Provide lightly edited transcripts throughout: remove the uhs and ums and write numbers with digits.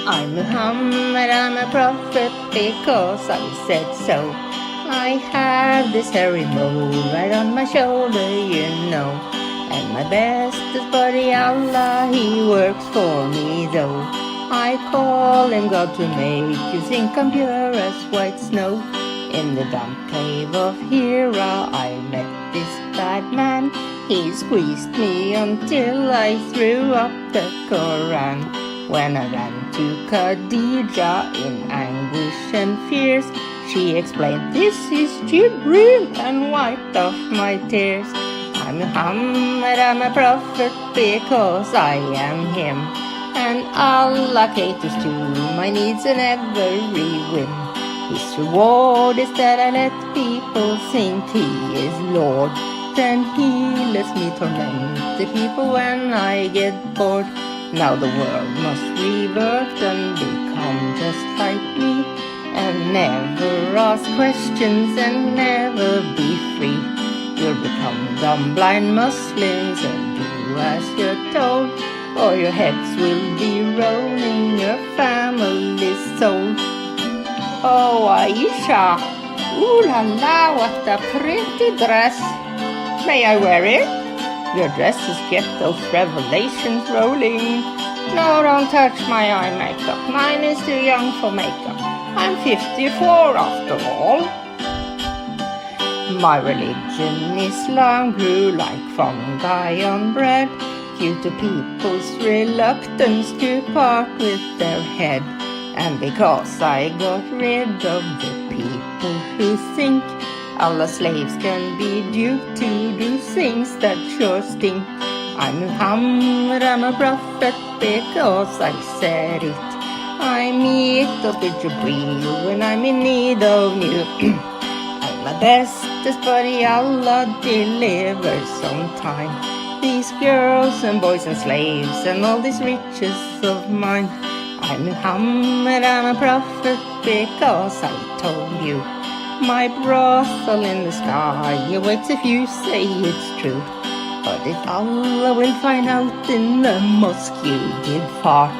I'm Muhammad, I'm a prophet because I said so. I have this hairy mole right on my shoulder, you know. And my bestest buddy Allah, he works for me though. I call him God to make you think I'm pure as white snow. In the damp cave of Hira I met this bad man. He squeezed me until I threw up the Koran. When I ran to Khadija in anguish and fears, she explained, "This is Jibreel," and wiped off my tears. I'm Muhammad, I'm a prophet because I am him, and Allah caters to my needs and every whim. His reward is that I let people think He is Lord. Then He lets me torment the people when I get bored. Now the world must revert and become just like me, and never ask questions and never be free. You'll become dumb blind Muslims and do as you're told, or your heads will be rolling your family's soul. Oh, Aisha, ooh la la, what a pretty dress. May I wear it? Your dresses get those revelations rolling. No, don't touch my eye makeup. Mine is too young for makeup. I'm 54 after all. My religion, Islam, grew like fungi on bread, due to people's reluctance to part with their head. And because I got rid of the people who think Allah's slaves can be duped to do things that sure stink. I'm Muhammad, I'm a prophet because I said it. I meet up with Jibreel when I'm in need of you. And my bestest buddy Allah delivers on time. These girls and boys and slaves and all these riches of mine. I'm Muhammad, I'm a prophet because I told you. My brothel in the sky awaits if you say it's true. But if Allah will find out in the mosque you did fart,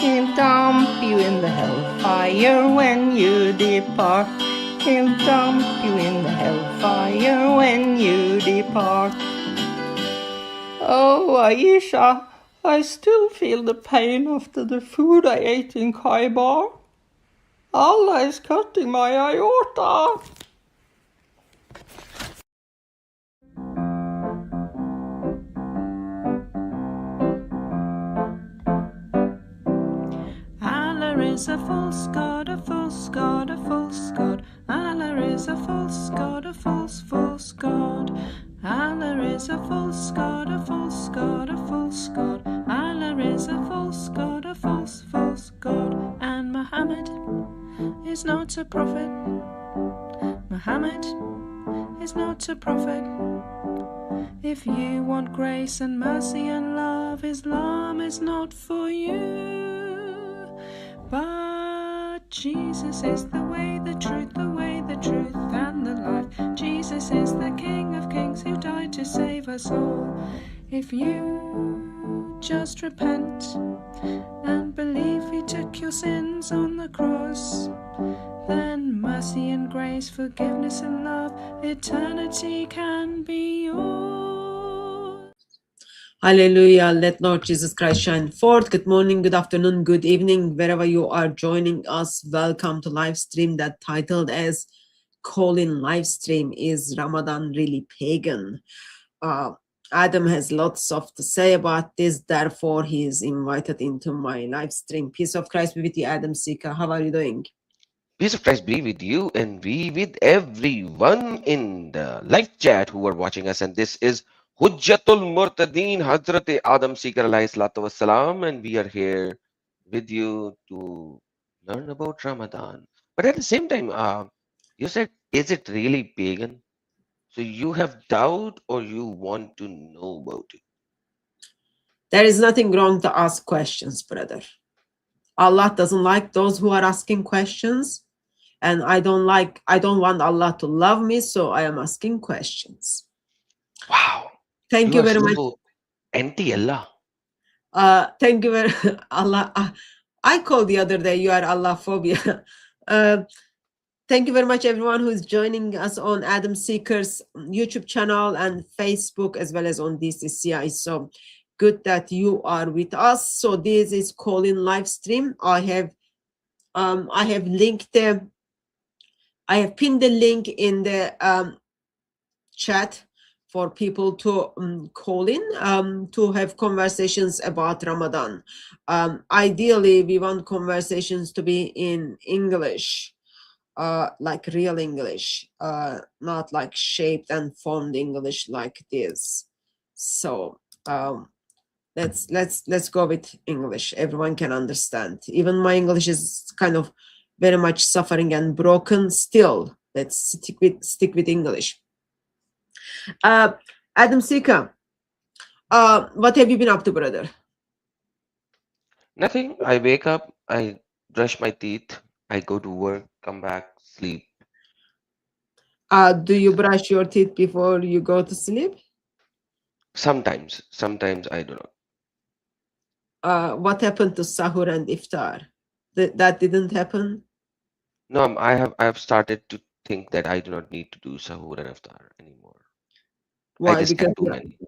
He'll dump you in the hellfire when you depart. He'll dump you in the hellfire when you depart. Oh, Aisha, I still feel the pain after the food I ate in Khaybar. Allah is cutting my aorta. Allah is a false god, a false god, a false god. Allah is a false god, a false god. Allah is a false god, a false god, a false god. Allah is a false god, a false god. And Muhammad is not a prophet. Muhammad is not a prophet. If you want grace and mercy and love, Islam is not for you. But Jesus is the way, the truth, and the life. Jesus is the King of Kings who died to save us all. If you just repent and believe He took your sins on the cross, then mercy and grace, forgiveness and love, eternity can be yours. Hallelujah. Let Lord Jesus Christ shine forth. Good morning, good afternoon, good evening, wherever you are joining us. Welcome to live stream that titled as Call-in live stream, Is Ramadan Really Pagan? Adam has lots of to say about this. Therefore, he is invited into my live stream. Peace of Christ be with you, Adam Sika. How are you doing? Peace of Christ be with you and be with everyone in the live chat who are watching us. And this is Hujjatul Murtadeen Hazrat Adam Seeker alayhi salatu wassalam, and we are here with you to learn about Ramadan. But at the same time, you said, is it really pagan? So you have doubt or you want to know about it? There is nothing wrong to ask questions, brother. Allah doesn't like those who are asking questions. And I don't want Allah to love me, so I am asking questions. Wow. Thank you very much. Anti-Allah. Thank you very Allah. I called the other day, you are Allah phobia. uh, Thank you very much, everyone who's joining us on Adam Seeker's YouTube channel and Facebook, as well as on DCCI. So good that you are with us. So this is calling live stream. I have linked the, I have pinned the link in the chat for people to call in to have conversations about Ramadan. Ideally, we want conversations to be in English, like real English, not like shaped and formed English like this. So let's go with English. Everyone can understand. Even my English is kind of very much suffering and broken. Still, let's stick with English. Adam Sika, what have you been up to, brother? Nothing. I wake up, I brush my teeth, I go to work, come back, sleep. Do you brush your teeth before you go to sleep? Sometimes I do not. What happened to sahur and iftar? That didn't happen? No, I have started to think that I do not need to do sahur and iftar anymore. I Why? just get too many.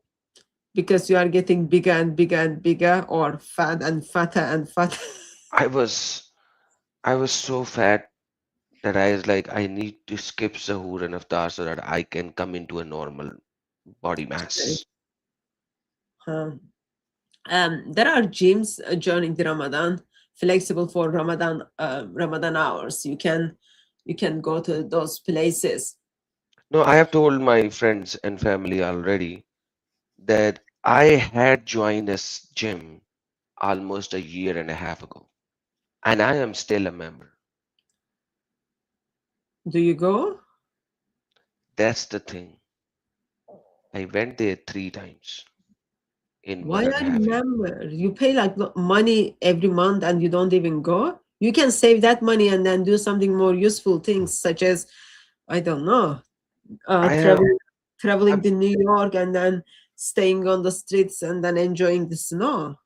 Because you are getting bigger and bigger and bigger, or fat and fatter and fatter. I was so fat that I was like, I need to skip sahur and iftar so that I can come into a normal body mass. There are gyms during the Ramadan, flexible for Ramadan hours. You can go to those places. No, I have told my friends and family already that I had joined this gym almost a year and a half ago, and I am still a member. Do you go? That's the thing. I went there 3 times in Why one and are a you half year. member? You pay like money every month and you don't even go? You can save that money and then do something more useful things, such as, I don't know, I have, traveling I've, to New York and then staying on the streets and then enjoying the snow.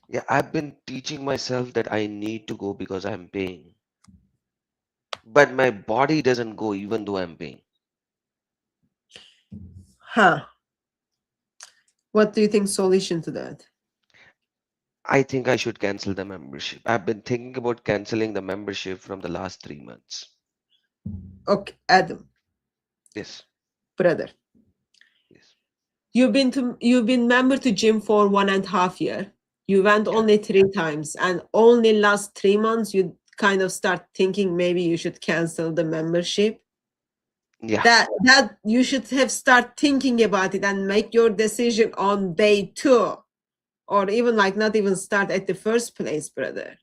yeah, I've been teaching myself that I need to go because I'm paying, but my body doesn't go even though I'm paying. Huh. What do you think solution to that? I think I should cancel the membership. I've been thinking about canceling the membership from the last 3 months. Okay, Adam, Yes, brother, yes. you've been member to gym for 1.5 year. You went Yeah, only 3 times, and only last 3 months you kind of start thinking maybe you should cancel the membership. yeah. That you should have start thinking about it and make your decision on day 2, or even like not even start at the first place, brother.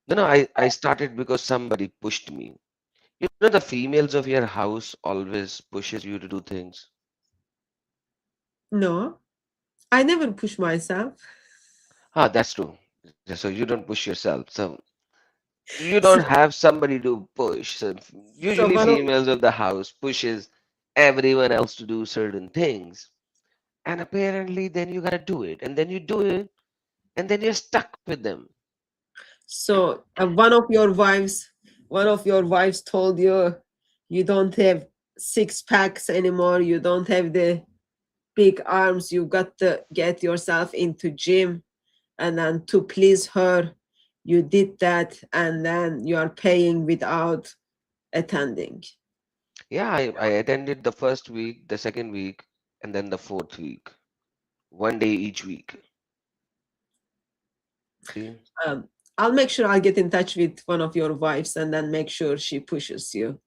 No, I started because somebody pushed me. You know, the females of your house always pushes you to do things. No, I never push myself. Ah, that's true. So you don't push yourself. So you So, don't have somebody to push. So so usually one of females of the house pushes everyone else to do certain things. And apparently then you gotta do it. And then you do it, and then you're stuck with them. So one of your wives told you you don't have 6 packs anymore. You don't have the big arms. You got to get yourself into gym, and then to please her, you did that, and then you are paying without attending. Yeah, I attended the first week, the second week, and then the fourth week. 1 day each week. See? Um, I'll make sure I'll get in touch with one of your wives and then make sure she pushes you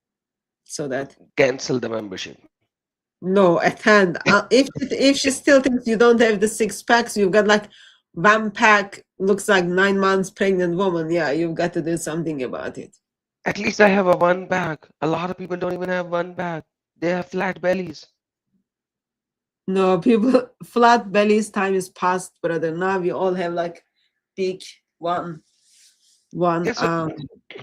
so that Cancel the membership. no attend. If she still thinks you don't have the 6 packs, you've got like 1 pack, looks like 9 months pregnant woman. Yeah, you've got to do something about it. At least I have a one bag. A lot of people don't even have one bag. They have flat bellies. No, people, flat bellies time is past, brother. Now we all have like big one Yeah, so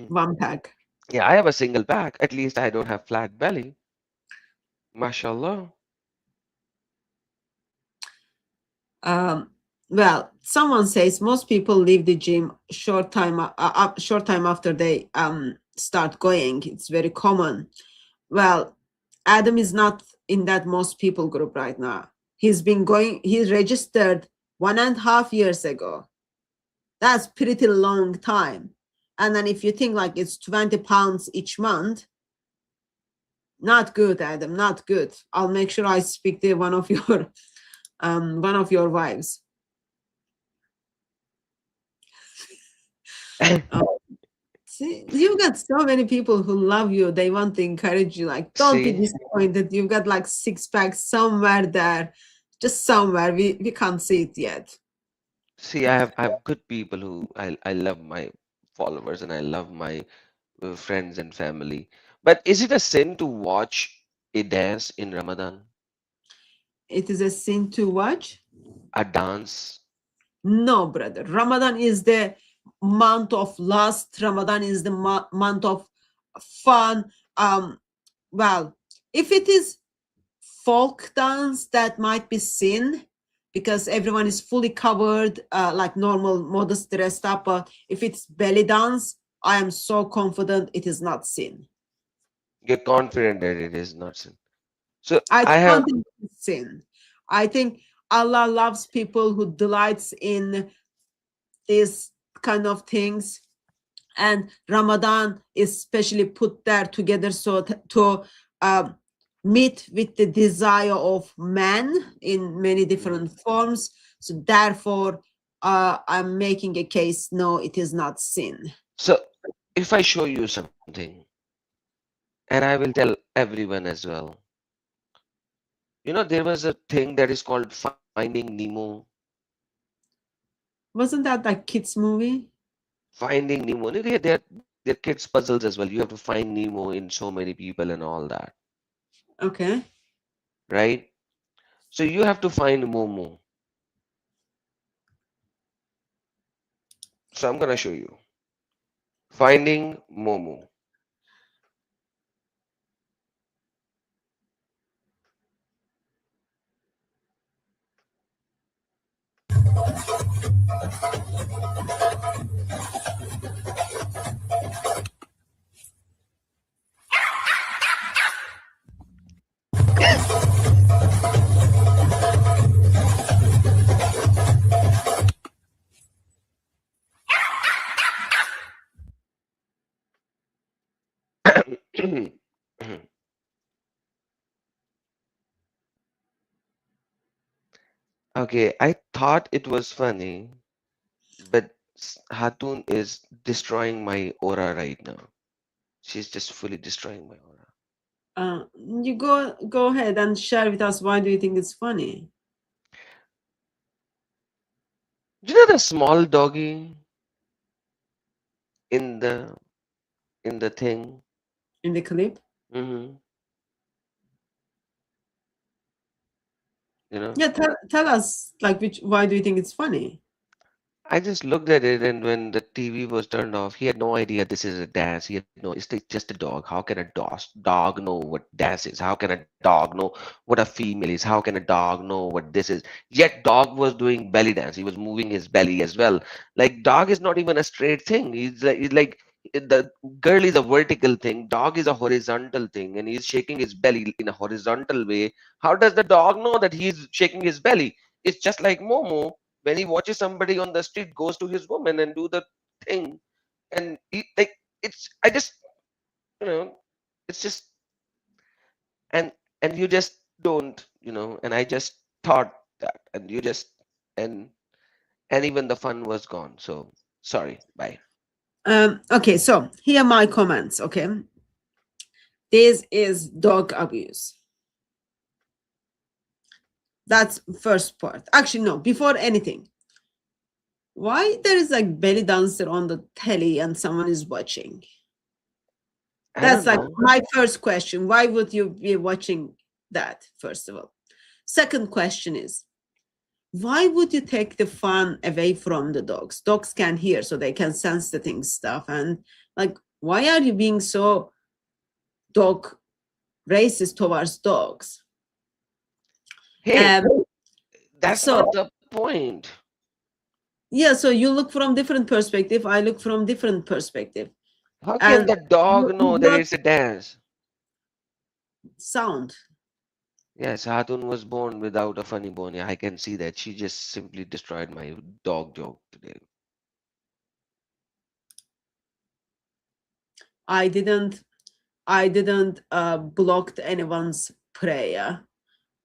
1 pack. yeah, I have a single bag. At least I don't have flat belly. Mashallah. Um, Well, someone says most people leave the gym short time after they start going. It's very common. Well, Adam is not in that most people group right now. He's been going. He's registered 1.5 years ago. That's pretty long time. And then if you think like it's 20 pounds each month, not good, Adam. Not good. I'll make sure I speak to one of your wives. Oh, see, you've got so many people who love you. They want to encourage you. Like, don't be See, disappointed. You've got like six packs somewhere there, just somewhere. We can't see it yet. I have good people who I love my followers and I love my friends and family. But is it a sin to watch a dance in Ramadan? It is a sin to watch. A dance? No, brother. Ramadan is the month of lust. Ramadan is the month of fun. Well, if it is folk dance, that might be sin because everyone is fully covered, like normal, modest dressed up. But if it's belly dance, I am so confident it is not sin. You're confident that it is not sin. So I I have don't think it's sin. I think Allah loves people who delights in these kind of things, and Ramadan is specially put there together so to uh, meet with the desire of man in many mm. different forms. So therefore, I'm making a case. No, it is not sin. So if I show you something, and I will tell everyone as well. There was a thing that is called Finding Nemo. Wasn't that like kids movie? Finding Nemo. They're kids' puzzles as well. You have to find Nemo in so many people and all that, Okay. right? So you have to find Momo. So I'm gonna show you. Finding Momo. Okay, I thought it was funny, but Hatun is destroying my aura right now. She's just fully destroying my aura. You go ahead and share with us why do you think it's funny You know the small doggy in the thing? in the clip? hmm You know, Yeah, tell us like which why do you think it's funny? I just looked at it, and when the TV was turned off, he had no idea this is a dance. He had no, it's just a dog. How can a dog know what dance is? How can a dog know what a female is? How can a dog know what this is? Yet, dog was doing belly dance. He was moving his belly as well. Like, dog is not even a straight thing. The girl is a vertical thing, dog is a horizontal thing, and he's shaking his belly in a horizontal way. How does the dog know that he's shaking his belly? It's just like Momo when he watches somebody on the street goes to his woman and do the thing, and he like it's I just you know it's just and you just don't and I just thought that, and you just and even the fun was gone. So sorry, bye. Okay, so here are my comments. Okay, this is dog abuse. That's first part. Actually, no. Before anything, why there is like belly dancer on the telly and someone is watching? I That's don't like know. my first question. Why would you be watching that? First of all, second question is why would you take the fun away from the dogs? Dogs can hear, so they can sense the things stuff. And like, why are you being so dog racist towards Hey, um that's so not the point. Yeah, so you look from different perspective, I look from different perspective. How can And the dog you know that brought it's a dance? sound. Yes, Hatun was born without a funny bone. Yeah, I can see that. She just simply destroyed my dog joke today. I didn't blocked anyone's prayer.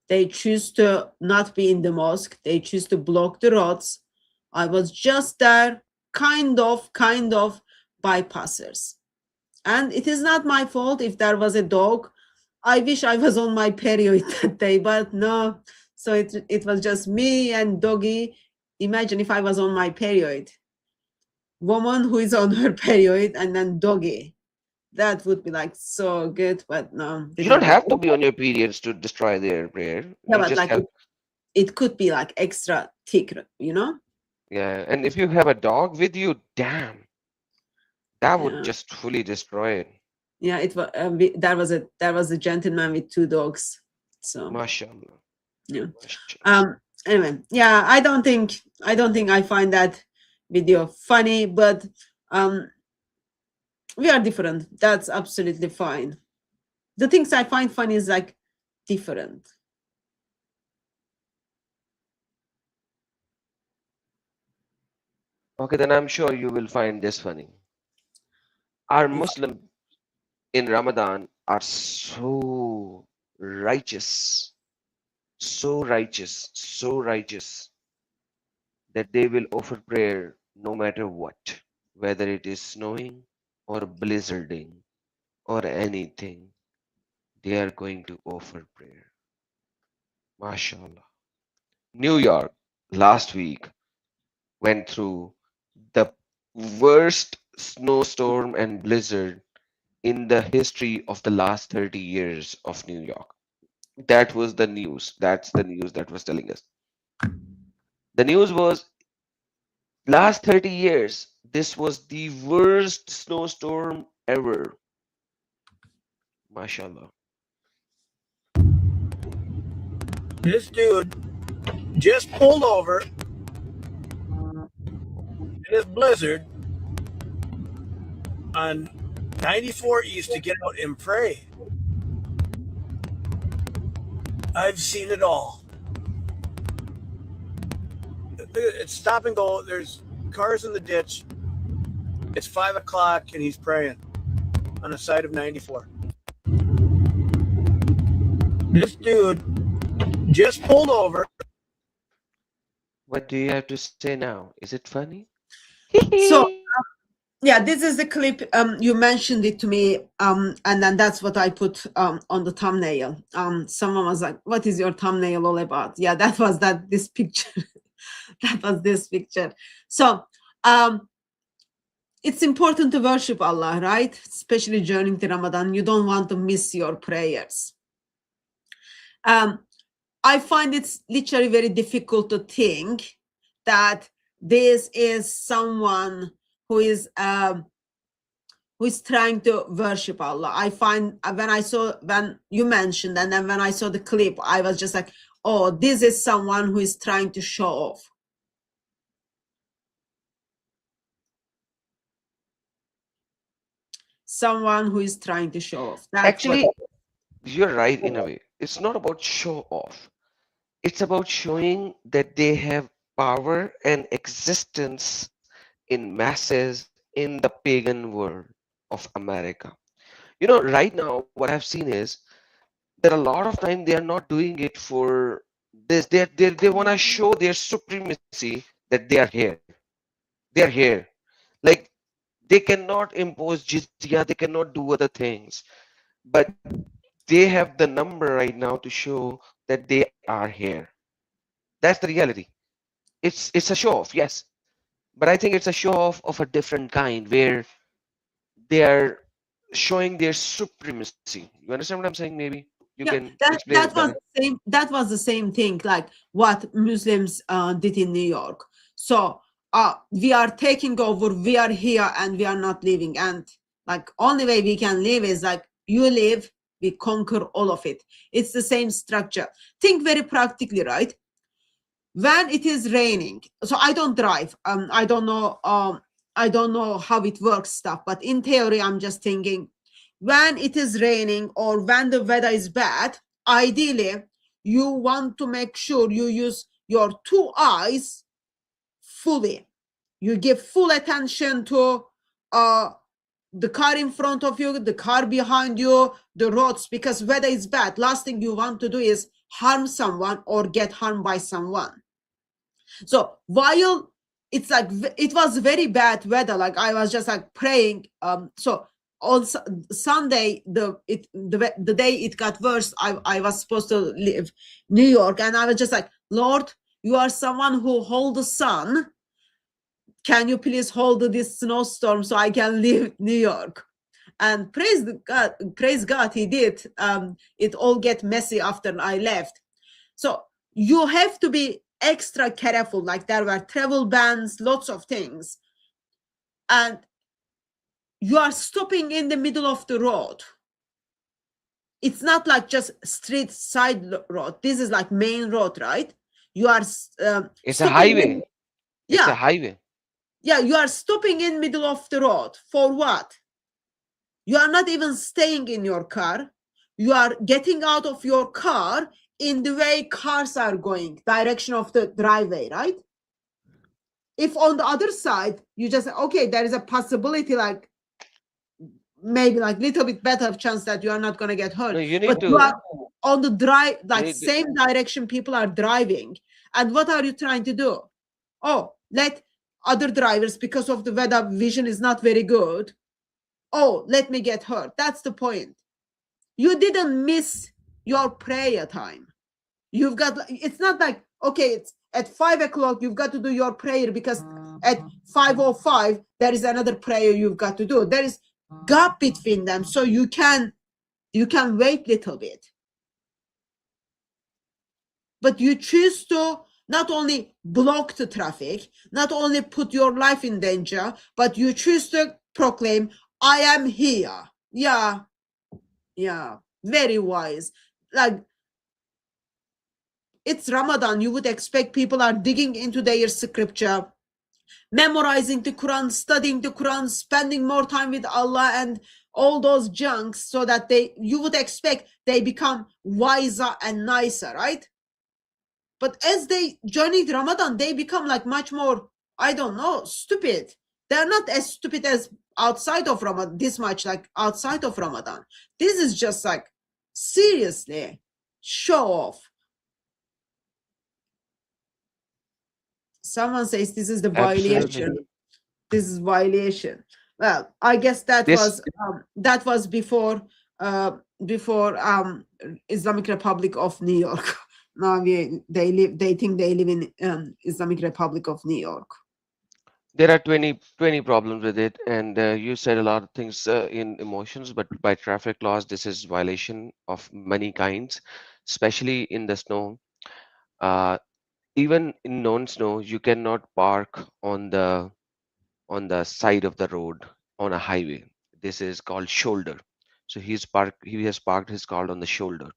They choose to not be in the mosque. They choose to block the roads. I was just there, kind of bypassers. And it is not my fault if there was a dog. I wish I was on my period that day, but no. So it was just me and doggy. Imagine if I was on my period. Woman who is on her period and then doggy. That would be like so good, but no, You don't didn't work. have to be on your periods to destroy their prayer. Yeah, You but just like have, it could be like extra thick, you know? yeah. And if you have a dog with you, damn, that would Yeah. just fully destroy it. Yeah, it was there was a gentleman with two dogs. So MashaAllah. yeah. MashaAllah. Anyway, yeah, I don't think I find that video funny, but we are different. That's absolutely fine. The things I find funny is like different. Okay, then I'm sure you will find this funny. Our If Muslim in Ramadan are so righteous, so righteous that they will offer prayer no matter what, whether it is snowing or blizzarding or anything, they are going to offer prayer. MashaAllah. New York last week went through the worst snowstorm and blizzard in the history of the last 30 years of New York. That was the news. That's the news that was telling us. The news was last 30 years, this was the worst snowstorm ever. MashaAllah. This dude just pulled over in his blizzard on 94 East to get out and pray. I've seen it all. It's stop and go. There's cars in the ditch. It's 5 o'clock and he's praying on the side of 94. This dude just pulled over. What do you have to say now? Is it funny? So yeah, this is the clip. You mentioned it to me, and then that's what I put on the thumbnail. Someone was like, "What is your thumbnail all about?" Yeah, that was this picture. That was this picture. So it's important to worship Allah, right? Especially during the Ramadan, you don't want to miss your prayers. I find it's literally very difficult to think that this is someone who is trying to worship Allah. I find when you mentioned and then when I saw the clip, I was just like, oh, this is someone who is trying to show off. Someone who is trying to show off. Actually, you're right in a way. It's not about show off. It's about showing that they have power and existence in masses in the pagan world of America. You know, right now, what I've seen is that a lot of time they are not doing it for this. They want to show their supremacy that they are here. They are here. Like they cannot impose jizya, they cannot do other things, but they have the number right now to show that they are here. That's the reality. It's a show off, yes, but I think it's a show off of a different kind where they are showing their supremacy. You understand what I'm saying? Maybe you Yeah, can explain it that was better. the same. That was the same thing, like what Muslims did in New York. So we are taking over. We are here, and we are not leaving. And like only way we can live is like you live, we conquer all of it. It's the same structure. Think very practically, right? when it is raining, so I don't drive, I don't know how it works stuff, but in theory I'm just thinking, when it is raining or when the weather is bad, ideally you want to make sure you use your two eyes fully. You give full attention to uh the car in front of you, the car behind you, the roads, because weather is bad. Last thing you want to do is harm someone or get harmed by someone. So while it's like it was very bad weather, like I was just like praying. So on Sunday, the day it got worse, I was supposed to leave New York, and I was just like, Lord, you are someone who hold the sun. Can you please hold this snowstorm so I can leave New York? And praise God, he did. It all get messy after I left. So you have to be extra careful. Like there were travel bans, lots of things. And you are stopping in the middle of the road. It's not like just street side road. This is like main road, right? You are It's a stopping highway. in, It's a yeah, highway. yeah, you are stopping in middle of the road. For what? You are not even staying in your car. You are getting out of your car in the way cars are going, direction of the driveway, right? If on the other side, you just, okay, there is a possibility, like maybe like little bit better chance that you are not going to get hurt. No, you But need you to. are on the drive, You like need to. same direction people are driving. And what are you trying to do? Oh, let other drivers, because of the weather, vision is not very good. Oh, let me get hurt. That's the point. You didn't miss your prayer time. You've got, it's not like, okay, it's at 5 o'clock, you've got to do your prayer because at 5:05, there is another prayer you've got to do. There is gap between them. So you can wait little bit. But you choose to not only block the traffic, not only put your life in danger, but you choose to proclaim, I am here. Yeah, yeah, very wise. Like, it's Ramadan. You would expect people are digging into their scripture, memorizing the Quran, studying the Quran, spending more time with Allah and all those junks, so that you would expect they become wiser and nicer, right? But as they journey Ramadan, they become like much more, I don't know, stupid. They're not as stupid as outside of Ramadan, this much like outside of Ramadan. This is just like, seriously, show off. Someone says this is the Absolutely. violation. This is violation. Well, I guess that This was before Islamic Republic of New York. Now they think they live in Islamic Republic of New York. there are 20 problems with it, and you said a lot of things in emotions, but by traffic laws, this is violation of many kinds, especially in the snow. Uh, Even in non-snow, you cannot park on the side of the road on a highway. This is called shoulder. So he has parked his car on the shoulder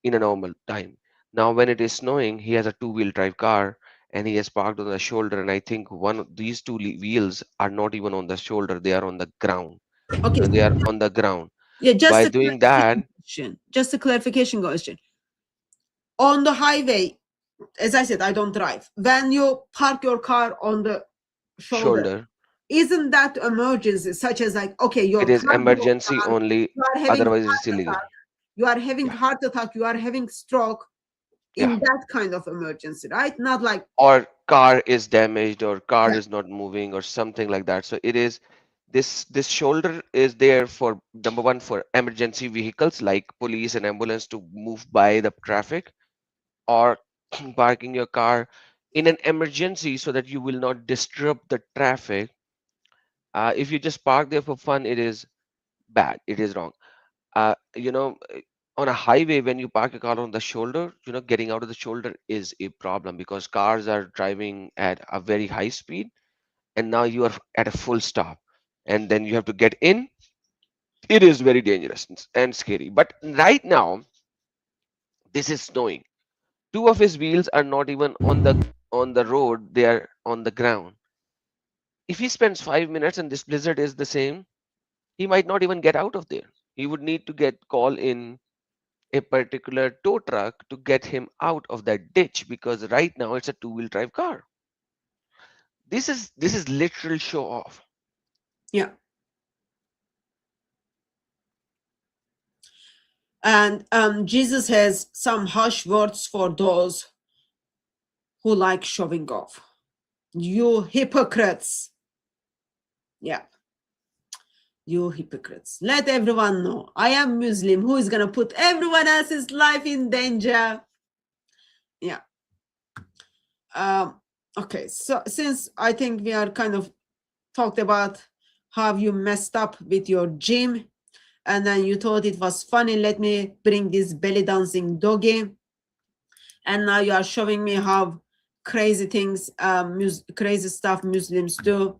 in a normal time. Now, when it is snowing, he has a two-wheel drive car and he has parked on the shoulder. And I think one of these wheels are not even on the shoulder; they are on the ground. Okay, They are on the ground. yeah, just By a doing that, clarification question. Just a clarification question. On the highway, as I said, I don't drive. When you park your car on the shoulder, shoulder, isn't that emergency, such as like, okay, it your is car broke emergency down, only. you are having Otherwise, it's heart illegal. attack, you are having Yeah, heart attack, you are having stroke, yeah. in that kind of emergency, right? Not like, Or car is damaged, or car yeah, is not moving, or something like that. So it is this shoulder is there for number one for emergency vehicles like police and ambulance to move by the traffic, or parking your car in an emergency so that you will not disrupt the traffic. If you just park there for fun, it is bad. It is wrong. On a highway, when you park a car on the shoulder, getting out of the shoulder is a problem because cars are driving at a very high speed, and now you are at a full stop, and then you have to get in. It is very dangerous and scary. But right now, this is snowing. Two of his wheels are not even on the road, they are on the ground. If he spends 5 minutes and this blizzard is the same, he might not even get out of there. He would need to get call in a particular tow truck to get him out of that ditch, because right now it's a two-wheel drive car. This is literal show off. Yeah. And Jesus has some harsh words for those who like showing off. You hypocrites. Yeah. You hypocrites. Let everyone know I am Muslim. Who is going to put everyone else's life in danger? Yeah. Okay. So since I think we are kind of talked about how you messed up with your gym, and then you thought it was funny, let me bring this belly dancing doggy. And now you are showing me how crazy things, crazy stuff Muslims do.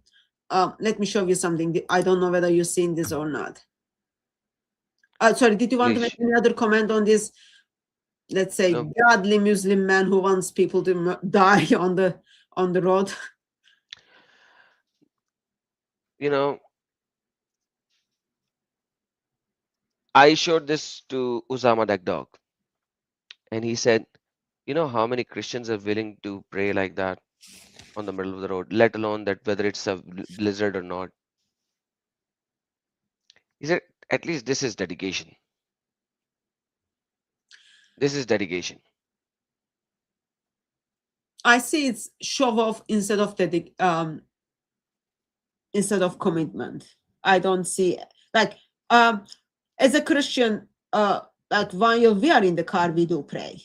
Let me show you something. I don't know whether you've seen this or not. Sorry, did you want to Please. make any other comment on this? Let's say No. godly Muslim man who wants people to die on the road. You know, I showed this to Usama that dog, and he said, you know how many Christians are willing to pray like that on the middle of the road, let alone that whether it's a blizzard or not. He said, at least this is dedication. This is dedication. I see it's show off instead of commitment. I don't see like as a Christian, like while we are in the car, we do pray,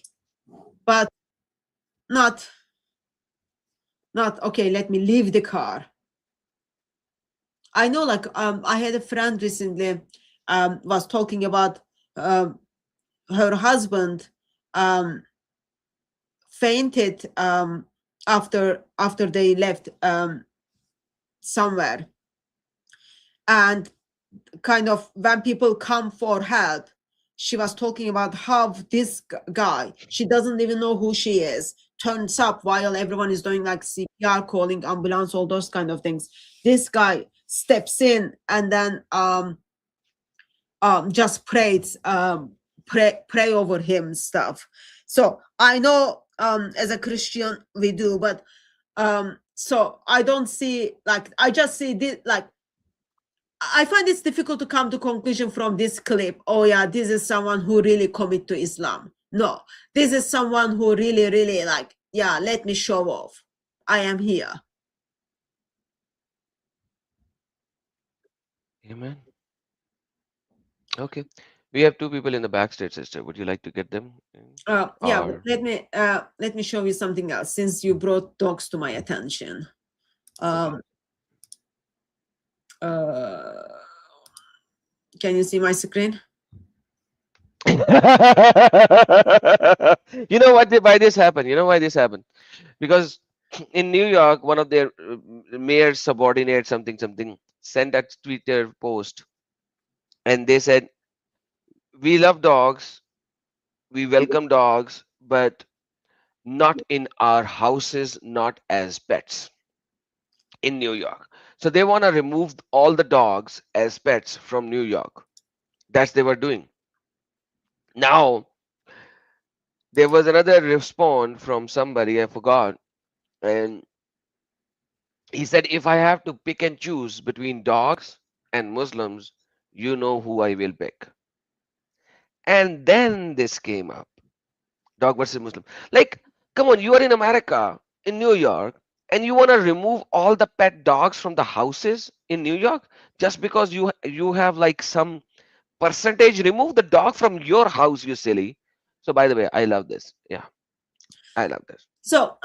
but not okay. Let me leave the car. I know, like I had a friend recently was talking about her husband fainted after they left somewhere, and kind of when people come for help, she was talking about how this guy, she doesn't even know who she is, turns up while everyone is doing like CPR, calling ambulance, all those kind of things. This guy steps in and then just prays, pray over him stuff. So I know as a Christian we do, but so I don't see, like I just see this, like I find it's difficult to come to conclusion from this clip. Oh yeah, this is someone who really commit to Islam. No, this is someone who really like, yeah, let me show off. I am here. Amen. Okay. We have two people in the backstage, sister. Would you like to get them? Yeah, but Or let me show you something else since you brought dogs to my attention. okay. Can you see my screen? You know what? Why this happened? You know why this happened? Because in New York, one of their mayor's subordinate something sent a Twitter post, and they said, "We love dogs, we welcome dogs, but not in our houses, not as pets in New York." So they want to remove all the dogs as pets from New York. That's they were doing. Now there was another response from somebody, I forgot, and he said, if I have to pick and choose between dogs and Muslims, you know who I will pick. And then this came up, dog versus Muslim. Like, come on, you are in America, in New York, and you want to remove all the pet dogs from the houses in New York just because you have like some percentage. Remove the dog from your house, you silly. So by the way, I love this. Yeah, I love this. So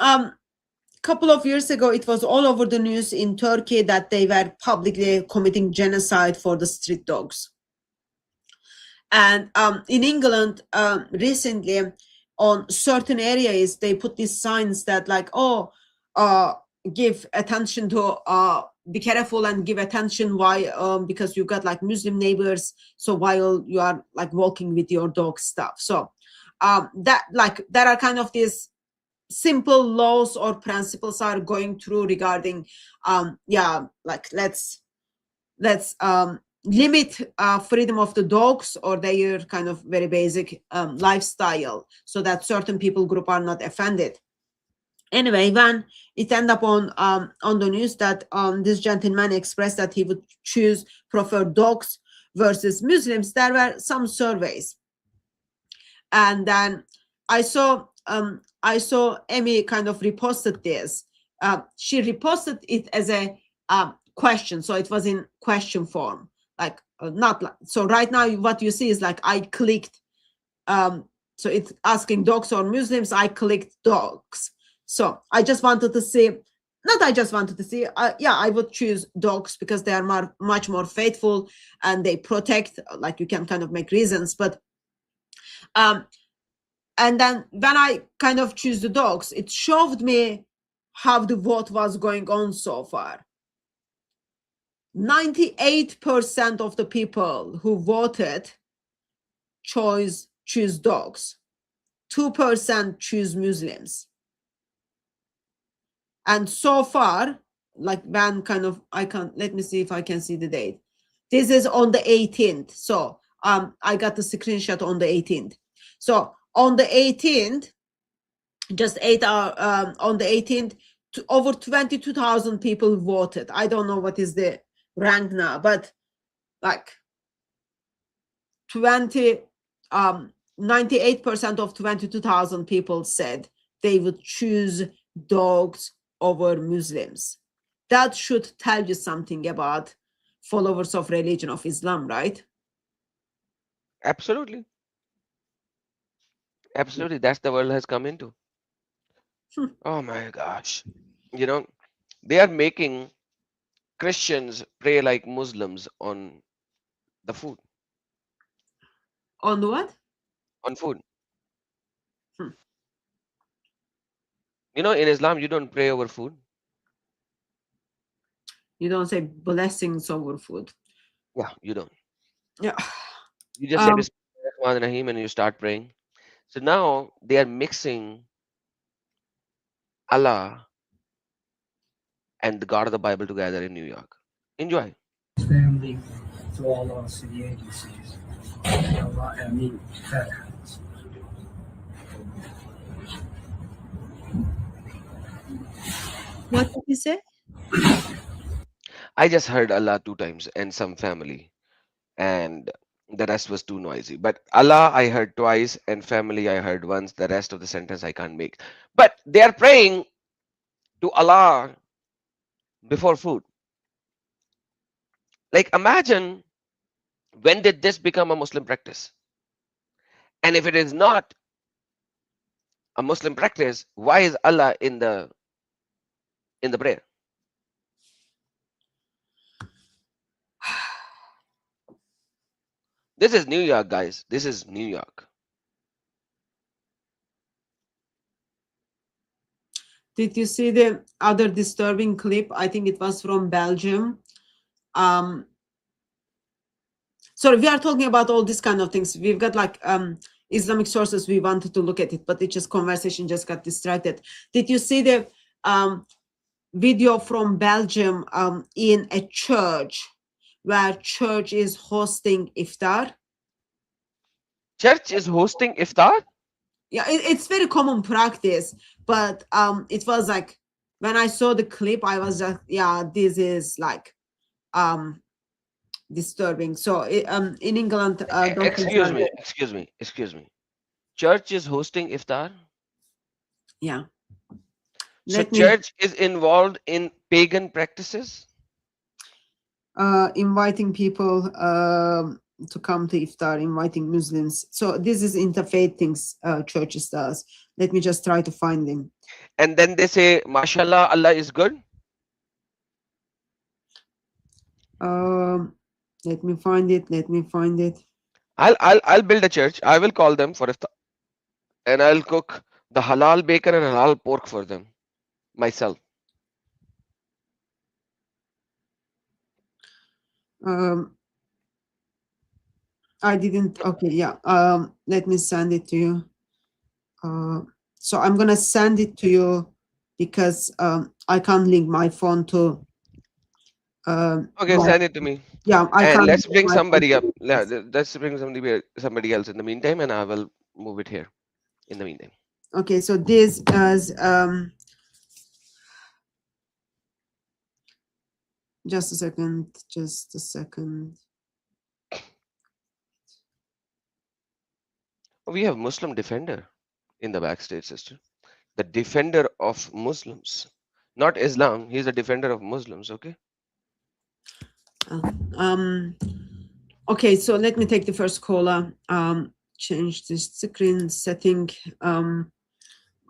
couple of years ago, it was all over the news in Turkey that they were publicly committing genocide for the street dogs. And in England, recently, on certain areas, they put these signs that like, oh, give attention to, be careful and give attention. Why? Because you got like Muslim neighbors. So while you are like walking with your dog stuff. So that like there are kind of these simple laws or principles are going through regarding like let's limit freedom of the dogs or their kind of very basic lifestyle so that certain people group are not offended. Anyway, when it ended up on the news that this gentleman expressed that he would prefer dogs versus Muslims, there were some surveys, and then I saw Amy kind of reposted this. She reposted it as a question, so it was in question form, like not like, so right now what you see is like I clicked, so it's asking dogs or Muslims. I clicked dogs. So I just wanted to see, not I just wanted to see, I would choose dogs because they are much more faithful and they protect, like you can kind of make reasons. But and then when I kind of choose the dogs, it showed me how the vote was going on so far. 98% of the people who voted choose dogs. 2% choose Muslims. And so far, like when kind of let me see if I can see the date. This is on the 18th. So I got the screenshot on the 18th. So on the 18th, just 8 hours on the 18th, over 22,000 people voted. I don't know what is the rank now, but like 98% of 22,000 people said they would choose dogs over Muslims. That should tell you something about followers of religion of Islam, right? Absolutely. Absolutely. That's the world has come into. Oh my gosh. You know, they are making Christians pray like Muslims on the food. On what? On food. Hmm. You know, in Islam, you don't pray over food. You don't say blessings over food. Yeah, you don't. Yeah. You just say Bismillahirrahmanirrahim and you start praying. So now they are mixing Allah and the God of the Bible together in New York. Enjoy. Family through all our city agencies. I mean, Pagan. What did you say? I just heard Allah two times and some family, and the rest was too noisy. But Allah I heard twice, and family I heard once. The rest of the sentence I can't make. But they are praying to Allah before food. Like, imagine, when did this become a Muslim practice? And if it is not a Muslim practice, why is Allah in the prayer? This is New York, guys. This is New York. Did you see the other disturbing clip? I think it was from Belgium. Sorry, we are talking about all these kind of things. We've got like Islamic sources. We wanted to look at it, but it just conversation just got distracted. Did you see the video from Belgium in a church where church is hosting iftar? Church is hosting iftar? Yeah, it's very common practice, but it was like when I saw the clip, I was just, yeah, this is like disturbing. So in England, don't Excuse me. Excuse me. Church is hosting iftar? Yeah. So Let me church is involved in pagan practices? inviting people to come to iftar, inviting Muslims. So this is interfaith things churches does. Let me just try to find them. And then they say, Mashallah, Allah is good? Let me find it. Let me find it. I'll build a church. I will call them for iftar. And I'll cook the halal bacon and halal pork for them myself. I didn't. Okay, yeah. Let me send it to you. So I'm gonna send it to you because I can't link my phone to. Okay, My, send it to me. yeah, I And can't let's link bring my phone somebody to up. Let's bring somebody else in the meantime, and I will move it here in the meantime. Okay, so this is just a second. Just a second. We have Muslim defender in the backstage, sister. The defender of Muslims, not Islam. He's a defender of Muslims. Okay. Okay, so let me take the first caller. Change the screen setting.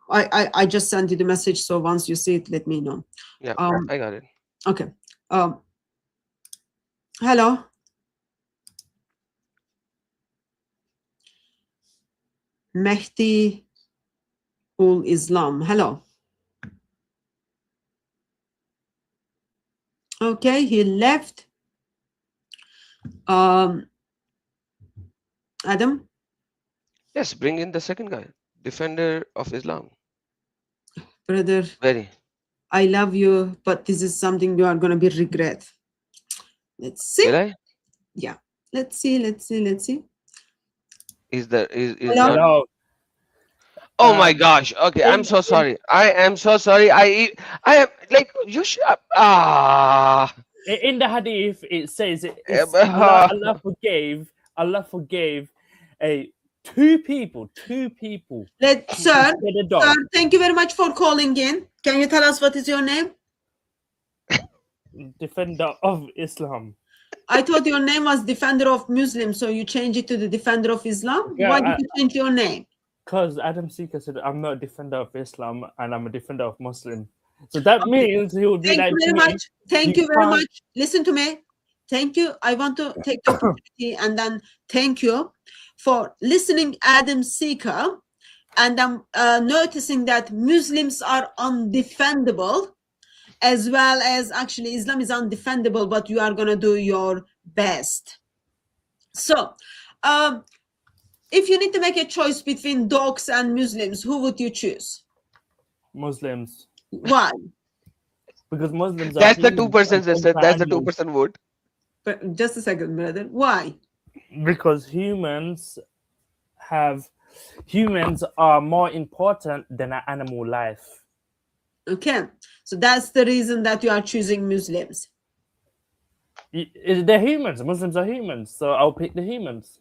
I just sent you the message, so once you see it, let me know. Yeah, I got it. Okay. Hello. Mehdi ul Islam. Hello. Okay, he left. Adam. Yes, bring in the second guy, defender of Islam. Brother, Very. I love you, but this is something you are going to be regret. Let's see. Will I? Yeah. Let's see. Is Hello? not? Hello. Oh my gosh. Okay, I'm so sorry. I am so sorry. I am like you should. In the hadith, it says it's Uh, Allah forgave two people Sir, instead of dog. thank you very much for calling in. Can you tell us what is your name? Defender of Islam. I thought your name was Defender of Muslims, so you changed it to the Defender of Islam. Yeah, Why did you change your name? Because Adam Seeker said, I'm not a defender of Islam and I'm a defender of Muslim. So that means he would be Thank like, you very to me, much. Thank you very can't- much. Listen to me. Thank you. I want to take the opportunity and then thank you for listening, Adam Seeker. And I'm noticing that Muslims are undefendable, as well as actually Islam is undefendable, but you are going to do your best. So, if you need to make a choice between dogs and Muslims, who would you choose? Muslims. Why? Because Muslims are that's the humans 2%, and sister. dogs are That's the animals. 2% vote. But just a second, brother. Why? Because humans are more important than an animal life. Okay, so that's the reason that you are choosing Muslims. They're humans. Muslims are humans, so I'll pick the humans.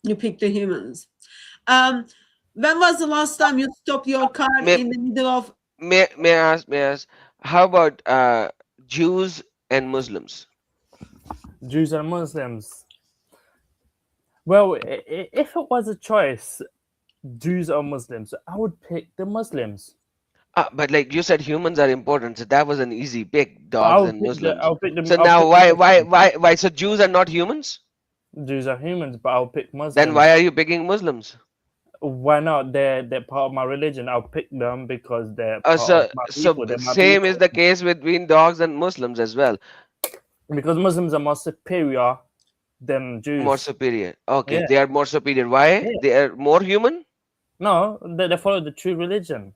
You pick the humans. When was the last time you stopped your car May, in the middle of? may I ask? How about Jews and Muslims? Jews and Muslims. Well, if it was a choice, Jews or Muslims, I would pick the Muslims. But like you said, humans are important, so that was an easy pick. But Dogs and Muslims. I'll pick them. So I'll now, pick the Muslims. why? So Jews are not humans? Jews are humans, but I'll pick Muslims. Then why are you picking Muslims? Why not? They're part of my religion. I'll pick them because they're part So, of my people. They're my same people. is the case between dogs and Muslims as well. Because Muslims are more superior than Jews. More superior. Okay, Yeah. they are more superior. Why? Yeah. They are more human. No, they follow the true religion.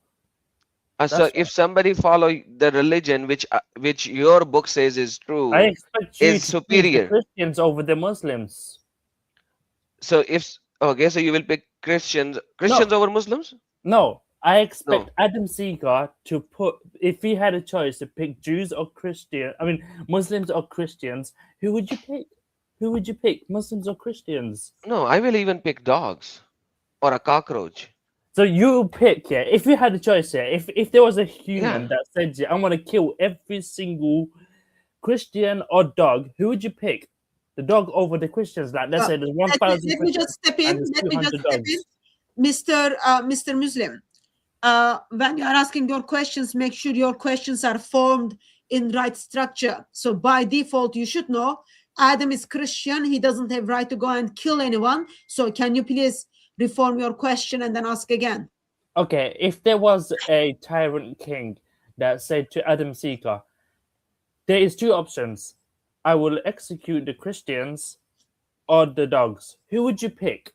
So That's if somebody follow the religion which your book says is true, I expect you is to choose the superior. Christians over the Muslims. So so you will pick Christians over Muslims? No, I expect Adam Seeger to put, if he had a choice to pick Jews or Muslims or Christians, who would you pick? Who would you pick, Muslims or Christians? No, I will even pick dogs or a cockroach. So you pick, yeah. If you had a choice, yeah. If there was a human that said, yeah, I'm gonna kill every single Christian or dog, who would you pick? The dog over the Christians? Like let's say there's 1,000. Let me just step in. Mr. Muslim. When you are asking your questions, make sure your questions are formed in right structure. So by default, you should know Adam is Christian. He doesn't have right to go and kill anyone. So can you please reform your question and then ask again? Okay, if there was a tyrant king that said to Adam Seeker, there is two options. I will execute the Christians or the dogs. Who would you pick?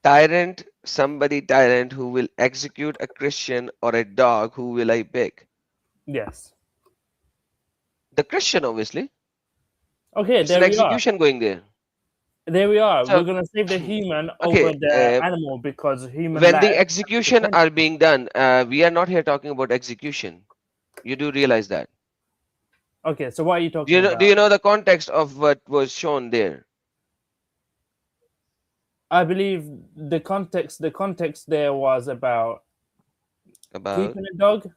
tyrant, somebody tyrant who will execute a Christian or a dog, who will I pick? Yes. The Christian, obviously. Okay, It's an there we are. execution going there. There we are. So, We're gonna save the human over okay, the animal because human when life. the execution are being done, we are not here talking about execution. You do realize that. Okay, so what are you Do talking you know, about? do you know the context of what was shown there? I believe the context. The context there was about About keeping a dog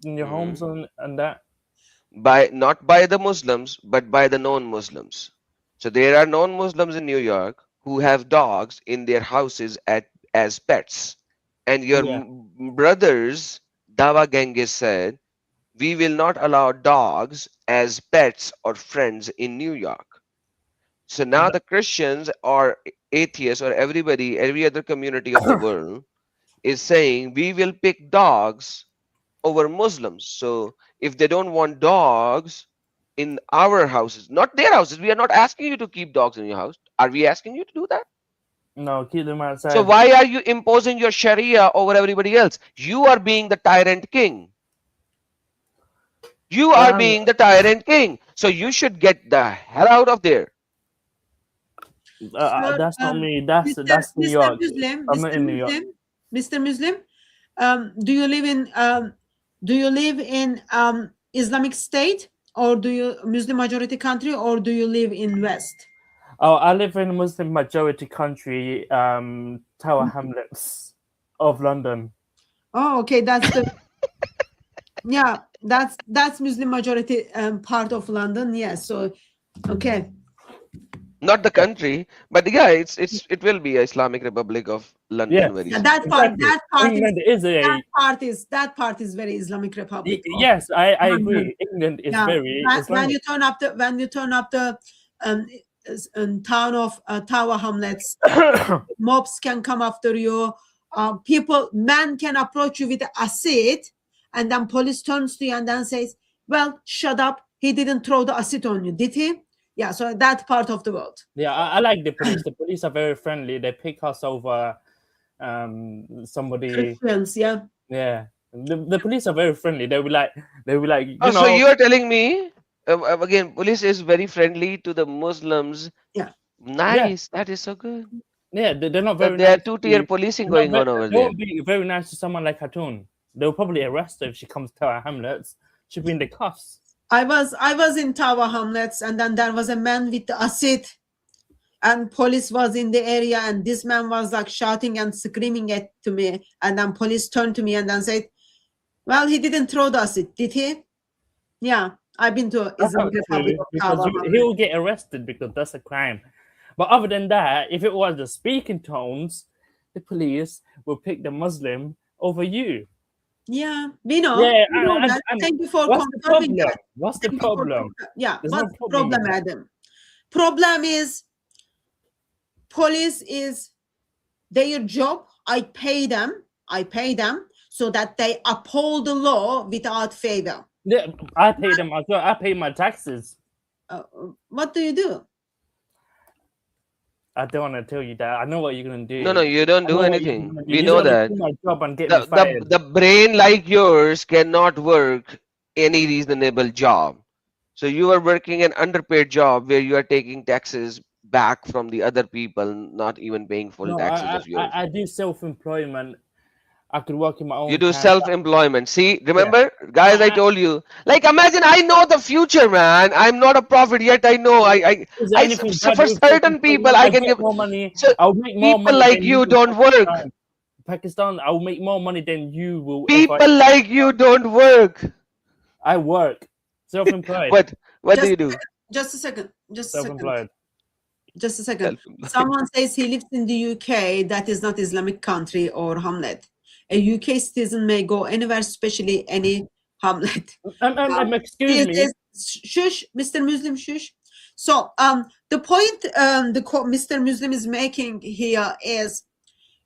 in your homes mm, and that. by not by the Muslims, but by the non-Muslims. So there are non-Muslims in New York who have dogs in their houses as pets. And your Yeah. brothers, Dawa Genghis said, we will not allow dogs as pets or friends in New York. So now the Christians or atheists or everybody, every other community of the world is saying we will pick dogs over Muslims. So if they don't want dogs in our houses, not their houses, we are not asking you to keep dogs in your house. Are we asking you to do that? No, keep them So outside. why are you imposing your Sharia over everybody else? You are being the tyrant king. You are being the tyrant king. So you should get the hell out of there. Sir, That's not me. That's New Mr. York. Muslim, I'm not in New York. Mr. Muslim, do you live in Islamic State, or do you Muslim majority country, or do you live in West? Oh, I live in a Muslim majority country, Tower Hamlets of London. Oh, okay, that's the yeah, that's Muslim majority part of London. Yes, so okay. Not the country, but yeah, it will be Islamic Republic of London Yes. very Yeah, soon. that part England is a that part is very Islamic Republic. yes, I London. agree. England is Yeah, very when Islamic. you turn up the town of Tower Hamlets, mobs can come after you. Men can approach you with acid, and then police turns to you and then says, "Well, shut up. He didn't throw the acid on you, did he?" Yeah, so that part of the world. Yeah, I like the police. The police are very friendly. They pick us over somebody. Christians, yeah. Yeah, the police are very friendly. They'll be like, you Oh, know. so you are telling me again, police is very friendly to the Muslims. Yeah. Nice. That is so good. Yeah, they're not very There are nice. two-tier policing They're not going on over they there. won't be very nice to someone like Hatun. They'll probably arrest her if she comes to our Hamlets. She'll be in the cuffs. I was in Tower Hamlets, and then there was a man with the acid, and police was in the area, and this man was like shouting and screaming to me, and then police turned to me and then said, "Well, he didn't throw the acid, did he?" Yeah, I've been to That's Islamic not Republic true of because Tower Hamlets. he'll get arrested because that's a crime. But other than that, if it was the speaking tones, the police will pick the Muslim over you. Yeah, we know. Yeah, We know that. Thank you for what's the confirming problem? that. What's the Thank you for problem? Yeah, There's what's no the problem, with that. Adam? Problem is police is their job. I pay them so that they uphold the law without favor. Yeah, I pay them as well. I pay my taxes. What do you do? I don't want to tell you that. I know what you're gonna do. No, you don't do anything. We know that. My job and get me fired. The brain like yours cannot work any reasonable job. So you are working an underpaid job where you are taking taxes back from the other people, not even paying full taxes of yours. I do self-employment. I could work in my own. You do time. self-employment. See, remember, guys, I told you. Like, imagine I know the future, man. I'm not a prophet yet. I know. For certain people, I can give more money. So I'll make more people money like than you don't work. Pakistan, I'll make more money than you will. People like you don't work. I work. Self-employed. What do you do? Just a second. Self-employed. Just a second. Someone says he lives in the UK. That is not Islamic country or hamlet. A UK citizen may go anywhere, especially any hamlet. Excuse me. Shush, Mr. Muslim, shush. So the point Mr. Muslim is making here is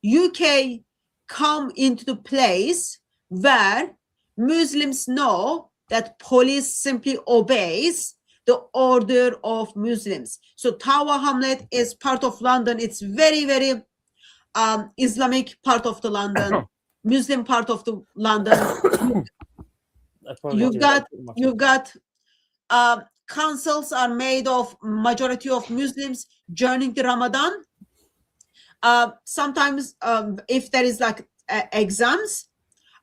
UK come into the place where Muslims know that police simply obeys the order of Muslims. So Tower Hamlet is part of London. It's very, very Islamic part of the London, Muslim part of the London. You've got councils are made of majority of Muslims during the Ramadan. Sometimes if there is like exams,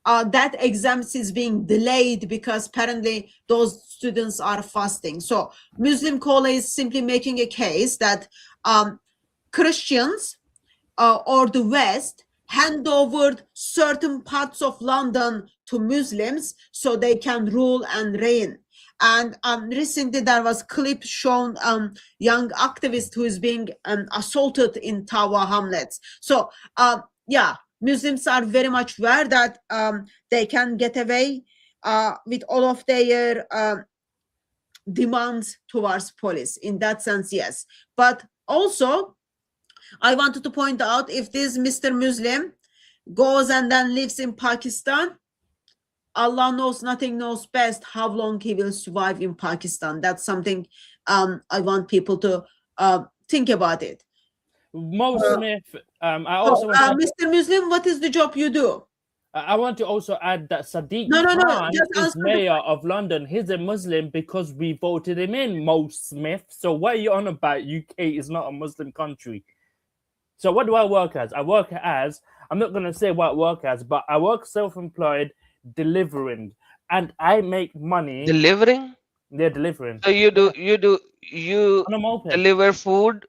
that exams is being delayed because apparently those students are fasting. So Muslim College is simply making a case that Christians or the West hand over certain parts of London to Muslims so they can rule and reign. And recently there was clip shown young activist who is being assaulted in Tower Hamlets. So yeah, Muslims are very much aware that they can get away with all of their demands towards police. In that sense, yes. But also, I wanted to point out, if this Mr. Muslim goes and then lives in Pakistan, Allah knows, nothing knows best how long he will survive in Pakistan. That's something I want people to think about it. Mo Smith, I also Mr. Muslim, what is the job you do? I want to also add that Sadiq No, Khan just is answer the mayor of London. He's a Muslim because we voted him in, Mo Smith. So what are you on about? UK is not a Muslim country. So what do I work as? I work as, I'm not going to say what I work as, but I work self-employed, delivering, and I make money. Delivering? They're delivering. So you On a moped. deliver food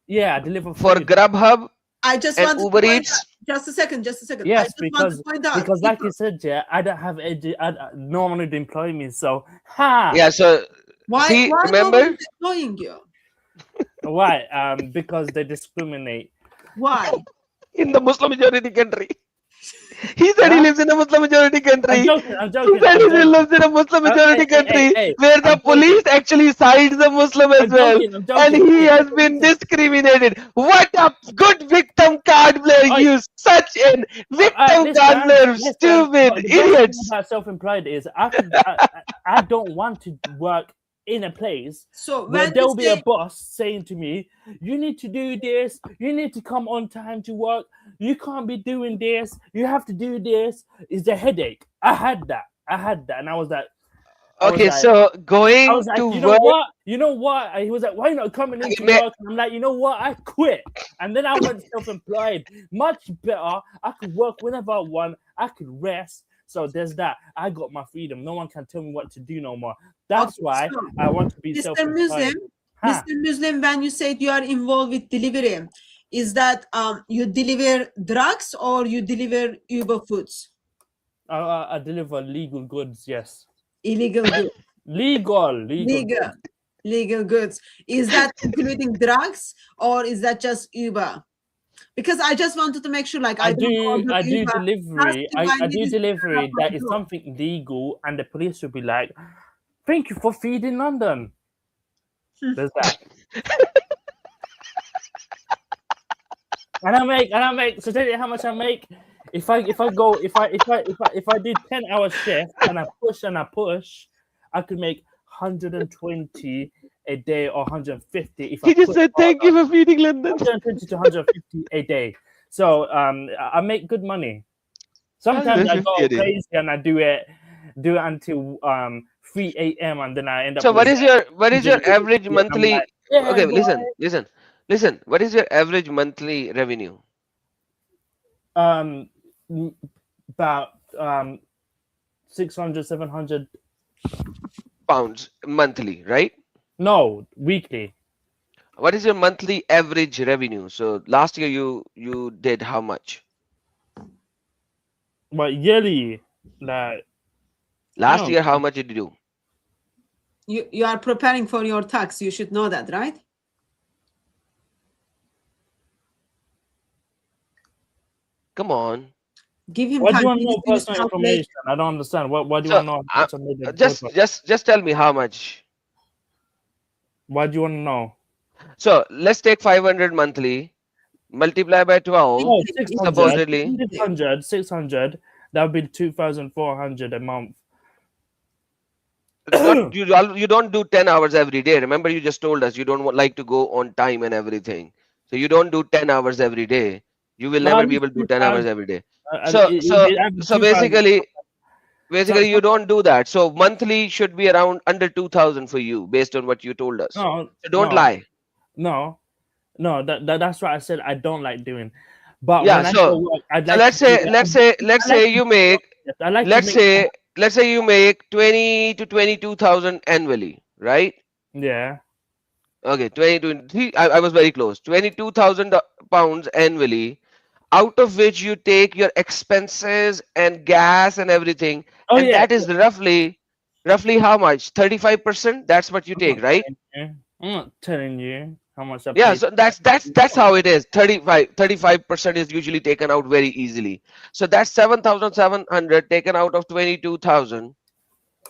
Yeah, I deliver for food. Grubhub I just and want Uber to Eats? just a second. Yes, I just want to point out, because like you said, yeah, I don't have no one would employ me. So Yeah, so why see, no remember? one is employing you? why? Because they discriminate. Why? In the Muslim majority country. He said he lives in a Muslim majority country. I'm joking. He said he lives in a Muslim majority country where the police actually sides the Muslim as well. And he has been discriminated. What a good victim card player you, such a victim card player, stupid idiots. About self-employed is I don't want to work in a place where there will be a boss saying to me, you need to do this, you need to come on time to work, you can't be doing this, you have to do this. It's a headache. I had that and I was like, so going to work. You know what? He was like, why not coming into work? And I'm like, you know what? I quit. And then I went self-employed. Much better. I could work whenever I want. I could rest. So there's that. I got my freedom. No one can tell me what to do no more. That's why I want to be self-employed. Mr. Muslim, when you said you are involved with delivery, is that you deliver drugs or you deliver Uber foods? I deliver legal goods, yes. Illegal goods. Legal goods. Is that including drugs or is that just Uber? Because I just wanted to make sure, like I do delivery. I do delivery that is something legal, and the police will be like, "Thank you for feeding London." There's that. and I make. So tell you how much I make. If I do 10-hour shift and I push, I could make 120 a day or 150 if he just said thank you for feeding London. 120 to 150 a day. So I make good money. Sometimes I go crazy and I do it until 3 a.m. and then I end up. So what is your average monthly? Like, okay, listen. What is your average monthly revenue? About 600, 700 pounds monthly, right? No, weekly. What is your monthly average revenue? So last year you did how much? Well, yearly, like last year, how much did you do? You are preparing for your tax. You should know that, right? Come on. Give him what time. Do you want to know personal information? I don't understand. What do you want to know? Just tell me how much. What do you want to know? So let's take 500 monthly, multiply by 12. Oh, 600, supposedly 600. That would be 2,400 a month. You don't do 10 hours every day. Remember, you just told us you don't like to go on time and everything. So you don't do 10 hours every day. You will No, never at be least able to do two 10 hours thousand. every day. Uh, So it, so it, it, so 2,000. basically So you don't do that. So monthly should be around under 2000 for you based on what you told us. no, So don't no, lie. no, no. That's what I said. I don't like doing. But Yeah, when I go so work, I'd so like to do. let's I like say to you do. make Yes, I like to let's make. say let's say you make 20 to 22,000 annually, right? Yeah. Okay, 2023. I was very close. 22,000 pounds annually, out of which you take your expenses and gas and everything, Oh and yeah. that is roughly how much? 35%. That's what you I'm not take, right? telling you. I'm not telling you how much I Yeah, paid. so that's how it is. 35% is usually taken out very easily. So that's 7,700 taken out of 22,000.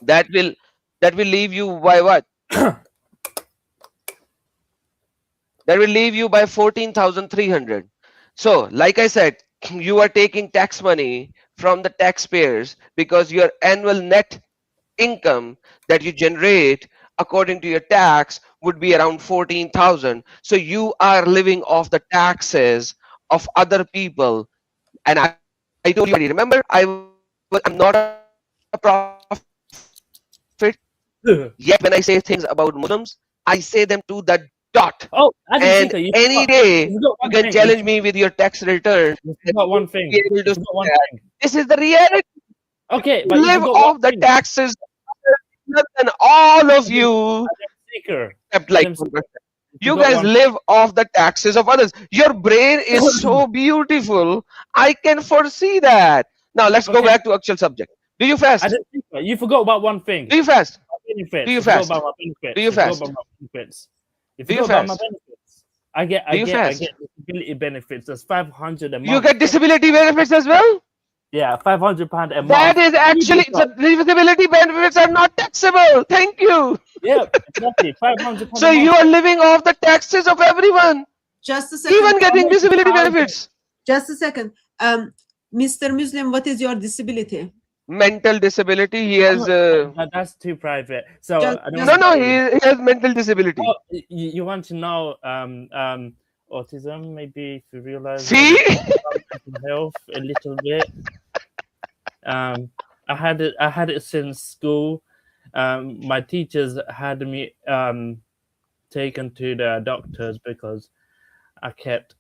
That will that will leave you by what? That will leave you by 14,300. So, like I said, you are taking tax money from the taxpayers because your annual net income that you generate according to your tax would be around 14,000. So you are living off the taxes of other people. And I told you already, remember, I'm not a prophet. Yet when I say things about Muslims, I say them to the dot. And Oh, Adam any Seeker, day you you can forgot one challenge thing. me with your tax return You and forgot you one will be thing. able to You say forgot one that thing. this is the reality. Okay, but you Live forgot one off the thing. taxes than all of Adam, you Adam Seeker. except like Adam 1%. Seeker. You You forgot guys one. live off the taxes of others. Your brain is so beautiful. I can foresee that. Now let's go Okay, back to actual subject. Do you fast? Adam Seeker, you forgot about one thing. Do you fast? Do Benefits. you You forgot fast? about my Do benefits. you You forgot about fast? my benefits. You Do you forgot about my fast? benefits. I get Do you I fast? get disability benefits. That's 500 a You month. get disability benefits as well? Yeah, £500 a That month. is actually, the disability benefits are not taxable. Thank you. Yeah, exactly. £500 a So you month. are living off the taxes of everyone, Just a second. even getting disability 500. benefits. Just a second. Mr. Muslim, what is your disability? Mental disability. He I'm has. not, that's too private. So Just, I don't just want No, to no. tell you. He has mental disability. Oh, you want to know autism? Maybe if you realize See? mental health a little bit. I had it since school. My teachers had me taken to the doctors because I kept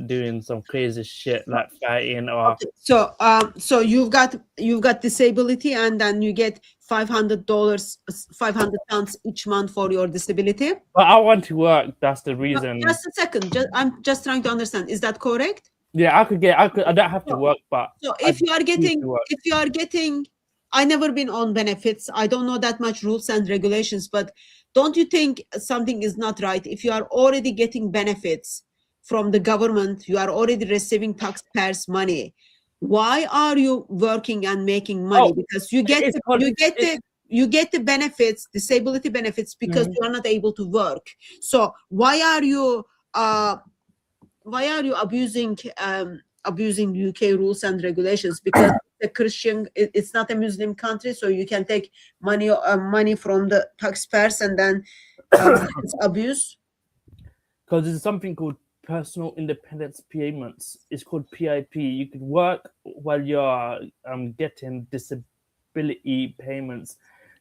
doing some crazy shit like fighting or. okay. So you've got disability, and then you get $500, 500 pounds each month for your disability. But I want to work. That's the No, reason. just a second. I'm just trying to understand. Is that correct? Yeah, I don't have to work, but So I if you are need to work. getting, I never been on benefits. I don't know that much rules and regulations, but don't you think something is not right? If you are already getting benefits from the government, you are already receiving taxpayers' money. Why are you working and making money? Oh, because you get it's called- you get the benefits, disability benefits, because you are not able to work. So why are you abusing UK rules and regulations? Because the Christian, it's not a Muslim country, so you can take money from the taxpayers and then it's abuse. because there's something called personal independence payments. It's called PIP. You could work while you're getting disability payments.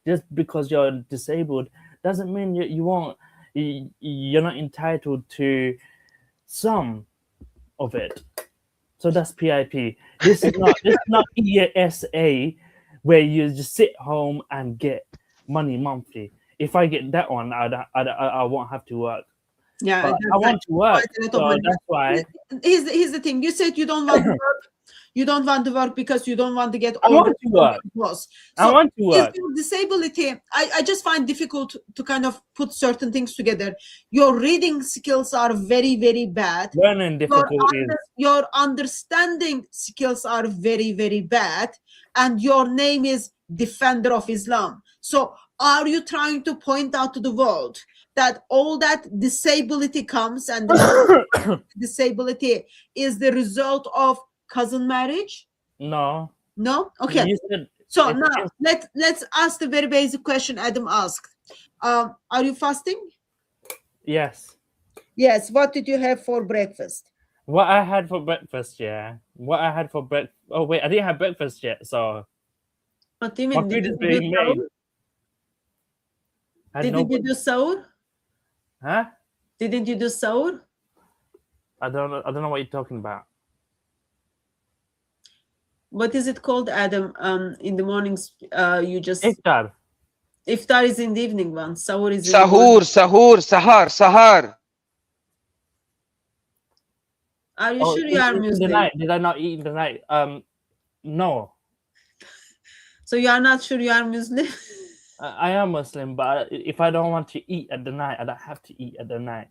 Just because you're disabled doesn't mean you're not entitled to some of it. So that's PIP. This is not ESA where you just sit home and get money monthly. If I get that one, I won't have to work. Yeah, But that's I want to work, quite a lot of so money. that's why Here's the thing. You said you don't want to work. You don't want to work because you don't want to get I all want to work. laws. I want to is work. your disability, I just find difficult to kind of put certain things together. Your reading skills are very, very bad. Learning difficulties. Your understanding skills are very, very bad. And your name is Defender of Islam. So are you trying to point out to the world that all that disability comes, and the disability is the result of cousin marriage? No. No? Okay. You said So it now is- let's ask the very basic question Adam asked. Are you fasting? yes. Yes. What did you have for breakfast? What I had for breakfast, yeah. What I had for breakfast. Oh wait, I didn't have breakfast yet, so What do you my mean? food is Didn't you do being sahur? made. I had Didn't you no, do sahur? huh? Didn't you do sahur? I don't know. I don't know what you're talking about. What is it called, Adam? In the mornings, you just Iftar. iftar is in the evening one. Sahur is in the morning. Sahar. Are you Oh, sure you are in the Muslim? night. Did I not eat in the night? No. So you are not sure you are Muslim? I am Muslim, but if I don't want to eat at the night, I don't have to eat at the night.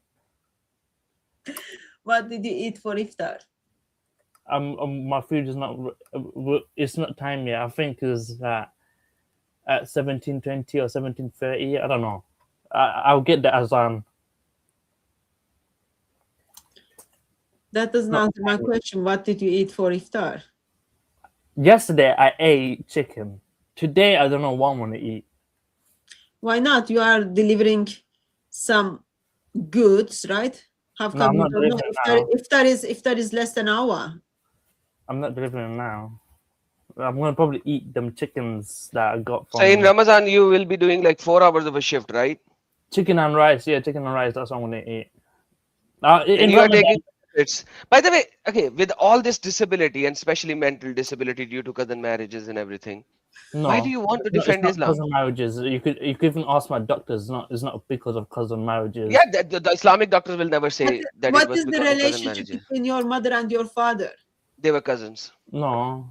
What did you eat for iftar? My food is not. It's not time yet. I think is at 17:20 or 17:30. I don't know. I'll get the azan. That doesn't No. answer my question. What did you eat for iftar? Yesterday I ate chicken. Today I don't know what I want to eat. Why not? You are delivering some goods, right? How No, come I'm you not don't know? delivering Iftar is less than an hour. I'm not delivering now. I'm gonna probably eat them chickens that I got from So in Ramadan, you will be doing like 4 hours of a shift, right? chicken and rice. Yeah, chicken and rice. That's what I'm gonna eat. And In you are Ramadan, taking benefits. By the way, okay, with all this disability and especially mental disability due to cousin marriages and everything, why do no, you want to it's defend not Islam? cousin marriages. You could even ask my doctors. It's not because of cousin marriages. Yeah, the Islamic doctors will never say that it What was is the because of cousin relationship marriages. between your mother and your father? They were cousins. No.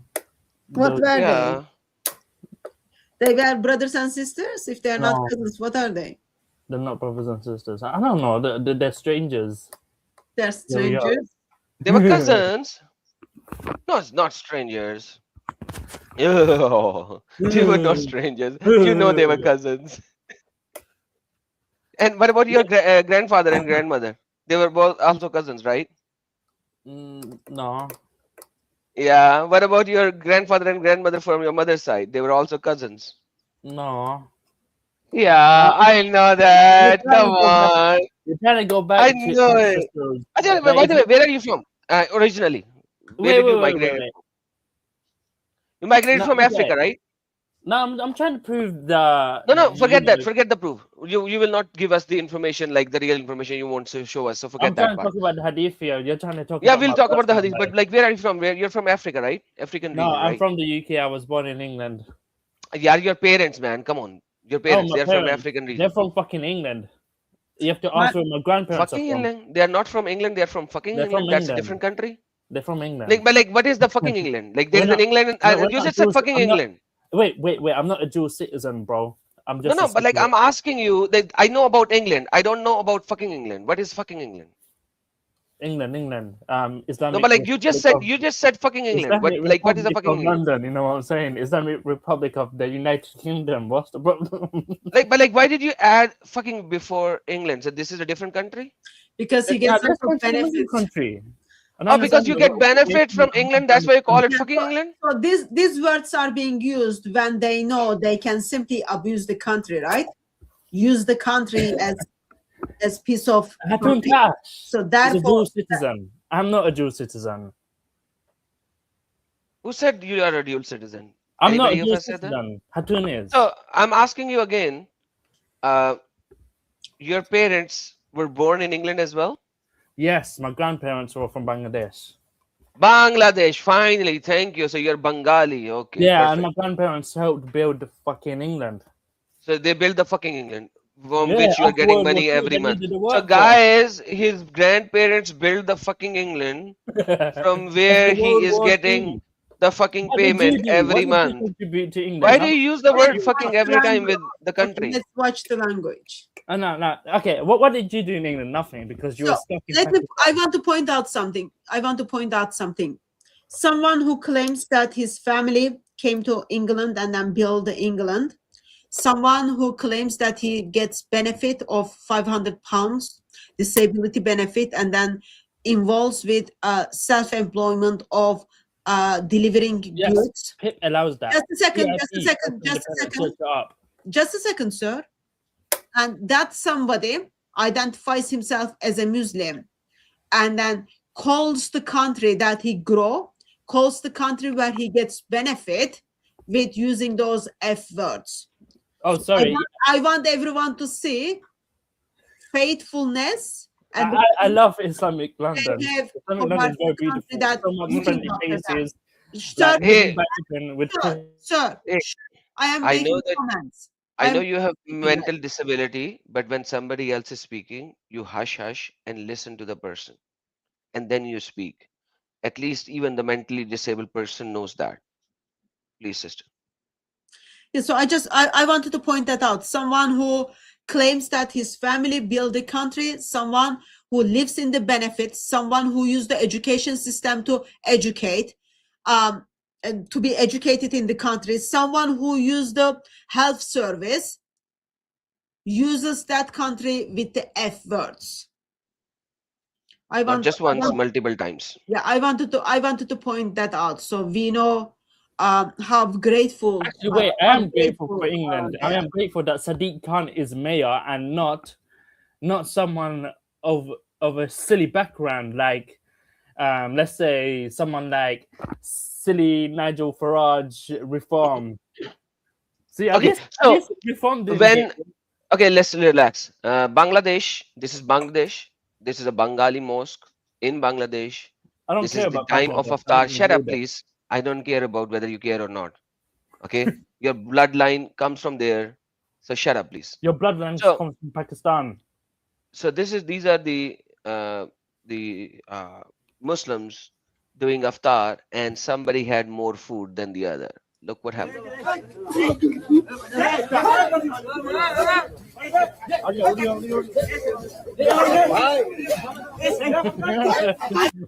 What were they? Yeah. They were brothers and sisters? If they are not No. cousins, what are they? They're not brothers and sisters. I don't know. They're strangers. They're There we are. strangers. They were cousins. No, it's not strangers. Oh, they were not strangers. You know they were cousins. And what about your grandfather and grandmother? They were both also cousins, right? No. Yeah. What about your grandfather and grandmother from your mother's side? They were also cousins. No. Yeah, I know that. Come on. You're trying to go back I to know it. ancestors. Ajay, But by the way, where are you from? Originally, where did you migrate? wait. You migrated No, from okay. Africa, right? No, I'm trying to prove the. No, forget that. Forget the proof. You will not give us the information, like the real information you want to show us. So forget I'm trying that to part. talk about the hadith here. You're trying to talk Yeah, about we'll my talk about the personal hadith. But life. like, where are you from? Where you're from Africa, right? African No, region, I'm right? from the UK. I was born in England. Yeah, your parents, man. Come on, your parents. my They're from parents. African region. They're from fucking England. You have to My- ask where my grandparents Fucking are from. England. They are not from England. They are from fucking They're from England. That's a England. different country. They're from England. Like, but like, what is the fucking England? Like, there We're is an not- England. we're You not just said Jews. fucking I'm not- England. Wait. I'm not a dual citizen, bro. I'm just No, a but like, citizen. I'm asking you that I know about England. I don't know about fucking England. What is fucking England? England. Islamic. No, but like, you just said fucking England. Islamic What is the Republic fucking of England? London. You know what I'm saying? Islamic Republic of the United Kingdom. What's the problem? Like, but like, why did you add fucking before England? So this is a different country? Because he gets Let's some go to the Muslim benefits. country. I don't Oh, because understand you the get law. benefit from England. That's why you call it Yeah, fucking England. So these words are being used when they know they can simply abuse the country, right? Use the country as piece of Hatun property. Tash So is a therefore, dual citizen. I'm not a dual citizen. Who said you are a dual citizen? I'm not a Anybody of dual us said that? citizen. Hatun is. So I'm asking you again. Your parents were born in England as well? Yes, my grandparents were from Bangladesh. Bangladesh. Finally, thank you. So you're Bengali. Okay. Yeah, perfect. and my grandparents helped build the fucking England. So they built the fucking England from Yeah, which you are after getting World War money II, every they month. needed a So workforce. guys, his grandparents built the fucking England from where After he World is War getting II. the fucking What did you payment do? every What did you month. contribute to England? Why do you use the word fucking watch every the time language. with the country? Let's watch the language. No. Okay, what did you do in England? Nothing, because you were So stuck in let me. Pakistan. I want to point out something. Someone who claims that his family came to England and then built England. Someone who claims that he gets benefit of £500 disability benefit and then involves with self-employment of delivering Yes, goods. PIP allows that. Just a second, PIP, just a second, Open just a Independent, second. search it up. Just a second, sir. And that somebody identifies himself as a Muslim and then calls the country that he grow, calls the country where he gets benefit with using those F words. Oh, sorry. I want everyone to see faithfulness. And I love Islamic London. they have Islamic London is very country beautiful. that So much looking friendly after them. faces. Sir, Like Hey, Vatican with sir, Hey, I am I making know that comments. I know I'm you have speaking right. mental disability, but when somebody else is speaking, you hush hush and listen to the person, and then you speak. At least even the mentally disabled person knows that. Please, sister. Yeah, so I wanted to point that out. Someone who claims that his family built the country, someone who lives in the benefits, someone who used the education system to educate, and to be educated in the country, someone who used the health service, uses that country with the F words. Not just once, multiple times. Yeah, I wanted to point that out so we know how grateful. Actually, wait, I am grateful for they England. are. I am grateful that Sadiq Khan is mayor and not someone of a silly background like let's say someone like silly Nigel Farage reform. See, at Okay, least so reform didn't when get okay, let's relax. Bangladesh. This is Bangladesh. This is a Bengali mosque in Bangladesh. I don't This is care the about time of Bangladesh. I iftar. don't even Shut go up, there. please. I don't care about whether you care or not. Okay, your bloodline comes from there, so shut up, please. Your bloodline So, comes from Pakistan. so these are the Muslims doing iftar, and somebody had more food than the other. Look what happened.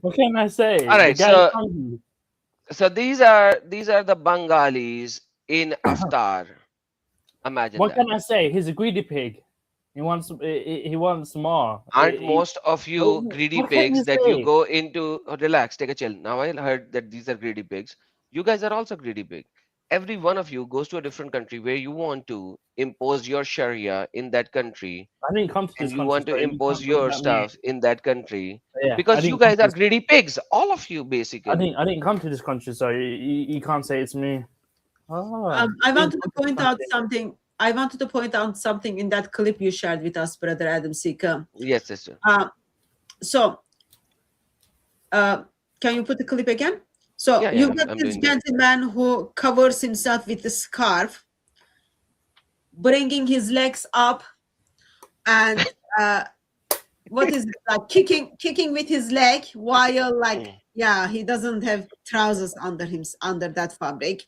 What can I say? All The right, guy is hungry. so these are the Bengalis in iftar. Imagine What that. can I say? He's a greedy pig. He wants more. Aren't most of you greedy What can pigs you that you say? go into? Oh, relax, take a chill. Now I heard that these are greedy pigs. You guys are also greedy pig. Every one of you goes to a different country where you want to impose your Sharia in that country, I didn't come to and this you country, want to so you impose can't blame your that me. stuff in that country Yeah, I because you didn't come guys to are this. greedy pigs, all of you basically. I didn't come to this country, so you can't say it's me. Oh, I didn't wanted to come to this point out country. something. I wanted to point out something in that clip you shared with us, Brother Adam Sika. Yes, sister. So, can you put the clip again? So Yeah, you yeah, got I'm this doing that. gentleman who covers himself with a scarf, bringing his legs up, and what is it, like kicking with his leg while he doesn't have trousers under that fabric.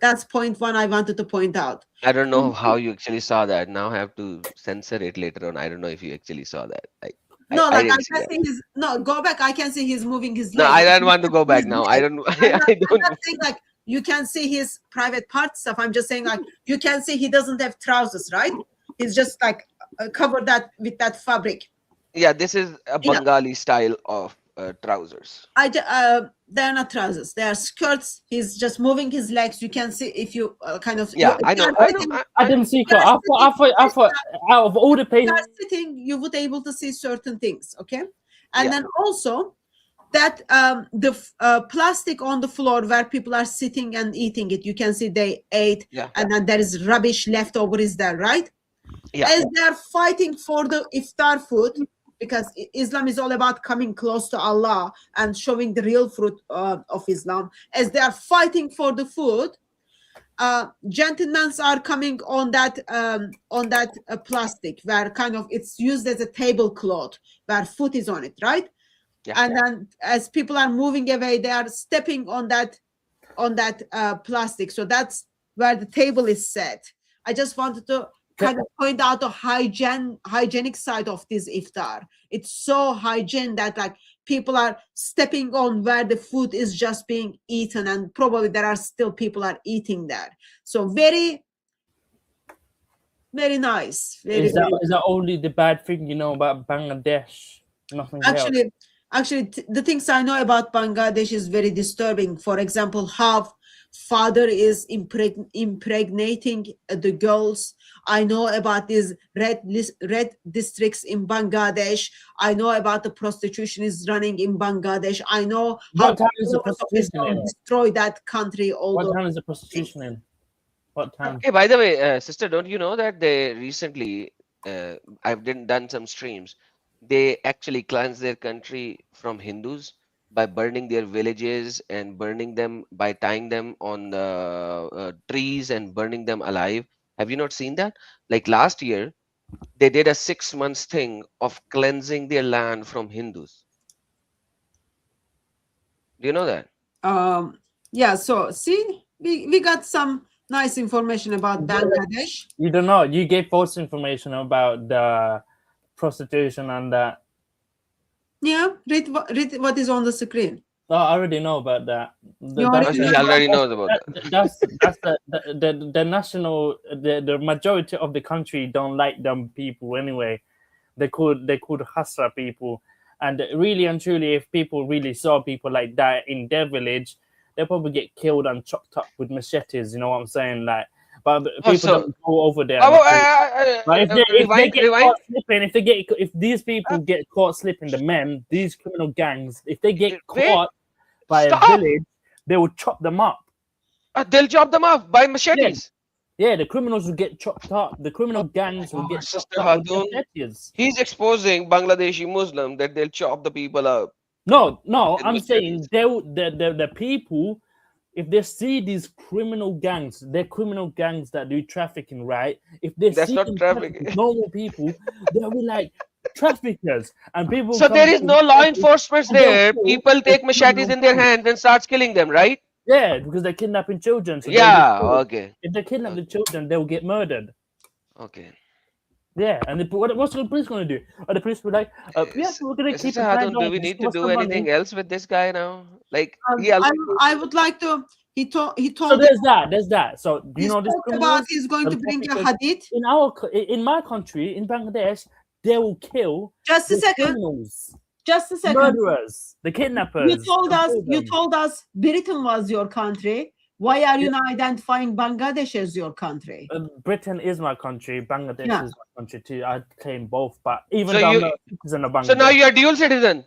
That's point one I wanted to point out. I don't know how you actually saw that. Now I have to censor it later on. I don't know if you actually saw that. No, I like I didn't see can that. see his no go back. I can see he's moving his No, leg. I don't want to go back His now. I leg. don't. I'm I don't. not saying like you can see his private part stuff. I'm just saying like you can see he doesn't have trousers, right? He's just like covered that with that fabric. Yeah, this is a Yeah, Bengali style of trousers. they're not trousers. They are skirts. He's just moving his legs. You can see if you kind of Yeah, I know. I know. I Adam know. Seeker, I thought out of all the you places, are sitting, you would able to see certain things, okay? And Yeah. then also that the plastic on the floor where people are sitting and eating it, you can see they ate, Yeah. and then there is rubbish left over is there, right? Yeah. As they are fighting for the iftar food, because Islam is all about coming close to Allah and showing the real fruit of Islam. As they are fighting for the food, gentlemen are coming on that plastic where kind of it's used as a tablecloth where food is on it, right? Yeah. And then as people are moving away, they are stepping on that plastic. So that's where the table is set. I just wanted to kind of point out the hygienic side of this iftar. It's so hygiene that like people are stepping on where the food is just being eaten, and probably there are still people are eating there. So very, very nice. is that only the bad thing you know about Bangladesh? Nothing else. Actually, the things I know about Bangladesh is very disturbing. For example, how father is impregnating the girls. I know about these red districts in Bangladesh. I know about the prostitution is running in Bangladesh. I know how What town is the followers of prostitution Islam in? destroy that country. All What those town is the things. prostitution in? What town? Hey, by the way, sister, don't you know that they recently, I've done some streams. They actually cleansed their country from Hindus by burning their villages and burning them by tying them on the trees and burning them alive. Have you not seen that? Like last year, they did a 6 months thing of cleansing their land from Hindus. Do you know that? Yeah, so see, we got some nice information about Bangladesh. You don't know. You gave false information about the prostitution and that. Yeah, read what is on the screen. Oh, I already know about that. You Oh, already so he know already knows about that. That's the national the majority of the country don't like them people anyway. They could hustle people, and really and truly, if people really saw people like that in their village, they'll probably get killed and chopped up with machetes. You know what I'm saying? Like, but people so- don't go over there. Oh, But if they rewind, get rewind. caught slipping, if these people get caught slipping, the men, these criminal gangs, if they get Wait, caught by stop. a village, they will chop them up. They'll chop them off by machetes. Yeah, the criminals will get chopped up. The criminal gangs will Oh, get Sister chopped up with Hatun. machetes. He's exposing Bangladeshi Muslim that they'll chop the people up. No, with I'm machetes. saying the people, if they see these criminal gangs, they're criminal gangs that do trafficking, right? If they That's see not them trafficking. normal people, they'll be like traffickers, and people. So come there is to- no law enforcement and they'll there. kill People the take machetes criminal in their gangs. hands and starts killing them, right? Yeah, because they're kidnapping children. So they'll Yeah. get killed. Okay. If they kidnap the children, they'll get murdered. Okay. Yeah, and what's the police going to do? Are the police be like, yes, we're going to keep Sister an eye Hatun, on do we this, need give to us do some money. anything else with this guy now? Like he already I would like to. He told. So there's that. So do you He know this spoke criminals? about he's going to bring a hadith. In my country, in Bangladesh, they will kill Just a the second. criminals, Just a second. murderers, the kidnappers. You told and us. kill You them. told us Britain was your country. Why are you not identifying Bangladesh as your country? Britain is my country. Bangladesh Yeah. is my country too. I claim both, but even So though you- I'm not a citizen of Bangladesh, So now you are dual citizen.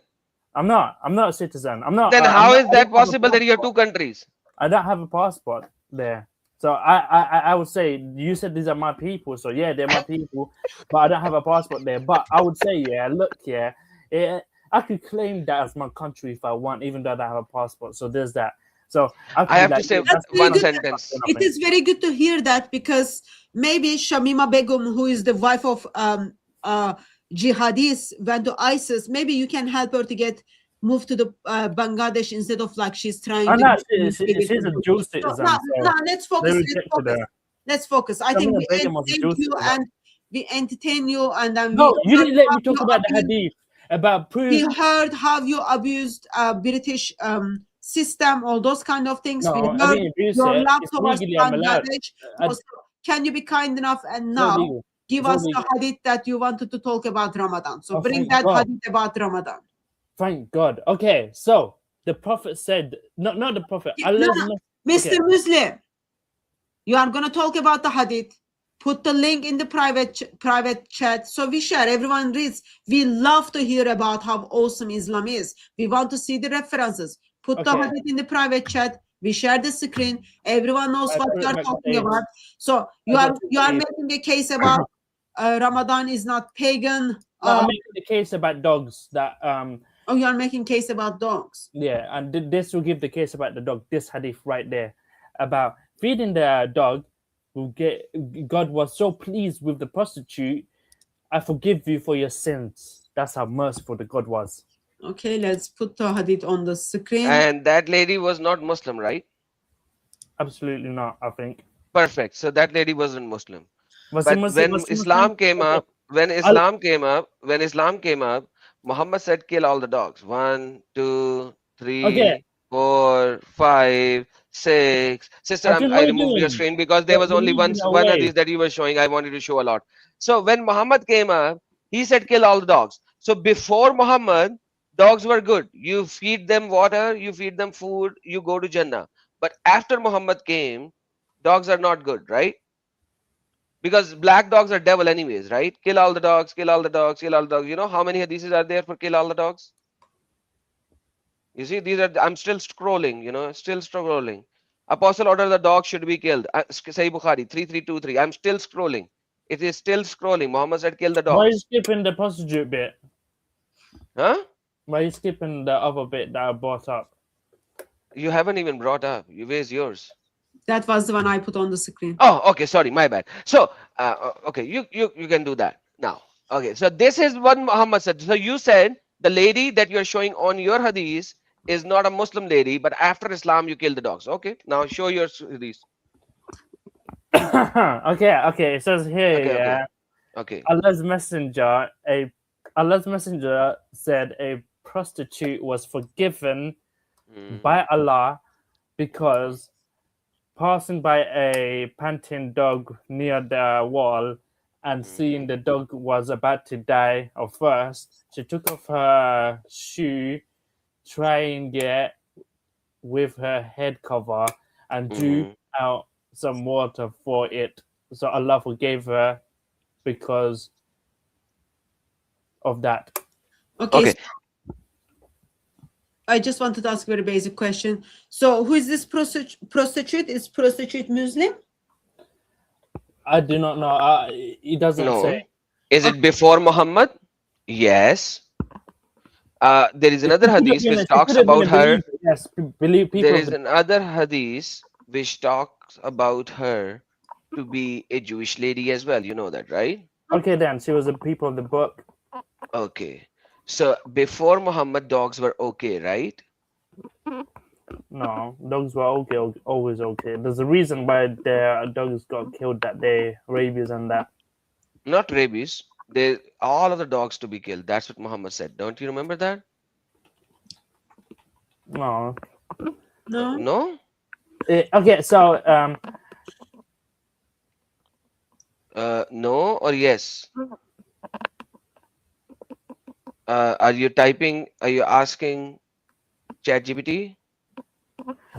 I'm not a citizen. I'm not. Then I'm how not- is I that don't have a possible that you are passport. two countries? I don't have a passport there. So I would say you said these are my people. So yeah, they're my people, but I don't have a passport there. But I would say I could claim that as my country if I want, even though I don't have a passport. So there's that. So could I be have to like, say yeah, that's very one good. sentence. It is very good to hear that, because maybe Shamima Begum, who is the wife of jihadis, went to ISIS. Maybe you can help her to get moved to the Bangladesh instead of like she's trying Oh, to. no, she's a dual So, citizen. now, So now let's focus. they Let's rejected focus. her. Let's focus. I Shamima think we Begum was a entertain dual you citizen. and we entertain you, and then No, we you didn't let me have talk you about the abused- hadith about We proof. heard how you abused British system, all those kind of things. No, We I heard didn't abuse your it. love It's towards legally I'm allowed. Bangladesh. I- Also, can you be kind enough and It's all now legal. give It's all us the legal. hadith that you wanted to talk about Ramadan? So Oh, bring thank that God. hadith about Ramadan. Thank God. Okay, so the prophet said, not the prophet. Yeah, Allah's no, mes- Mr. okay. Muslim, you are going to talk about the hadith. Put the link in the private chat so we share. Everyone reads. We love to hear about how awesome Islam is. We want to see the references. Put the Okay. hadith in the private chat. We share the screen. Everyone knows I what put you it are back talking today. about. So you I are got it you are today. making a case about Ramadan is not pagan. No, I'm making the case about dogs that Oh, you are making case about dogs. yeah, and this will give the case about the dog. This hadith right there about feeding the dog will get. God was so pleased with the prostitute. I forgive you for your sins. That's how merciful the God was. Okay, let's put the hadith on the screen. And that lady was not Muslim, right? Absolutely not. I think. Perfect. So that lady wasn't Muslim. Was But he Muslim? when Was he Islam Muslim? came Okay. up, when Islam came up, Muhammad said, "Kill all the dogs. 1, 2, 3, Okay. 4, 5, 6." Sister, Ajun, what I are you removed your doing? screen because there was You're only moving one of away. these that you were showing. I wanted to show a lot. So when Muhammad came up, he said, "Kill all the dogs." So before Muhammad, dogs were good. You feed them water, you feed them food, you go to Jannah. But after Muhammad came, dogs are not good, right? Because black dogs are devil anyways, right? Kill all the dogs, kill all the dogs, kill all the dogs. You know how many hadiths are there for kill all the dogs? You see, these are, I'm still scrolling, still scrolling. Apostle ordered the dog should be killed. Sahih Bukhari 3323. I'm still scrolling. It is still scrolling. Muhammad said kill the Why are you dogs. skipping the prostitute bit? Huh? Why are you skipping the other bit that I brought up? You haven't even brought up. Where's yours? That was the one I put on the screen. Oh, okay. Sorry, my bad. So, okay, you can do that now. Okay, so this is what Muhammad said. So you said the lady that you're showing on your hadith is not a Muslim lady, but after Islam you kill the dogs. Okay, now show your hadith. Okay. It says here, Okay, yeah. okay. Allah's messenger said a prostitute was forgiven by Allah because passing by a panting dog near the wall and seeing the dog was about to die of thirst, she took off her shoe, trying it with her head cover, and drew out some water for it. So Allah forgave her because of that. Okay. So I just wanted to ask a very basic question. So who is this prostitute? Is prostitute Muslim? I do not know. It doesn't say. Is it before Muhammad? Yes. There is another hadith which talks about her. Yes, believe people. There is another hadith which talks about her to be a Jewish lady as well. You know that, right? Okay, then she was a people of the book. Okay. So before Muhammad, dogs were okay, right? No, dogs were okay, always okay. There's a reason why their dogs got killed that day, rabies and that. Not rabies. All of the dogs to be killed. That's what Muhammad said. Don't you remember that? No. No? Okay, so no or yes? Are you asking ChatGPT?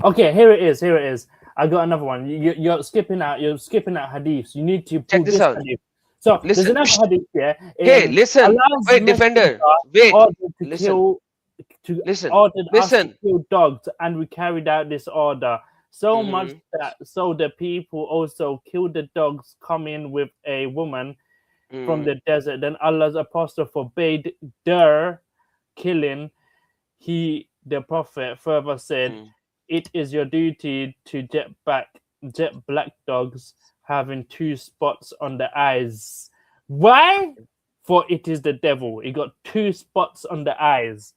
Okay, here it is. I got another one. You're skipping out hadiths. You need to pull Check this out. hadith. So Listen. there's another hadith here. Hey, listen. Wait, defender. Wait. Ordered us to kill dogs, and we carried out this order. So much that the people also killed the dogs coming with a woman from the desert. Then Allah's apostle forbade their killing. The prophet further said, it is your duty to jet black dogs having 2 spots on the eyes. Why? For it is the devil. He got 2 spots on the eyes.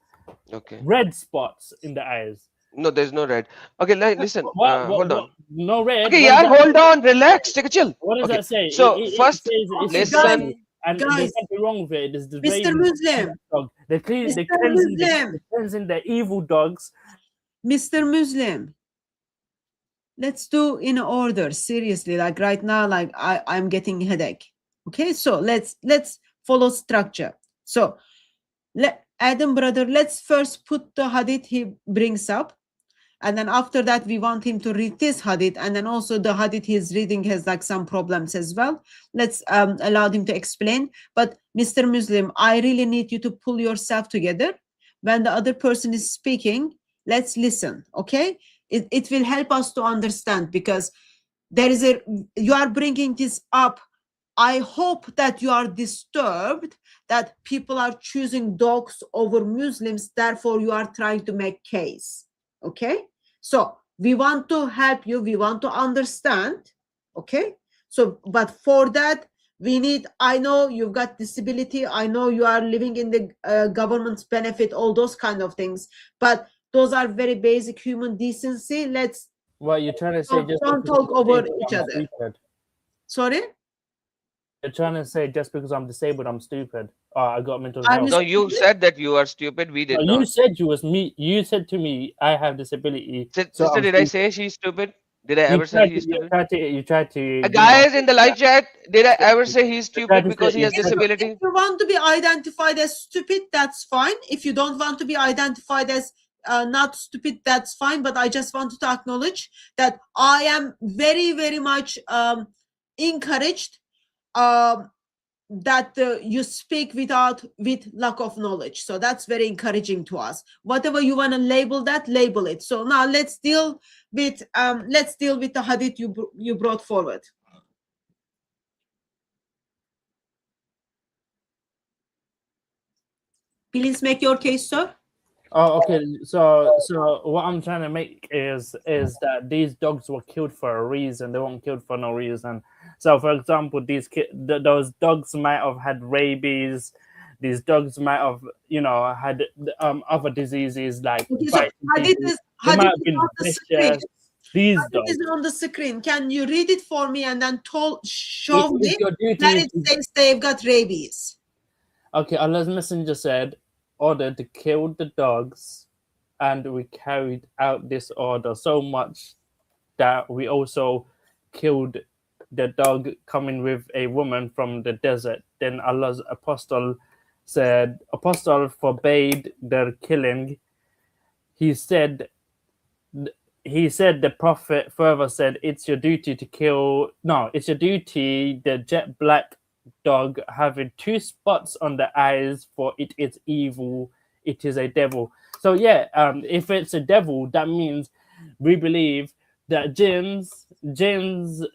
Okay. Red spots in the eyes. No, there's no red. Okay, listen. Hold on. No red. Okay, yeah, hold on. Relax. Take a chill. What does that say? So first, listen. And there's nothing wrong with it. Mr. Muslim. They're cleansing the evil dogs. Mr. Muslim. Let's do in order, seriously. Like right now, like I'm getting a headache. Okay, so let's follow structure. So Adam brother, let's first put the hadith he brings up. And then after that, we want him to read this hadith. And then also the hadith he's reading has like some problems as well. Let's allow him to explain. But Mr. Muslim, I really need you to pull yourself together. When the other person is speaking, let's listen, okay? It will help us to understand because you are bringing this up. I hope that you are disturbed that people are choosing dogs over Muslims. Therefore, you are trying to make case. Okay, so we want to help you, we want to understand. Okay, so but for that I know you've got disability, I know you are living in the government's benefit, all those kind of things, but those are very basic human decency. What you're trying to say, don't talk over each other. Stupid. Sorry, you're trying to say just because I'm disabled I'm stupid. I got mental health. No, you said that you are stupid. We did not. You said you said to me I have disability. Sister, did I say she's stupid? Did I ever say he's stupid? You tried to guys in the live chat, did I ever say he's stupid because he has disability? If you want to be identified as stupid, that's fine. If you don't want to be identified as not stupid, that's fine, but I just wanted to acknowledge that I am very, very much encouraged that you speak with lack of knowledge. So that's very encouraging to us. Whatever you want to label that, label it. So now let's deal with the hadith you brought forward. Please make your case, sir. Oh, okay. So what I'm trying to make is that these dogs were killed for a reason. They weren't killed for no reason. So, for example, those dogs might have had rabies. These dogs might have, had other diseases like. Okay, so hadith is They might on have been the screen. vicious. These Hadith dogs. is on the screen. Can you read it for me and then show me It's your duty that it says they've got rabies? Okay, Allah's Messenger said, ordered to kill the dogs, and we carried out this order so much that we also killed the dog coming with a woman from the desert. Then Allah's apostle forbade their killing. He said the Prophet further said, it's your duty, the jet black dog having 2 spots on the eyes, for it is evil, it is a devil. So yeah, if it's a devil, that means we believe that jinns,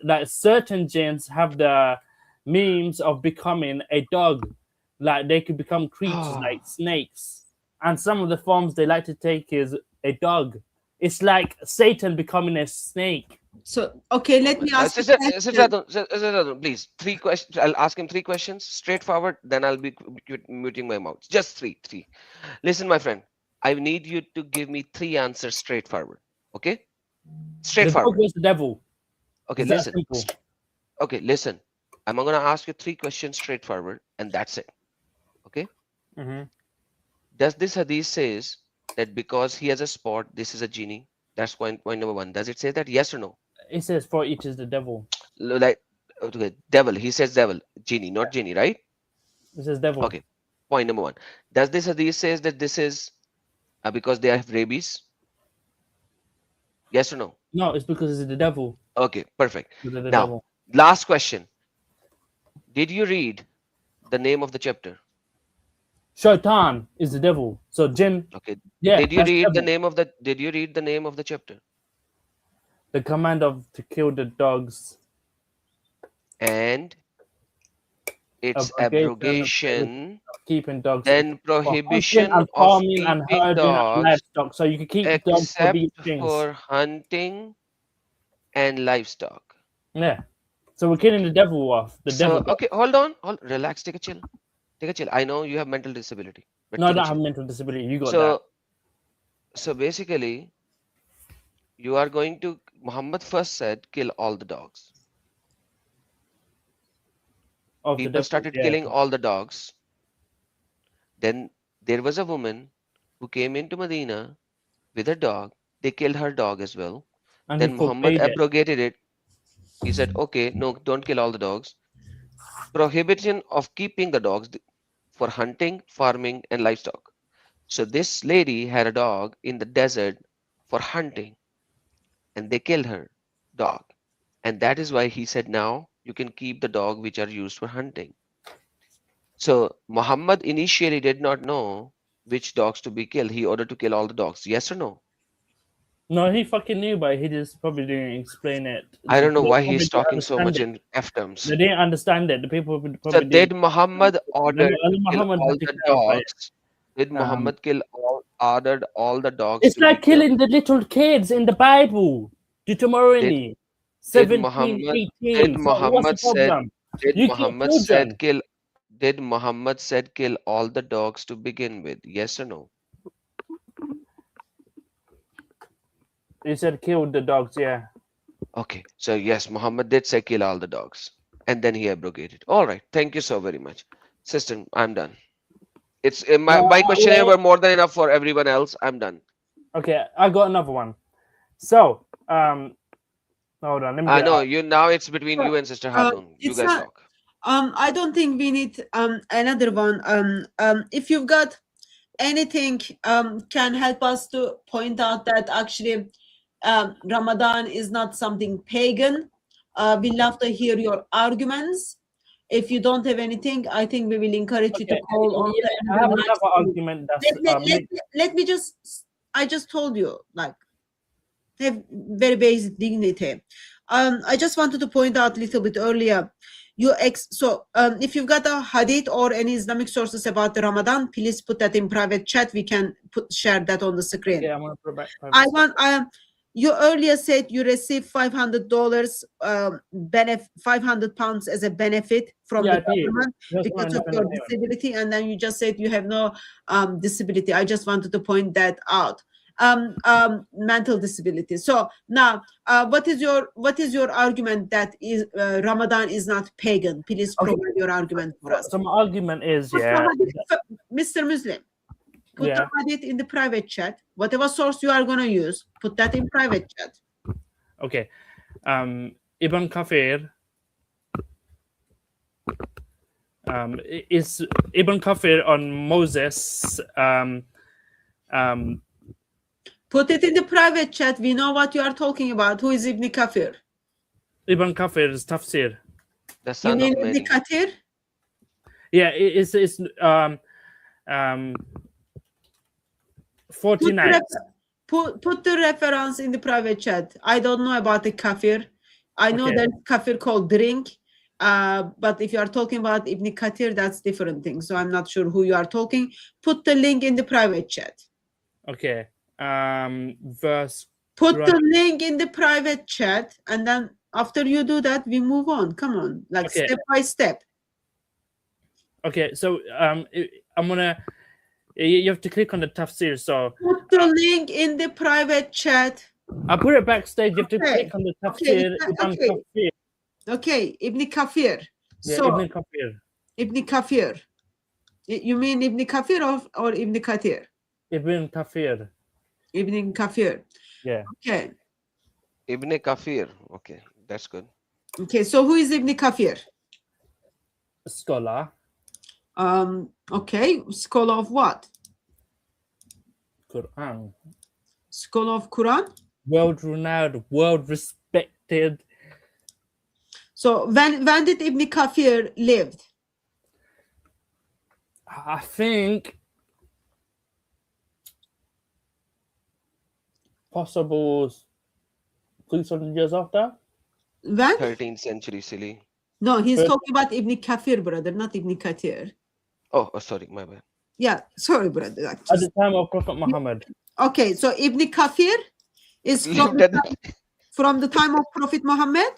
like certain jinns, have the means of becoming a dog. Like they could become creatures like snakes, and some of the forms they like to take is a dog. It's like Satan becoming a snake. So, okay, let me ask Sister Adun, please, 3 questions. I'll ask him 3 questions, straightforward, then I'll be muting my mouth. Just three. Listen, my friend, I need you to give me 3 answers straightforward. Okay? Straightforward. The dog was the devil. Okay, listen. Okay, listen. I'm going to ask you 3 questions straightforward, and that's it. Okay? Mm-hmm. Does this hadith says that because he has a spot, this is a genie? That's point number 1. Does it say that? Yes or no? It says, for it is the devil. Like, okay, devil. He says devil. Genie, not genie, right? It says devil. Okay. Point number 1. Does this hadith says that this is because they have rabies? Yes or no? No, it's because it's the devil. Okay, perfect. The Now, devil. last question. Did you read the name of the chapter? Shaitan is the devil. So jinn. Okay. Yeah. Did you read devil. the name of the? Did you read the name of the chapter? The command to kill the dogs. And its abrogation, keeping dogs. then prohibition and of farming and keeping herding dogs, livestock. So you can keep dogs for except these things. for hunting and livestock. Yeah. So we're killing the devil off. Devil. Okay, hold on. Relax. Take a chill. I know you have mental disability. But no, I don't have mental disability. You got that. that. So basically, you are going to. Muhammad first said, kill all the dogs. People started killing all the dogs. Then there was a woman who came into Medina with a dog. They killed her dog as well. And then Muhammad abrogated it. He said, okay, no, don't kill all the dogs. Prohibition of keeping the dogs for hunting, farming, and livestock. So this lady had a dog in the desert for hunting, and they killed her dog. And that is why he said, now you can keep the dog which are used for hunting. So Muhammad initially did not know which dogs to be killed. He ordered to kill all the dogs. Yes or no? No, he fucking knew, but he just probably didn't explain it. I don't know why he's talking so much in F terms. They didn't understand it. The people probably so did Muhammad order kill all the dogs? Did Muhammad ordered all the dogs? It's like killing the little kids in the Bible. Deuteronomy 17, 18. Did Muhammad said kill all the dogs to begin with? Yes or no? He said kill the dogs, yeah. Okay, so yes, Muhammad did say kill all the dogs, and then he abrogated. All right, thank you so very much, sister. I'm done. It's my questionnaire were more than enough for everyone else. I'm done. Okay, I got another one. So, hold on. Let me I know you now. It's between you and Sister Hatun. You guys talk. I don't think we need another one. If you've got anything can help us to point out that actually Ramadan is not something pagan. We love to hear your arguments. If you don't have anything, I think we will encourage you to Okay, call on yeah, the I have live another stream. argument that's Let me just, I just told you, like, have very basic dignity. I just wanted to point out a little bit earlier. If you've got a hadith or any Islamic sources about the Ramadan, please put that in private chat. We can share that on the screen. okay. I'm gonna put it back. I want. You earlier said you received $500 £500 as a benefit from Yeah, the I did. government That's because my of your independent payment. disability, and then you just said you have no disability. I just wanted to point that out. Mental disability. So now, what is your argument that is Ramadan is not pagan? Please Okay. provide your argument for us. So my argument is, Put yeah, the hadith- Mr. Muslim, put yeah. the hadith in the private chat. Whatever source you are going to use, put that in private chat. Okay. Ibn Kafir. Is Ibn Kafir on Moses? Put it in the private chat. We know what you are talking about. Who is Ibn Kafir? Ibn Kafir's tafsir. The You son mean of Ibn Mary. Kathir? Yeah, it's 40 nights. Put the reference in the private chat. I don't know about the kafir. I know Okay. there's kafir called drink. But if you are talking about Ibn Kathir, that's different thing. So I'm not sure who you are talking. Put the link in the private chat. Okay. Verse. Put Quran. the link in the private chat, and then after you do that, we move on. Come on, like Okay. step by step. Okay, so I'm gonna. You have to click on the tafsir. So Put the link in the private chat. I put it backstage. You have to Okay. click on the Okay, tafsir. Ibn okay. Kafir. Okay, Ibn Kafir. Yeah, So Ibn Kafir. Ibn Kafir. You mean Ibn Kafir or Ibn Kathir? Ibn Kafir. Ibn Kafir. Yeah. Okay. Ibn Kafir. Okay, that's good. Okay, so who is Ibn Kafir? Scholar. Okay, scholar of what? Quran. Scholar of Quran. World renowned, world respected. So when did Ibn Kafir lived? I think possible 300 years after. When? 13th century, silly. No, he's First- talking about Ibn Kafir, brother, not Ibn Kathir. Oh, sorry, my bad. Yeah, sorry, brother. like, At the just- time of Prophet Muhammad. Okay, so Ibn Kafir is Lived at the- from the time of Prophet Muhammad.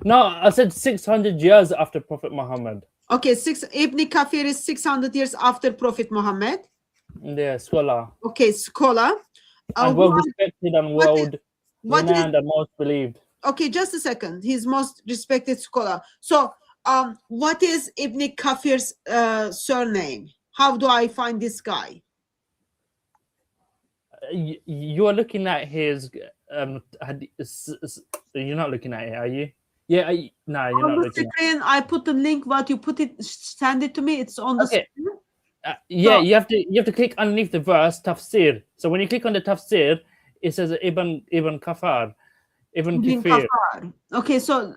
No, I said 600 years after Prophet Muhammad. Okay, Ibn Kafir is 600 years after Prophet Muhammad. Yeah, scholar. Okay, scholar. And Who world are- respected and what is- world what is- renowned and most believed. okay, just a second. He's most respected scholar. So, what is Ibn Kafir's surname? How do I find this guy? You are looking at his. You're not looking at it, are you? Yeah. No, you're On not the looking. At screen, I put the link. What you put it, send it to me. It's on the Okay. screen. Yeah, So- you have to click underneath the verse tafsir. So when you click on the tafsir, it says Ibn Kafar, Ibn Ibn Kafir. Kafar. Okay, so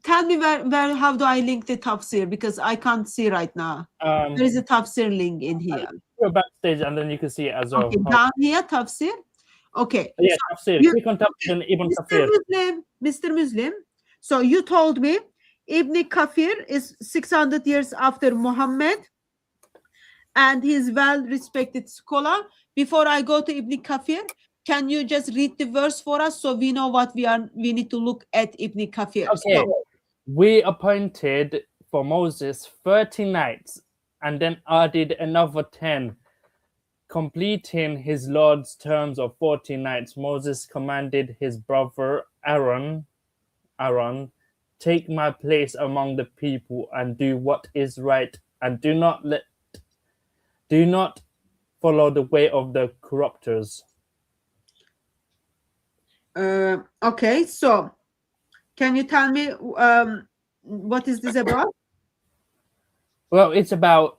tell me where how do I link the tafsir, because I can't see right now. There is a tafsir link in here. Go backstage and then you can see it as well. Okay, down here tafsir. Okay. Yeah, tafsir. you- Click on tafsir and Ibn Kafir. Mr. Muslim. So you told me Ibn Kafir is 600 years after Muhammad, and he's well-respected scholar. Before I go to Ibn Kafir, can you just read the verse for us so we know what we need to look at Ibn Kafir? Okay. So, We appointed for Moses 30 nights and then added another 10, completing his Lord's terms of 40 nights. Moses commanded his brother Aaron, take my place among the people and do what is right, and do not follow the way of the corruptors. okay, so can you tell me what is this about? Well, it's about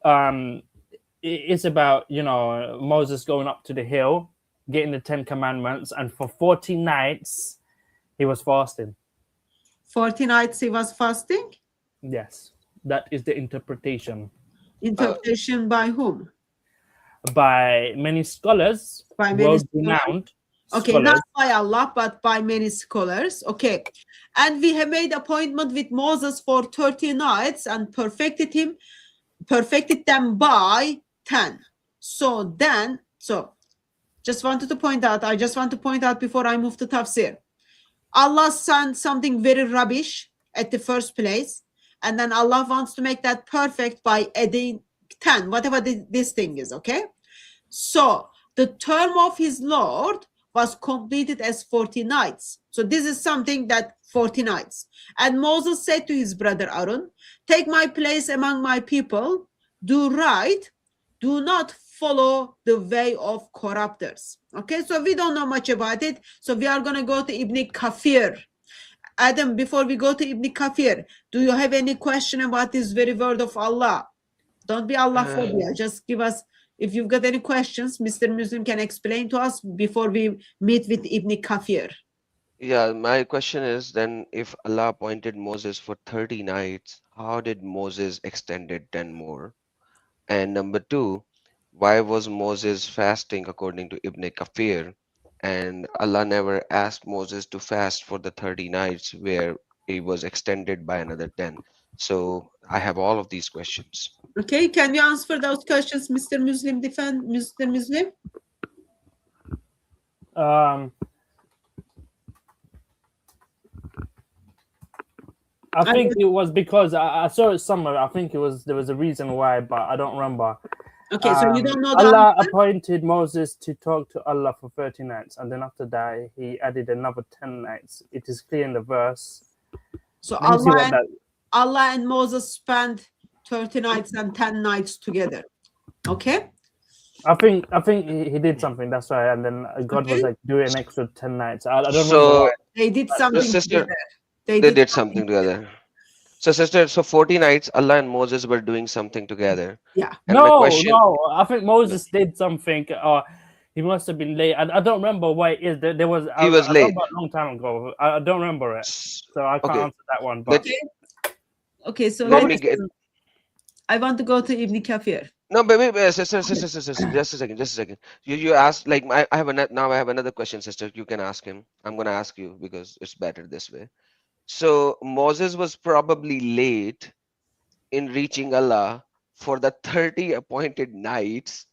it's about, you know, Moses going up to the hill, getting the 10 commandments, and for 40 nights he was fasting. 40 nights he was fasting. Yes, that is the interpretation Interpretation by whom? by many scholars, By many world-renowned Okay, scholars. not by Allah, but by many scholars. Okay. And we have made appointment with Moses for 30 nights and perfected them by 10. So just wanted to point out, I just want to point out before I move to tafsir. Allah sent something very rubbish at the first place, and then Allah wants to make that perfect by adding 10, whatever this thing is, okay? So the term of his Lord was completed as 40 nights. So this is something that 40 nights. And Moses said to his brother Aaron, take my place among my people, do right, do not follow the way of corrupters. Okay, so we don't know much about it. So we are going to go to Ibn Kafir. Adam, before we go to Ibn Kafir, do you have any question about this very word of Allah? Don't be Allah phobia. Just give us, if you've got any questions, Mr. Muslim can explain to us before we meet with Ibn Kafir. Yeah, my question is then, if Allah appointed Moses for 30 nights, how did Moses extend it 10 more? And number two, why was Moses fasting according to Ibn Kafir? And Allah never asked Moses to fast for the 30 nights where it was extended by another 10. So I have all of these questions. Okay, can you answer those questions, Mr. Muslim? Mr. Muslim? I think it was because I saw it somewhere. I think there was a reason why, but I don't remember. Okay, so you don't know the Allah answer? appointed Moses to talk to Allah for 30 nights, and then after that, he added another 10 nights. It is clear in the verse. So Let me see what Allah and Moses spent 30 nights and 10 nights together. Okay? I think he did something. That's why, and then God was like, do an extra 10 nights. I don't remember So why. They did something sister, together. they did something together. So sister, so 40 nights Allah and Moses were doing something together. Yeah. And my No, question, no. I think Moses did something. He must have been late. I don't remember why it is. There was. he was I late. remember a long time ago. I don't remember it, so I can't Okay. answer that one. But Okay, so Let me get. I want to go to Ibn Kafir. No, baby, sister, just a second. You asked, like, I have another question, sister. You can ask him. I'm gonna ask you because it's better this way. So Moses was probably late in reaching Allah for the 30 appointed nights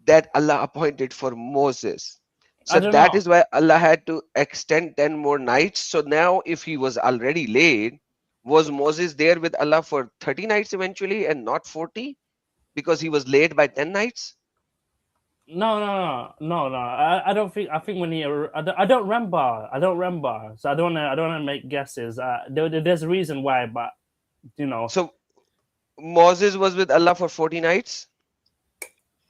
that Allah appointed for Moses. So I don't that know. is why Allah had to extend 10 more nights. So now if he was already late, was Moses there with Allah for 30 nights eventually and not 40? Because he was late by 10 nights? No. I don't think. I think when he. I don't remember. So I don't wanna make guesses. There's a reason why, but you know. So Moses was with Allah for 40 nights?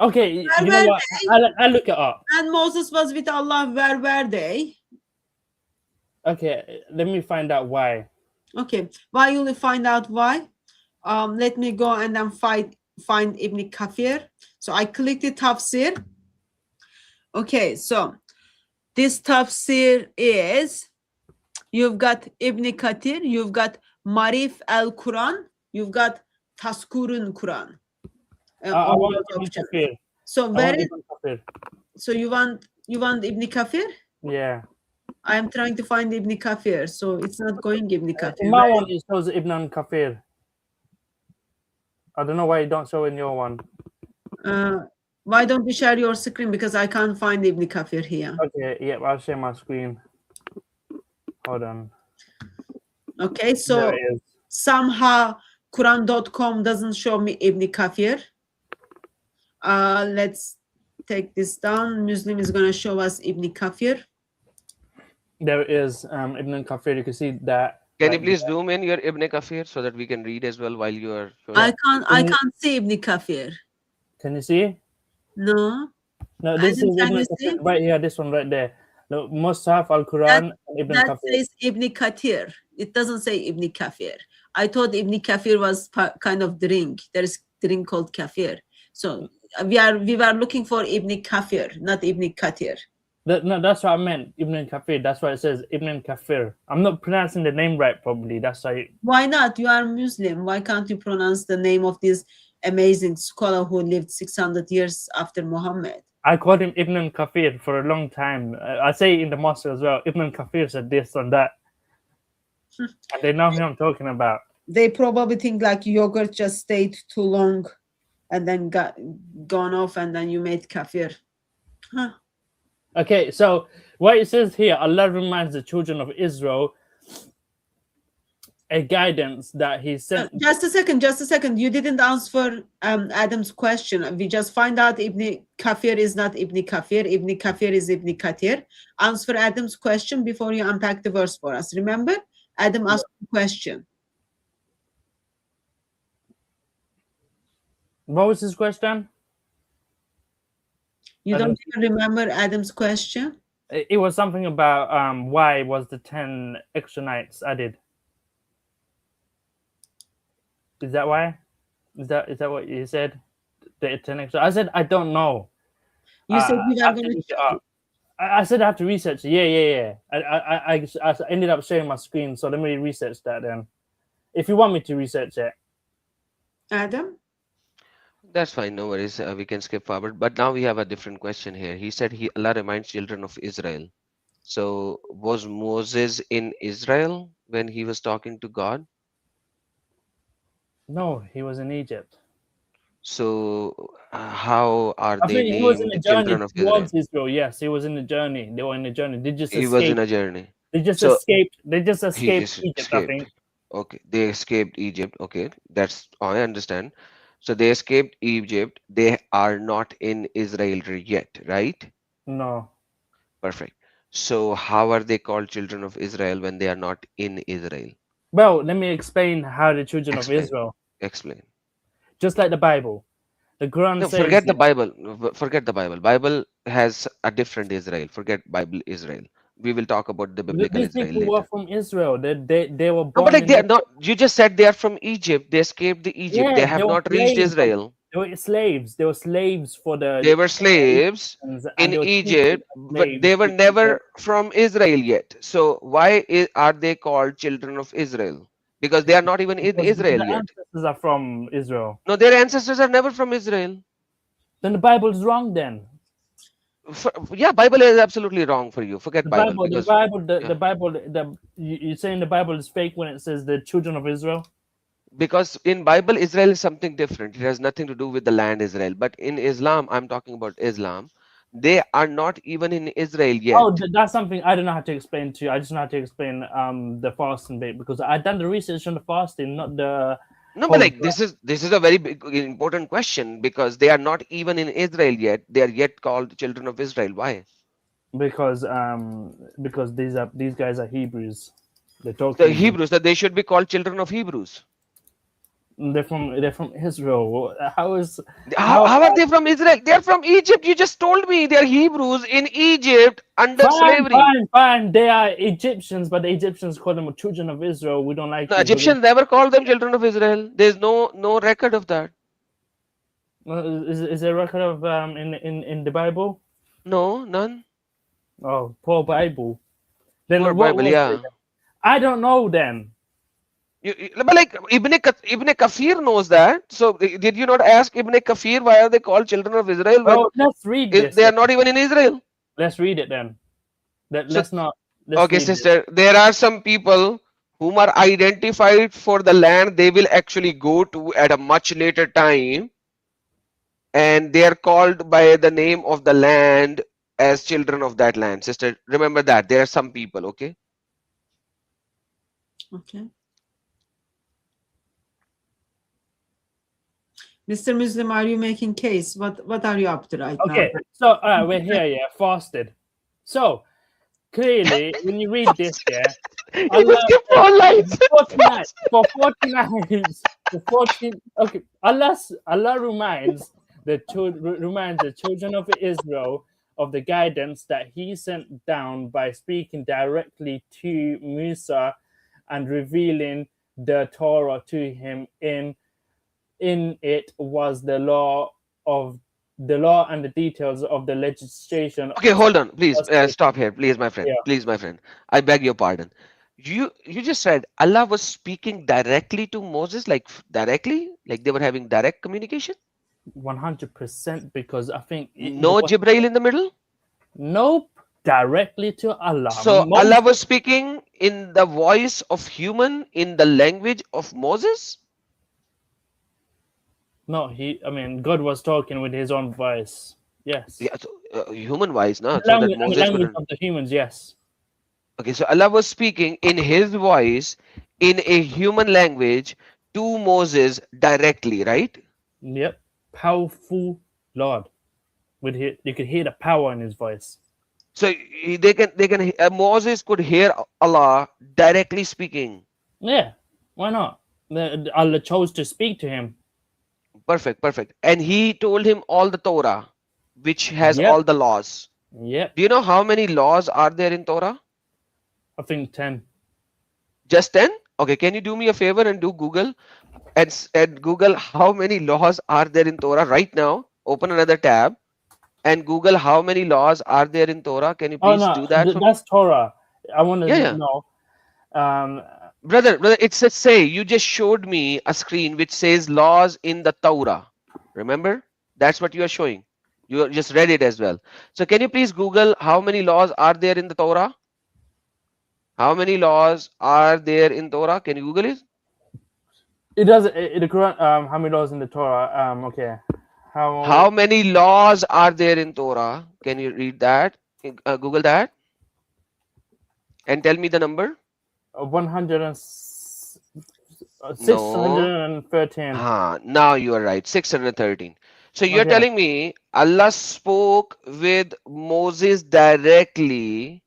Okay, you know what? I'll look it up. And Moses was with Allah. Where were they? Okay, let me find out why. Okay, why you will find out why? Let me go and then find Ibn Kafir. So I clicked the tafsir. Okay, so this tafsir is, you've got Ibn Kathir, you've got Marif al-Quran, you've got Taskurun Quran. I want Ibn Kafir. So where is, Ibn Kafir. so you want Ibn Kafir? Yeah. I am trying to find Ibn Kafir, so it's not going Ibn Kafir. In my one it shows Ibn Kafir. I don't know why you don't show in your one. Why don't you share your screen, because I can't find Ibn Kafir here. Okay, yeah, I'll share my screen. Hold on. Okay, so There it is. somehow Quran.com doesn't show me Ibn Kafir. Let's take this down. Muslim is going to show us Ibn Kafir. There it is, Ibn Kafir. You can see that. Can you please zoom in your Ibn Kafir so that we can read as well while you are showing? I can't see Ibn Kafir. Can you see? No. No, this is Ibn Kafir right here. This one right there. No, Mus'haf al-Quran and Ibn That Kafir. says Ibn Kathir. It doesn't say Ibn Kafir. I thought Ibn Kafir was kind of drink. There is drink called kafir. So we were looking for Ibn Kafir, not Ibn Kathir. No, that's what I meant. Ibn Kafir. That's why it says Ibn Kafir. I'm not pronouncing the name right, probably. That's why. Why not? You are Muslim. Why can't you pronounce the name of this amazing scholar who lived 600 years after Muhammad? I called him Ibn Kafir for a long time. I say in the mosque as well. Ibn Kafir said this and that. And they know who I'm talking about. They probably think like yogurt just stayed too long and then gone off, and then you made kafir. Huh. Okay, so what it says here, Allah reminds the children of Israel a guidance that He sent. Just a second. You didn't answer Adam's question. We just find out Ibn Kafir is not Ibn Kafir. Ibn Kafir is Ibn Kathir. Answer Adam's question before you unpack the verse for us. Remember, Adam asked a question. What was his question? You don't even remember Adam's question? It was something about why was the 10 extra nights added? Is that why? Is that what you said? The 10 extra. I said I don't know. You said you I were going to. I said I have to research. Yeah. I ended up sharing my screen, so let me research that then. If you want me to research it, Adam? That's fine, no worries. We can skip forward. But now we have a different question here. He said Allah reminds children of Israel. So was Moses in Israel when he was talking to God? No, he was in Egypt. So how are I they think he was in named a journey children of Israel? towards Israel. Yes, he was in a journey. They were in a journey. They just He escaped. was in a journey. They just So escaped. They just he escaped just Egypt, I think. escaped. Okay, they escaped Egypt. Okay, that's I understand. So they escaped Egypt. They are not in Israel yet, right? No. Perfect. So how are they called children of Israel when they are not in Israel? Well, let me explain how the children of Explain. Israel, Explain. just like the Bible, the Quran No, says. forget the Bible. Forget the Bible. Bible has a different Israel. Forget Bible Israel. We will talk about the biblical These Israel people were later. from Israel. They were No, born but like in. they are not. You just said they are from Egypt. They escaped the Egypt. They Yeah, they have were not reached slaves. Israel. They were slaves. They were slaves for They the were slaves Egyptians, and in they were treated Egypt, as but slaves they were because never from Israel yet. So why are they called children of Israel? Because they are not even in because Israel the yet. ancestors are from Israel. No, their ancestors are never from Israel. Then the Bible is wrong. Then Yeah, Bible is absolutely wrong for you. Forget the Bible Bible, the because Bible, the, yeah, the Bible, you're saying the Bible is fake when it says the children of Israel. because in Bible Israel is something different. It has nothing to do with the land Israel. But in Islam, I'm talking about Islam. They are not even in Israel yet. Oh, that's something I don't know how to explain to you. I just know how to explain the fasting bit because I done the research on the fasting, not the No, but whole. like this is a very big important question because they are not even in Israel yet. They are yet called children of Israel. Why? Because these guys are Hebrews. They're The talking. Hebrews that they should be called children of Hebrews. They're from Israel. How are they from Israel? They are from Egypt. You just told me they are Hebrews in Egypt under slavery. Fine. They are Egyptians, but the Egyptians call them children of Israel. We don't like The you because Egyptians never called them children of Israel. There's no record of that. is there a record of in the Bible? No, none. Oh, poor Bible. Then Poor what Bible, was it? yeah. I don't know. Then But like Ibn Kafir knows that. So did you not ask Ibn Kafir why are they called children of Israel when let's read this. they are not even in Israel? Let's read it then. So Let's okay, read it. sister, there are some people whom are identified for the land they will actually go to at a much later time, and they are called by the name of the land as children of that land. Sister, remember that there are some people, okay? Okay. Mr. Muslim, are you making case? What are you up to right now? Okay, so we're here, yeah, fasted. So clearly, when you read this, yeah, You just skip 4 lines. for 40 nights, for 14. Okay, Allah reminds the children of Israel of the guidance that He sent down by speaking directly to Musa and revealing the Torah to him. In it was the law of the law and the details of the legislation. Okay, hold on, please. was Stop here, please, my friend. Yeah. Please, my friend. I beg your pardon. You just said Allah was speaking directly to Moses, like directly, like they were having direct communication. 100%, because I think No Jibreel in the middle. nope, directly to Allah. So Allah was speaking in the voice of human, in the language of Moses. No, I mean, God was talking with his own voice. Yes. Yeah, so, human voice, no? The So that language, Moses language couldn't. of the humans, yes. Okay, so Allah was speaking in his voice, in a human language, to Moses directly, right? Yep. Powerful Lord. You could hear the power in his voice. So Moses could hear Allah directly speaking. Yeah. Why not? Allah chose to speak to him. Perfect, perfect. And he told him all the Torah, which has Yep. all the laws. Yep. Do you know how many laws are there in Torah? I think 10. Just 10? Okay, can you do me a favor and do Google and Google how many laws are there in Torah right now? Open another tab and Google how many laws are there in Torah. Can you please do that for me? That's Torah. I want to Yeah. know. Brother, it's a say. You just showed me a screen which says laws in the Torah. Remember? That's what you are showing. You just read it as well. So can you please Google how many laws are there in the Torah? How many laws are there in Torah? Can you Google it? It does. The Quran. How many laws in the Torah? Okay. How many laws are there in Torah? Can you read that? Google that. And tell me the number. 613. Now you are right. 613. So you're Okay. telling me Allah spoke with Moses directly.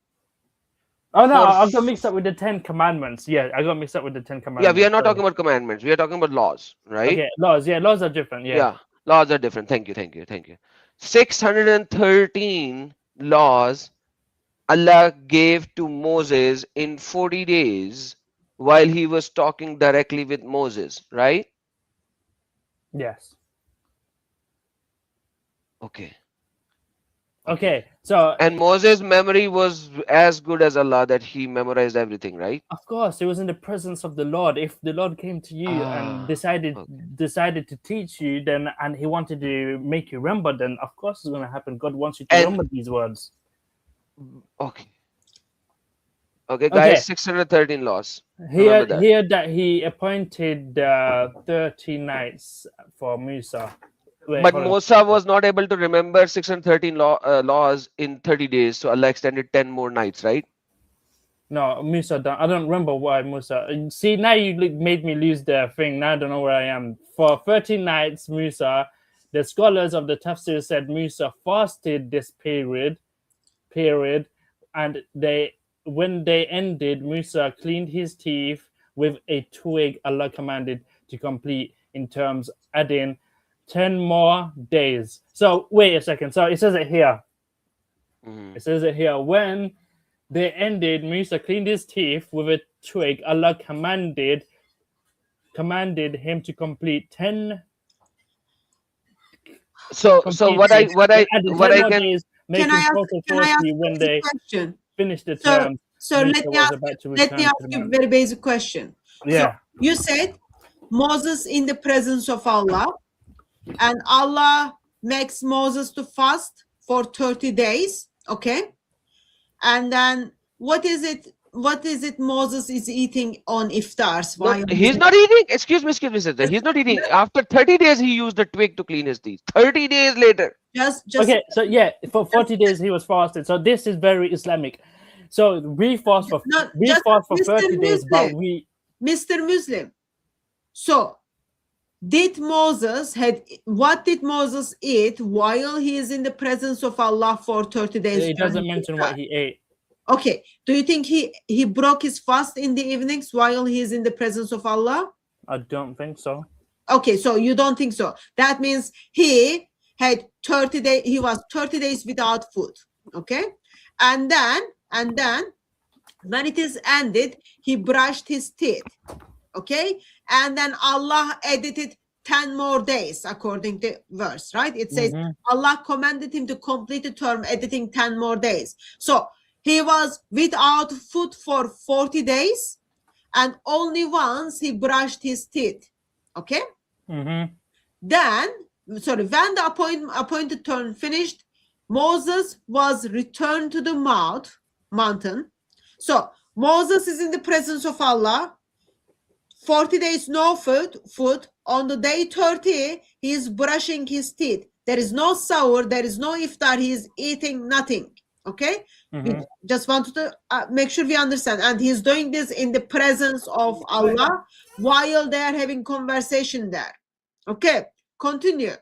Oh no, I got mixed up with the 10 Commandments. Yeah, I got mixed up with the 10 Commandments. Yeah, we are not talking about commandments. We are talking about laws, right? Okay, laws. Yeah, laws are different. Yeah. Laws are different. Thank you. 613 laws Allah gave to Moses in 40 days while he was talking directly with Moses, right? Yes. Okay. So. And Moses' memory was as good as Allah, that he memorized everything, right? Of course, it was in the presence of the Lord. If the Lord came to you and decided to teach you, then and He wanted to make you remember, then of course it's going to happen. God wants you to remember these words. Okay, guys, 613 laws. Here that He appointed 30 nights for Musa. But Musa was not able to remember 613 laws in 30 days, so Allah extended 10 more nights, right? No, Musa, I don't remember why Musa. See, now you made me lose the thing. Now I don't know where I am. For 13 nights, Musa, the scholars of the Tafsir said Musa fasted this period, and when they ended, Musa cleaned his teeth with a twig Allah commanded to complete, in terms adding 10 more days. So wait a second. So it says it here. It says it here. When they ended, Musa cleaned his teeth with a twig. Allah commanded him to complete 10. So what I can when they finished the term. So let me ask you a very basic question. Yeah. So you said Moses in the presence of Allah, and Allah makes Moses to fast for 30 days. Okay. And then what is it Moses is eating on iftars? No, he's not eating. Excuse me, sister. He's not eating. After 30 days, he used the twig to clean his teeth. 30 days later. Okay, so yeah, for 40 days he was fasted. So this is very Islamic. So we fast for 30 days, but Mr. Muslim. So what did Moses eat while he is in the presence of Allah for 30 days? It doesn't mention what he ate. Okay. Do you think he broke his fast in the evenings while he is in the presence of Allah? I don't think so. Okay, so you don't think so. That means he had 30 days, he was 30 days without food. Okay. And then when it is ended, he brushed his teeth. Okay. And then Allah added 10 more days, according to verse, right? It says Mhm. Allah commanded him to complete the term, editing 10 more days. So he was without food for 40 days, and only once he brushed his teeth. Okay? Mhm. Then, sorry, when the appointed term finished, Moses was returned to the mountain. So Moses is in the presence of Allah. 40 days no food. On the day 30, he is brushing his teeth. There is no sahur, there is no iftar, he is eating nothing. Okay? We Mhm. just wanted to make sure we understand. And he's doing this in the presence of Allah while they are having conversation there. Okay, continue.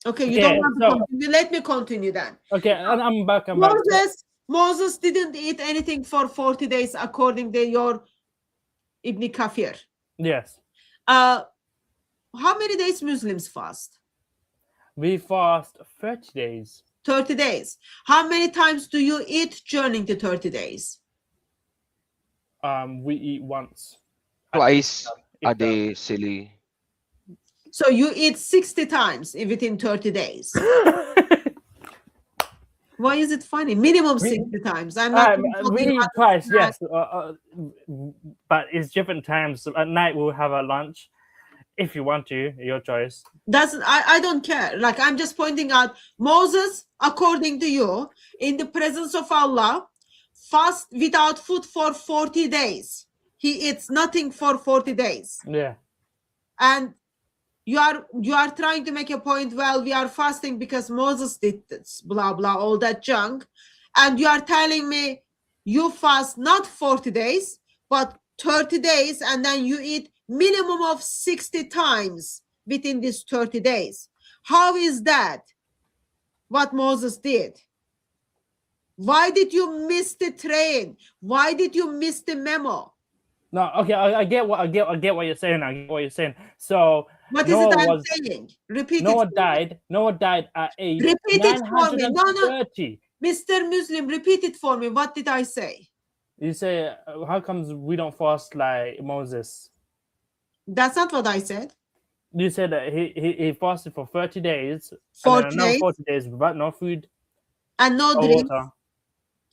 Okay, you don't Okay, want to so continue. Let me continue then. okay, and I'm back. I'm back. So, Moses didn't eat anything for 40 days according to your Ibn Kafir. yes, How many days Muslims fast? we fast 30 days. 30 days. How many times do you eat during the 30 days? We eat once. at Twice a iftar. day, silly. So you eat 60 times within 30 days. Why is it funny? Minimum 60 times. I'm not talking we eat about twice, snack. yes, but it's different times. At night we'll have a lunch. If you want to, your choice. I don't care. Like, I'm just pointing out, Moses, according to you, in the presence of Allah, fast without food for 40 days. He eats nothing for 40 days. Yeah. And you are trying to make a point, well, we are fasting because Moses did this, blah blah, all that junk. And you are telling me you fast not 40 days but 30 days, and then you eat minimum of 60 times within these 30 days. How is that what Moses did? Why did you miss the train? Why did you miss the memo? No, okay, I get what you're saying. I get what you're saying. So What is it Noah I'm was saying? Repeat it. Noah died. Noah died at age Repeat it for me. No, 930. Mr. Muslim, repeat it for me. What did I say? You say, how comes we don't fast like Moses? That's not what I said. You said that he fasted for 30 days and 40 then another days 40 days without no food and no or drinks water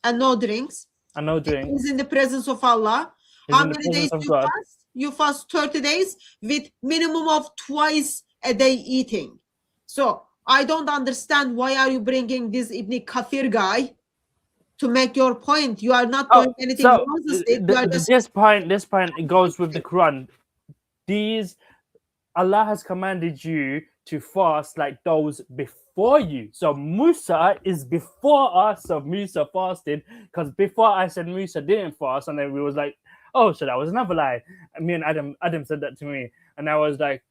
and no drinks. and no He's drinks. in the presence of Allah. He's How in the many days presence of you God. fast? You fast 30 days with minimum of twice a day eating. So I don't understand why are you bringing this Ibn Kafir guy to make your point. You are not doing anything So Moses did. You are just this point it goes with the Quran. These Allah has commanded you to fast like those before you. So Musa is before us. So Musa fasted because before I said Musa didn't fast, and then we was like, oh, so that was another lie. And me and Adam said that to me, and I was like,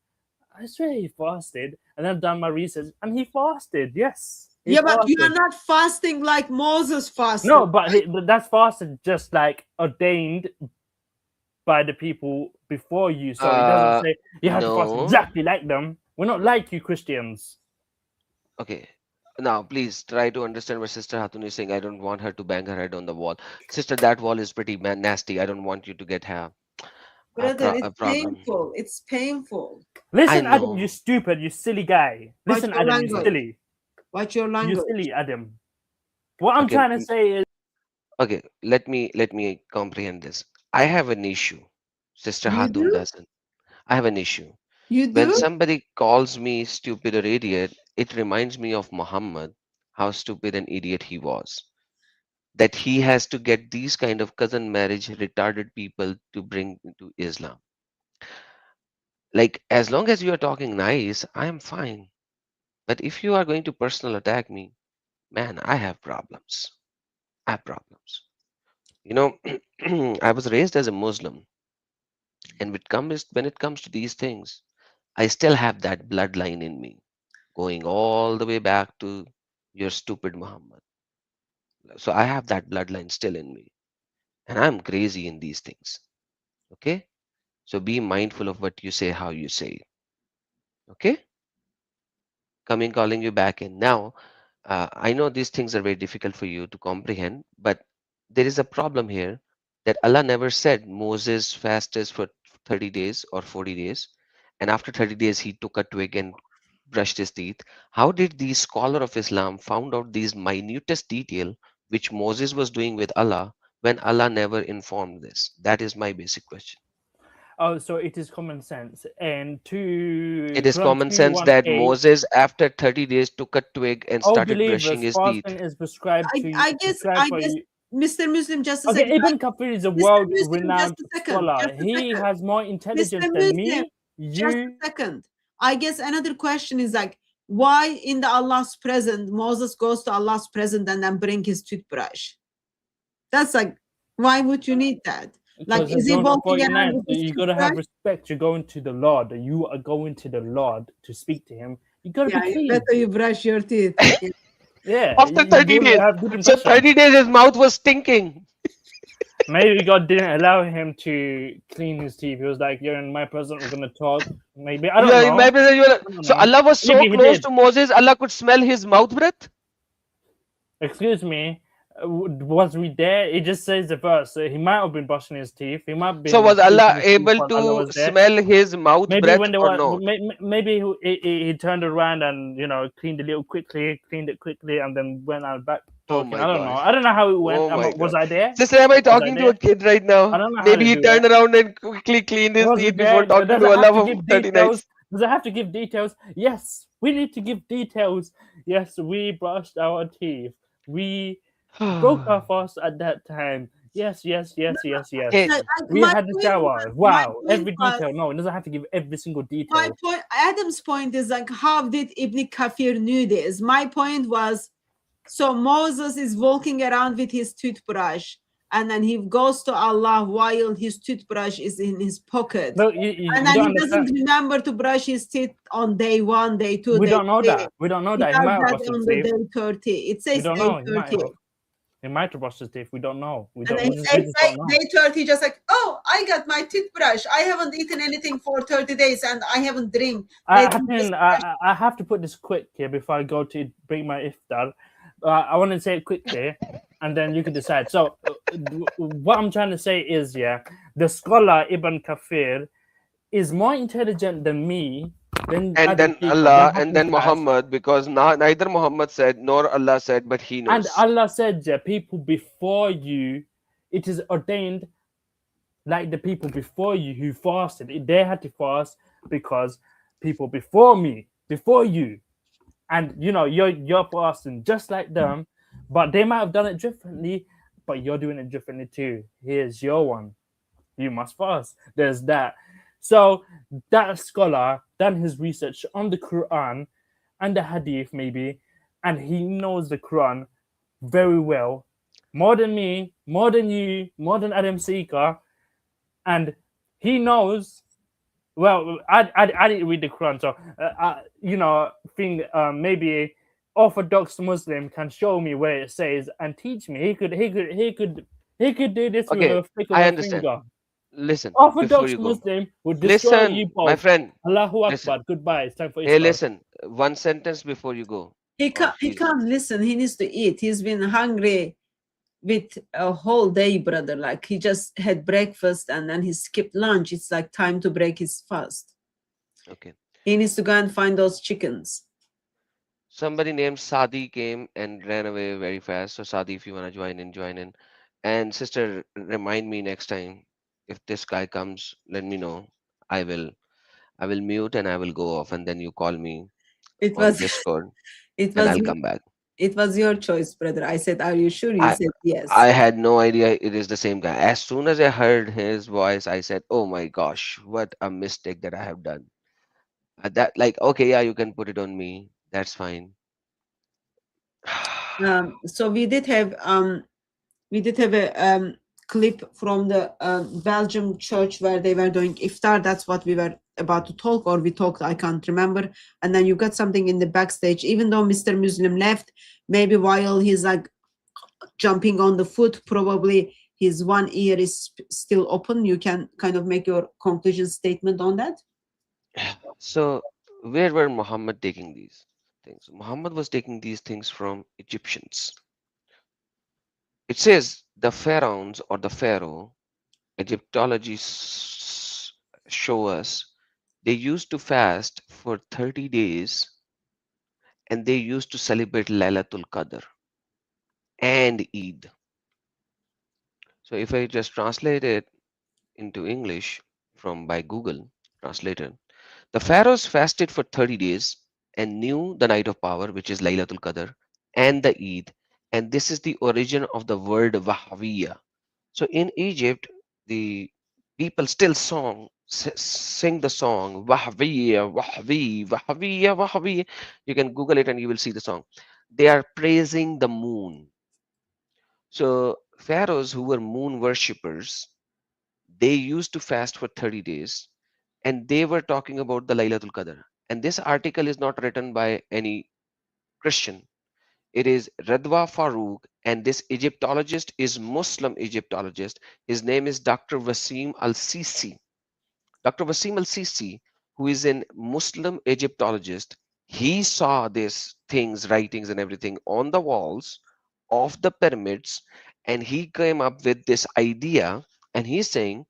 I swear he fasted, and I've done my research, and he fasted. Yes, he yeah, but you are fasted. not fasting like Moses fasted. No, but that's fasted just like ordained by the people before you. So it doesn't say you have to fast No. exactly like them. We're not like you Christians. Okay. Now, please try to understand what Sister Hatun is saying. I don't want her to bang her head on the wall. Sister, that wall is pretty nasty. I don't want you to get a Brother, it's problem. painful. It's painful. Listen, I Adam, know. you stupid, you silly guy. Watch Listen, your Adam, you language. silly. Watch your You language. silly, Adam. What I'm Okay. trying to say is Okay, let me comprehend this. I have an issue. Sister You Hatun do? doesn't. I have an issue. You When do? somebody calls me stupid or idiot, it reminds me of Muhammad, how stupid and idiot he was. That he has to get these kind of cousin marriage retarded people to bring into Islam. Like, as long as you are talking nice, I am fine. But if you are going to personal attack me, man, I have problems. I have problems. You know, I was raised as a Muslim, and when it comes to these things, I still have that bloodline in me, going all the way back to your stupid Muhammad. So I have that bloodline still in me, and I'm crazy in these things. Okay, so be mindful of what you say, how you say it. Okay, calling you back in now. I know these things are very difficult for you to comprehend, but there is a problem here. that Allah never said Moses fasted for 30 days or 40 days, and after 30 days he took a twig and brushed his teeth. How did the scholar of Islam found out these minutest detail which Moses was doing with Allah when Allah never informed this? That is my basic question. Oh, so it is common sense. And It to is Quran common sense that 2:18, Moses, after 30 days, took a twig and all started brushing believers, his teeth. fasting is prescribed to I guess, prescribed for you. Mr. Muslim, just a Okay, second. Ibn Kafir is a Mr. Muslim, world-renowned just scholar. a He second. has more Mr. intelligence than Muslim, me, just you. a second. I guess another question is like, why in the Allah's presence, Moses goes to Allah's presence and then bring his toothbrush? That's like, why would you need that? Like, Because is he John walking around 49, with his you gotta have toothbrush? respect. You're going to the Lord. You are going to the Lord to speak to Him. You gotta Yeah, be it's clean. better you brush your teeth. Yeah. Yeah, After 30 you days. have good So impression. 30 days his mouth was stinking. Maybe God didn't allow him to clean his teeth. He was like, "You're in my presence. We're gonna talk." Maybe I don't Yeah, in know. my presence, I don't so know. Allah was so Maybe he close did. to Moses, Allah could smell his mouth breath. Excuse me. Was we there? It just says the verse. So he might have been brushing his teeth. He might have So been was Allah keeping his teeth able while Allah to was there. smell his mouth Maybe breath when they or were, not? maybe he turned around and cleaned it quickly, and then went out back Oh talking. my I don't know. gosh. I don't know how it went. Oh my Was God. I there? Sister, am I Was I talking to a there? kid right I now? don't know how Maybe to he do it. turned around and quickly cleaned his Was teeth it before there? talking Does to it have Allah to for give 30 details? nights. Does it have to give details? Yes, we need to give details. Yes, we brushed our teeth. We broke our fast at that time. Yes. Okay, Like, We had the shower. my Wow, point every was, detail. No, it doesn't have to give every single my detail. point, Adam's point is like, how did Ibn Kafir knew this? My point was, so Moses is walking around with his toothbrush, and then he goes to Allah while his toothbrush is in his pocket. No, And you then don't he doesn't understand. remember to brush his teeth on day 1, day 2, We day don't know 3. that. We don't know He that. He does might have that brushed his on the teeth. day 30. It We says don't day know. He might 30. have. He might have brushed his teeth. We don't know. We And don't. then We he just, says, we just don't know. day 30, just like, oh, I got my toothbrush. I haven't eaten anything for 30 days and I haven't drink. Let me just brush. I have to put this quick here before I go to bring my iftar. I want to say it quickly, and then you can decide. So, what I'm trying to say is, yeah, the scholar Ibn Kafir is more intelligent than me, than and other then people, than Allah, and Hafiz then has. Muhammad, because neither Muhammad said nor Allah said, but he And knows. Allah said, yeah, people before you, it is ordained like the people before you who fasted. They had to fast because people before me, before you, and you're fasting just like them, but they might have done it differently, but you're doing it differently too. Here's your one. You must fast. There's that. So that scholar done his research on the Quran and the Hadith maybe, and he knows the Quran very well, more than me, more than you, more than Adam Seeker, and he knows. Well, I didn't read the Quran, so think maybe Orthodox Muslim can show me where it says and teach me. He could do this with Okay, a flick of I a understand. finger. Listen, before Orthodox you go. Muslim would destroy you Listen, my both. friend. Allahu Listen. Akbar. Goodbye. It's time for Hey, Iftar. listen. One sentence before you go. He can't listen. He needs to eat. He's been hungry with a whole day, brother. Like, he just had breakfast and then he skipped lunch. It's like time to break his fast. Okay. He needs to go and find those chickens. Somebody named Sadi came and ran away very fast. So Sadi, if you want to join in, join in. And sister, remind me next time if this guy comes, let me know. I will mute and I will go off, and then you call me It on was Discord it and was I'll come back. it was your choice, brother. I said, are you sure? You I said yes. I had no idea it is the same guy. As soon as I heard his voice, I said, "Oh my gosh, what a mistake that I have done." That like, okay, yeah, you can put it on me. That's fine. So we did have a clip from the Belgium church where they were doing iftar. That's what we were about to talk, or we talked, I can't remember. And then you got something in the backstage, even though Mr. Muslim left, maybe while he's like jumping on the foot, probably his one ear is still open. You can kind of make your conclusion statement on that. So, where were Muhammad taking these things? Muhammad was taking these things from Egyptians. It says The pharaohs or the pharaoh, Egyptology show us they used to fast for 30 days and they used to celebrate Lailatul Qadr and Eid. So if I just translate it into English from by Google Translator, the pharaohs fasted for 30 days and knew the night of power, which is Laylatul Qadr, and the Eid. And this is the origin of the word Wahwiya. So in Egypt, the people still sing the song Wahwiya, Wahwi, Wahwiya, Wahwi. You can Google it and you will see the song. They are praising the moon. So pharaohs who were moon worshippers, they used to fast for 30 days and they were talking about the Laylatul Qadr. And this article is not written by any Christian. It is Radwa Farooq, and this Egyptologist is Muslim Egyptologist. His name is Dr. Wasim Al Sisi. Dr. Wasim Al Sisi, who is a Muslim Egyptologist, he saw these things, writings, and everything on the walls of the pyramids, and he came up with this idea. And he's saying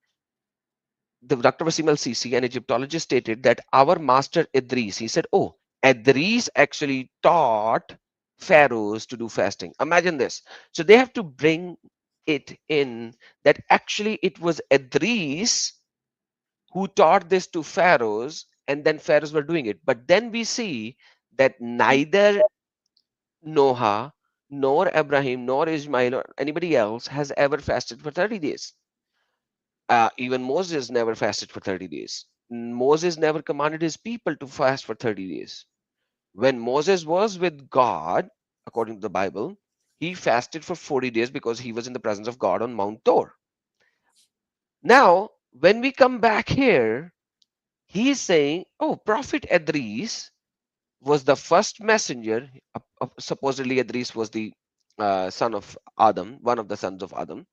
the Dr. Wasim al-Sisi, an Egyptologist, stated that our master Idris, he said, oh, Idris actually taught pharaohs to do fasting. Imagine this. So they have to bring it in that actually it was Idris who taught this to pharaohs, and then pharaohs were doing it. But then we see that neither Noah, nor Abraham, nor Ismail, or anybody else has ever fasted for 30 days. Even Moses never fasted for 30 days. Moses never commanded his people to fast for 30 days. When Moses was with God, according to the Bible, he fasted for 40 days because he was in the presence of God on Mount Tor. Now, when we come back here, he is saying, oh, Prophet Idris was the first messenger. Supposedly, Idris was the son of Adam, one of the sons of Adam.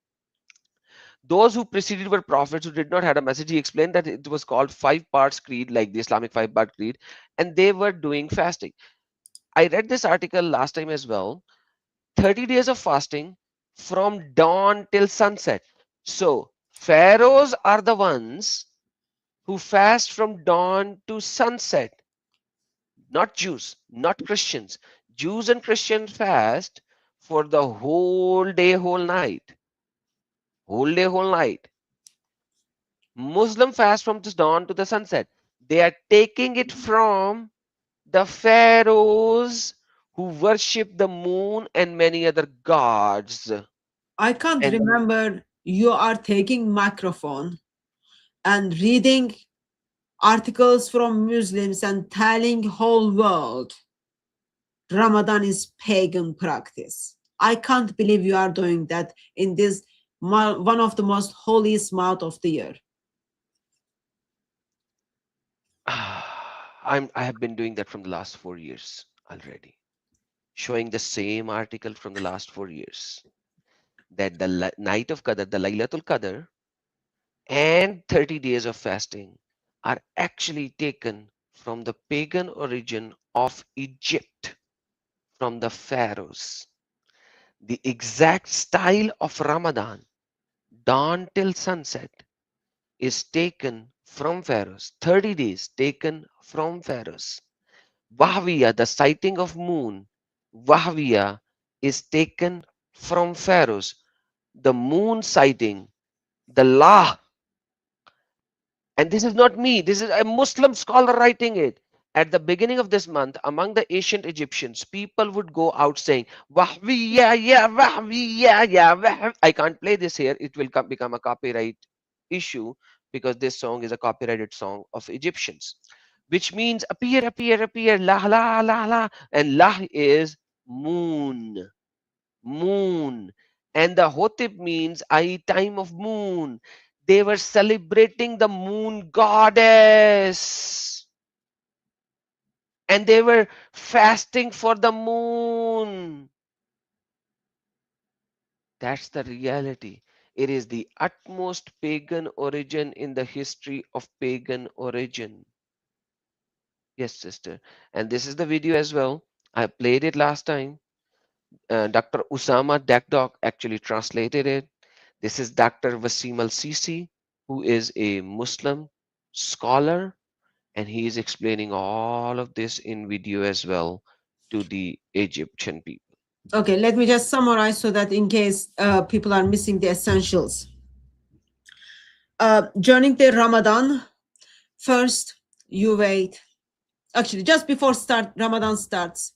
Those who preceded were prophets who did not have a message. He explained that it was called five parts creed, like the Islamic five-part creed, and they were doing fasting. I read this article last time as well. 30 days of fasting from dawn till sunset. So pharaohs are the ones who fast from dawn to sunset, not Jews, not Christians. Jews and Christians fast for the whole day, whole night, whole day, whole night. Muslim fast from the dawn to the sunset. They are taking it from the pharaohs who worship the moon and many other gods. I can't And remember you are taking microphone and reading articles from Muslims and telling whole world Ramadan is pagan practice. I can't believe you are doing that in this one of the most holiest month of the year. I have been doing that from the last 4 years already, showing the same article from the last 4 years that the night of Qadr, the Laylatul Qadr, and 30 days of fasting are actually taken from the pagan origin of Egypt, from the pharaohs. The exact style of Ramadan, dawn till sunset, is taken from pharaohs. 30 days taken from pharaohs. Wahwiya, the sighting of moon, Wahwiya is taken from pharaohs. The moon sighting, the La, and this is not me, this is a Muslim scholar writing it. At the beginning of this month, among the ancient Egyptians, people would go out saying, Wahwiya, yeah, Wahwiya, yeah, I can't play this here. It will become a copyright issue because this song is a copyrighted song of Egyptians, which means appear, appear, appear, la, la, la, la. And la is moon, moon. And the Hotep means I time of moon. They were celebrating the moon goddess. And they were fasting for the moon. That's the reality. It is the utmost pagan origin in the history of pagan origin. Yes, sister. And this is the video as well. I played it last time. Dr. Usama Dakdok actually translated it. This is Dr. Wasim al-Sisi, who is a Muslim scholar, and he is explaining all of this in video as well to the Egyptian people. Okay, let me just summarize so that in case people are missing the essentials. During the Ramadan, first you wait. Actually, just before Ramadan starts,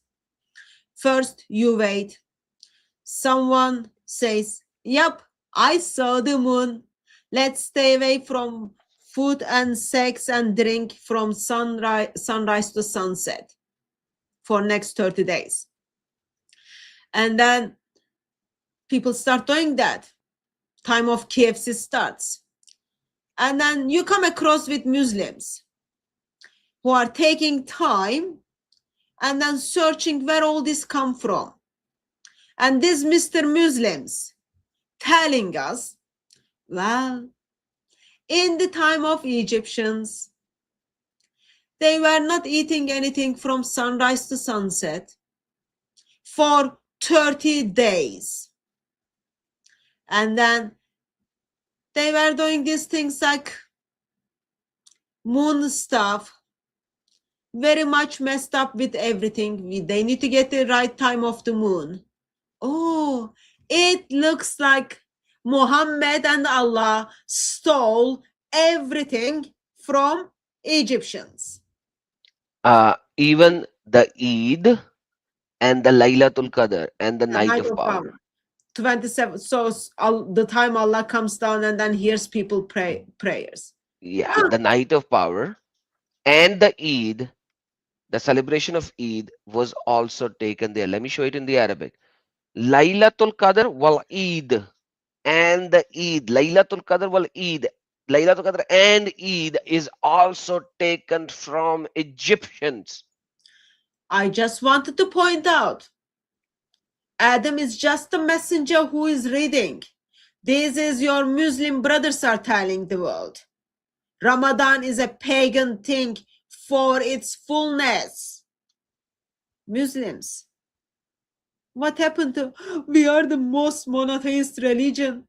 first you wait. Someone says, "Yep, I saw the moon. Let's stay away from food and sex and drink from sunrise to sunset for next 30 days." And then people start doing that. Time of KFC starts. And then you come across with Muslims who are taking time and then searching where all this come from. And these Mr. Muslims telling us, well, in the time of Egyptians, they were not eating anything from sunrise to sunset for 30 days. And then they were doing these things like moon stuff, very much messed up with everything. They need to get the right time of the moon. Oh, it looks like Muhammad and Allah stole everything from Egyptians. Even the Eid and the Laylatul Qadr and the Night of Power. 27. So the time Allah comes down and then hears people prayers. Yeah, the Night of Power and the Eid, the celebration of Eid was also taken there. Let me show it in the Arabic. Laylatul Qadr wal Eid and the Eid. Laylatul Qadr wal Eid. Laylatul Qadr and Eid is also taken from Egyptians. I just wanted to point out, Adam is just a messenger who is reading. This is your Muslim brothers are telling the world. Ramadan is a pagan thing for its fullness. Muslims, what happened to, we are the most monotheist religion.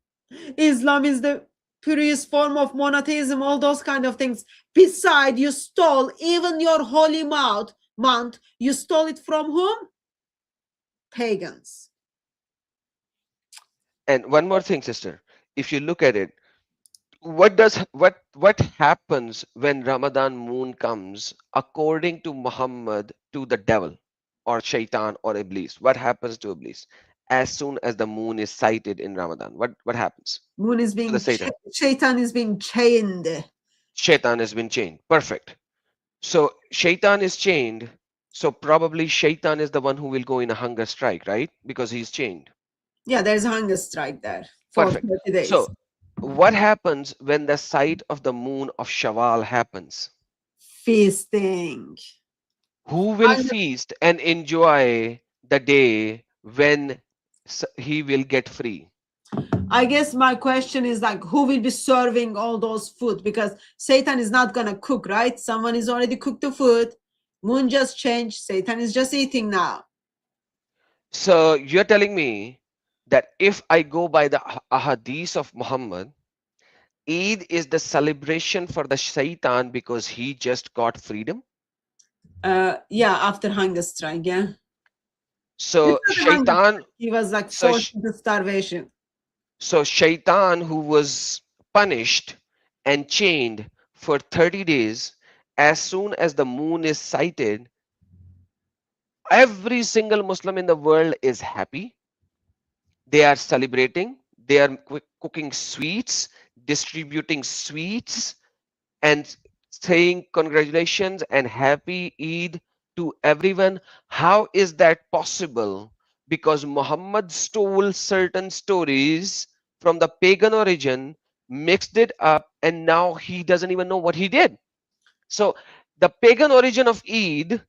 Islam is the purest form of monotheism, all those kind of things. Besides, you stole even your holy month. You stole it from whom? Pagans. And one more thing, sister, if you look at it, what happens when Ramadan moon comes according to Muhammad to the devil or shaitan or iblis? What happens to iblis as soon as the moon is sighted in Ramadan? What happens Moon is to the being Satan? Shaitan is being chained. Shaitan has been chained. Perfect. So shaitan is chained. So probably shaitan is the one who will go in a hunger strike, right? Because he's chained. Yeah, there's a hunger strike there for Perfect. 30 days. So what happens when the sight of the moon of Shawwal happens? Feasting. Who will feast and enjoy the day when he will get free? I guess my question is like, who will be serving all those food? Because Satan is not gonna cook, right? Someone is already cooked the food. Moon just changed. Satan is just eating now. So you're telling me that if I go by the ahadith of Muhammad, Eid is the celebration for the shaitan because he just got freedom? Yeah, after hunger strike, yeah. So shaitan, he was like so forced into starvation. So shaitan, who was punished and chained for 30 days, as soon as the moon is sighted, every single Muslim in the world is happy. They are celebrating. They are cooking sweets, distributing sweets, and saying congratulations and happy Eid to everyone. How is that possible? Because Muhammad stole certain stories from the pagan origin, mixed it up, and now he doesn't even know what he did. So the pagan origin of Eid,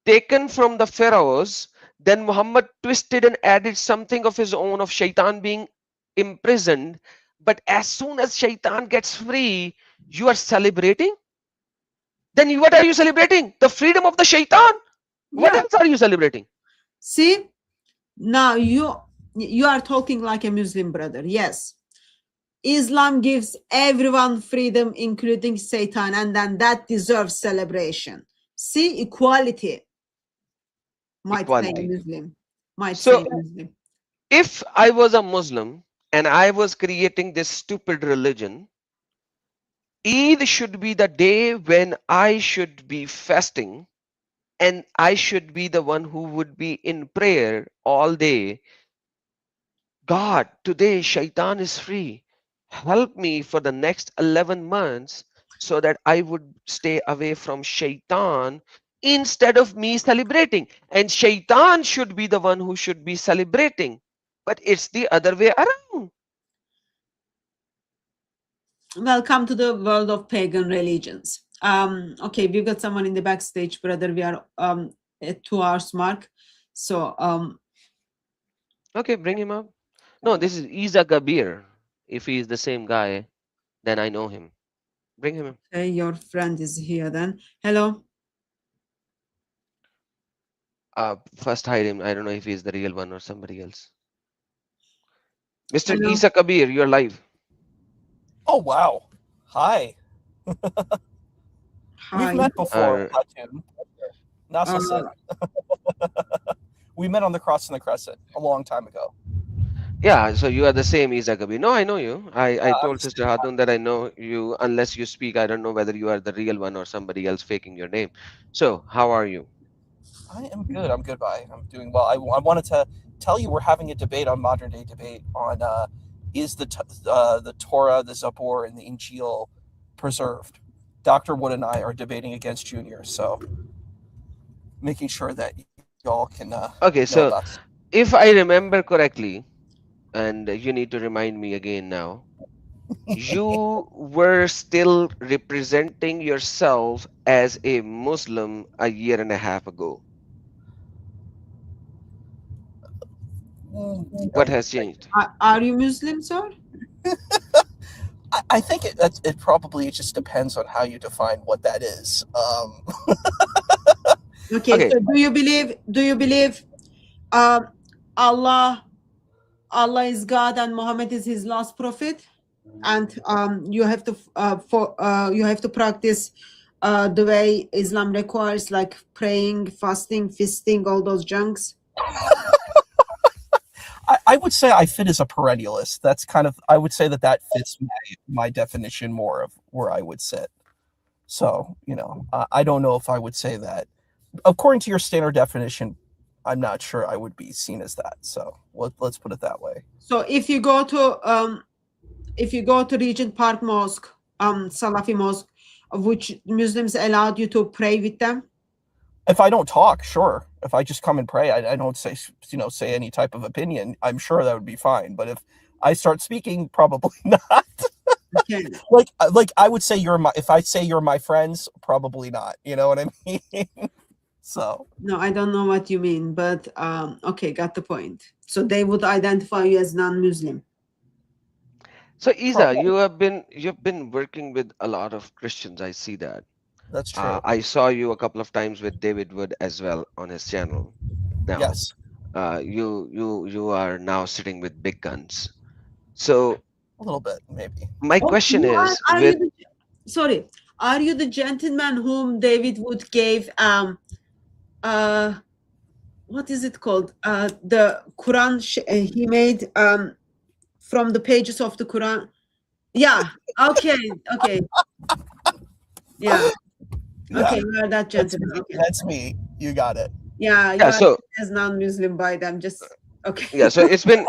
taken from the pharaohs, then Muhammad twisted and added something of his own of shaitan being imprisoned. But as soon as shaitan gets free, you are celebrating? Then what are you celebrating? The freedom of the shaitan? What Yeah. else are you celebrating? See, Now you are talking like a Muslim brother. Yes. Islam gives everyone freedom, including Satan, and then that deserves celebration. See, equality, might say a Equality. Muslim. Might say So a Muslim. if I was a Muslim and I was creating this stupid religion, Eid should be the day when I should be fasting and I should be the one who would be in prayer all day. God, today Shaitan is free. Help me for the next 11 months so that I would stay away from Shaitan instead of me celebrating. And Shaitan should be the one who should be celebrating. But it's the other way around. Welcome to the world of pagan religions. Okay, we've got someone in the backstage, brother. We are at 2 hours mark. So Okay, bring him up. No, this is Isa Kabir. If he is the same guy, then I know him. Bring him in. okay, your friend is here then. Hello. First hide him. I don't know if he's the real one or somebody else. Mr. Hello. Isa Kabir, you're live. Oh wow! Hi. We've Hi. met before, Uh, Hatim. Nasa said we met on the Cross and the Crescent a long time ago. yeah, so you are the same Isa Kabir. No, I know you. I I'm told the Sister same Hatun that I know you. Unless you speak, I don't know whether you are the real one or somebody else faking your name. So, how are you? I am good. I'm good. I'm doing well. I wanted to tell you we're having a debate on modern day debate on is the Torah, the Zabur, and the Injil preserved. Dr. Wood and I are debating against Junior, so making sure that y'all can know Okay, about so it. if I remember correctly, and you need to remind me again now, you were still representing yourself as a Muslim a year and a half ago. What has changed? Are you Muslim, sir? I think it probably just depends on how you define what that is. Okay. Okay, So do you believe Allah is God and Muhammad is his last prophet? And you have to you have to practice the way Islam requires, like praying, fasting, feasting, all those junks. I would say I fit as a perennialist. That's kind of I would say that fits my definition more of where I would sit. So I don't know if I would say that. According to your standard definition, I'm not sure I would be seen as that. So let's put it that way. So if you go to Regent Park Mosque, Salafi Mosque, of which Muslims allowed you to pray with them. If I don't talk, sure. If I just come and pray, I don't say any type of opinion. I'm sure that would be fine. But if I start speaking, probably not. Okay. Like I would say if I say you're my friends, probably not. You know what I mean? So No, I don't know what you mean, but okay, got the point. So they would identify you as non-Muslim. so Isa, you've been working with a lot of Christians. I see that. that's true. I saw you a couple of times with David Wood as well on his channel. Now, Yes, you are now sitting with big guns. So a little bit maybe. my Oh, question is are with you sorry, are you the gentleman whom David Wood gave what is it called? The Quran he made from the pages of the Quran. Yeah. Okay. Yeah. Yeah, Okay, you are that gentleman. Okay. that's me. You got it. Yeah, you yeah, are so as non-Muslim by them. Just okay. yeah, so it's been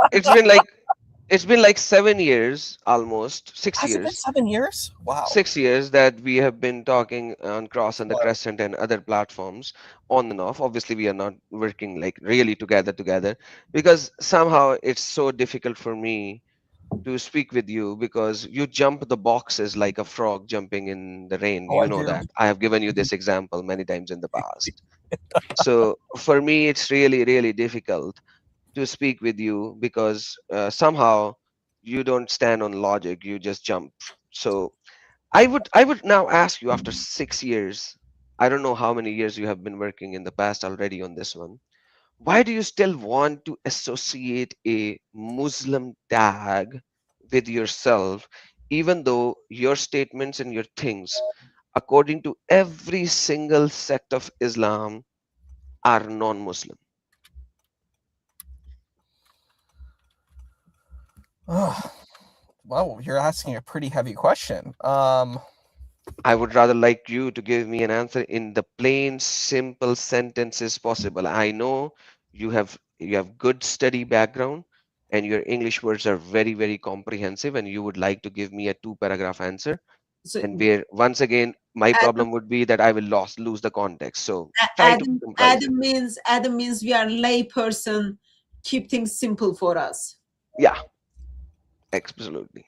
like 7 years, almost six Has it been years, 7 years? Wow. 6 years that we have been talking on Cross and the Wow. Crescent and other platforms on and off. Obviously, we are not working like really together because somehow it's so difficult for me to speak with you because you jump the boxes like a frog jumping in the rain. Oh, You I know do. that. I have given you this example many times in the past. So for me, it's really, really difficult to speak with you because somehow you don't stand on logic. You just jump. So I would now ask you after 6 years. I don't know how many years you have been working in the past already on this one. why do you still want to associate a Muslim tag with yourself, even though your statements and your things, according to every single sect of Islam, are non-Muslim? Ugh. Well, you're asking a pretty heavy question. I would rather like you to give me an answer in the plain, simple sentences possible. I know you have good study background and your English words are very, very comprehensive, and you would like to give me a two-paragraph answer. So And where once again my Adam, problem would be that I will lose the context. So try to Adam, comprise it. Adam means we are lay person. Keep things simple for us. Yeah, absolutely.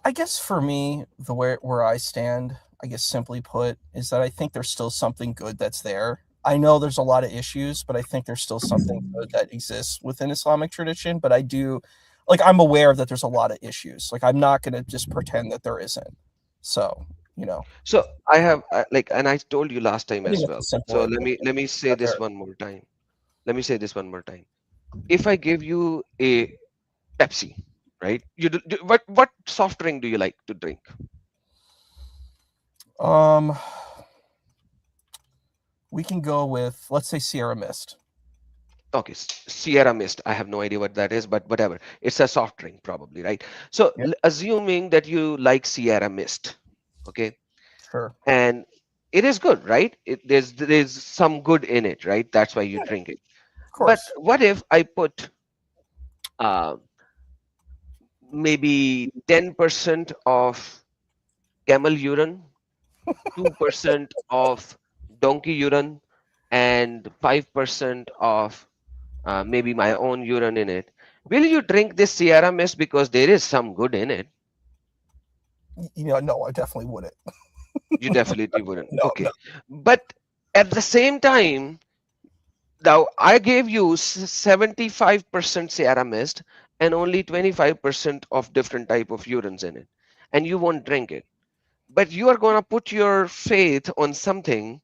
I guess for me, the where I stand, I guess simply put, is that I think there's still something good that's there. I know there's a lot of issues, but I think there's still something good that exists within Islamic tradition. But I do, like, I'm aware that there's a lot of issues. Like, I'm not going to just pretend that there isn't. So, you know, So I have like, and I told you last time I think as that's well. a simple So answer. let me say That this there- one more time. Let me say this one more time. If I give you a Pepsi, right? What soft drink do you like to drink? Um, we can go with, let's say, Sierra Mist. Okay, Sierra Mist. I have no idea what that is, but whatever. It's a soft drink, probably, right? So Yeah, assuming that you like Sierra Mist, okay, sure. and it is good, right? There's some good in it, right? That's why you Yeah, drink it. of But course. what if I put uh, maybe 10% of camel urine, 2% of donkey urine, and 5% of maybe my own urine in it? Will you drink this Sierra Mist because there is some good in it? You know, no, I definitely wouldn't. You definitely wouldn't. No, no. Okay. But at the same time, now I gave you 75% Sierra Mist and only 25% of different type of urines in it, and you won't drink it. But you are going to put your faith on something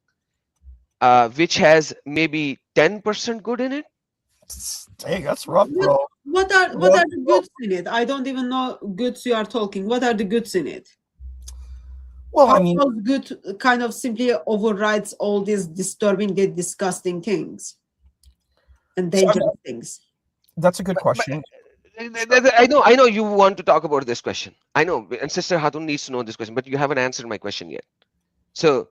which has maybe 10% good in it. Dang, that's rough, What bro. what are the goods in it? I don't even know goods you are talking. What are the goods in it? Well, How I mean, those good kind of simply overrides all these disturbing, disgusting things and so I mean, dangerous things. that's a good But question. I know you want to talk about this question. I know, and Sister Hatun needs to know this question, but you haven't answered my question yet. So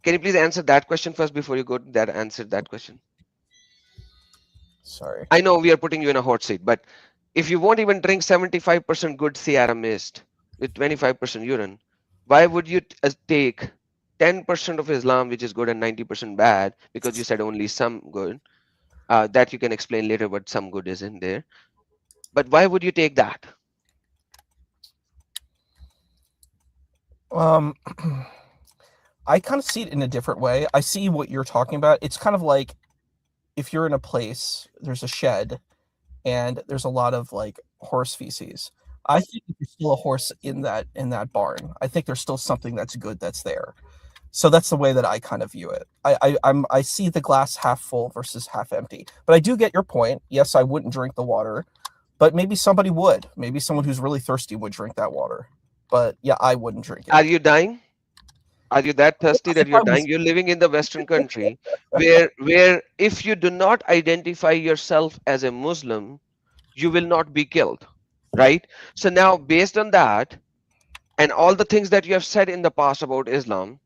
can you please answer that question first before you go to that answer that question? Sorry. I know we are putting you in a hot seat, but if you won't even drink 75% good Sierra Mist with 25% urine, why would you take 10% of Islam, which is good, and 90% bad, because you said only some good? That you can explain later what some good is in there. But why would you take that? Um, I kind of see it in a different way. I see what you're talking about. It's kind of like if you're in a place, there's a shed, and there's a lot of like horse feces. I think there's still a horse in that barn. I think there's still something that's good that's there. So that's the way that I kind of view it. I see the glass half full versus half empty. But I do get your point. Yes, I wouldn't drink the water, but maybe somebody would. Maybe someone who's really thirsty would drink that water. But yeah, I wouldn't drink it. Are you dying? Are you that thirsty that If you're I dying? was, You're living in the Western country where if you do not identify yourself as a Muslim, you will not be killed, right? So now, based on that, and all the things that you have said in the past about Islam,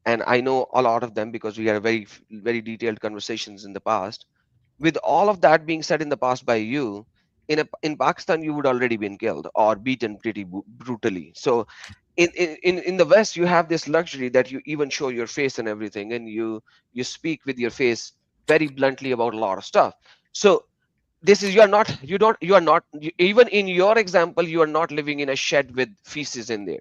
and I know a lot of them because we had very detailed conversations in the past. With all of that being said in the past by you, in Pakistan you would already been killed or beaten pretty brutally. So in the West you have this luxury that you even show your face and everything, and you speak with your face very bluntly about a lot of stuff. So this is even in your example you are not living in a shed with feces in there.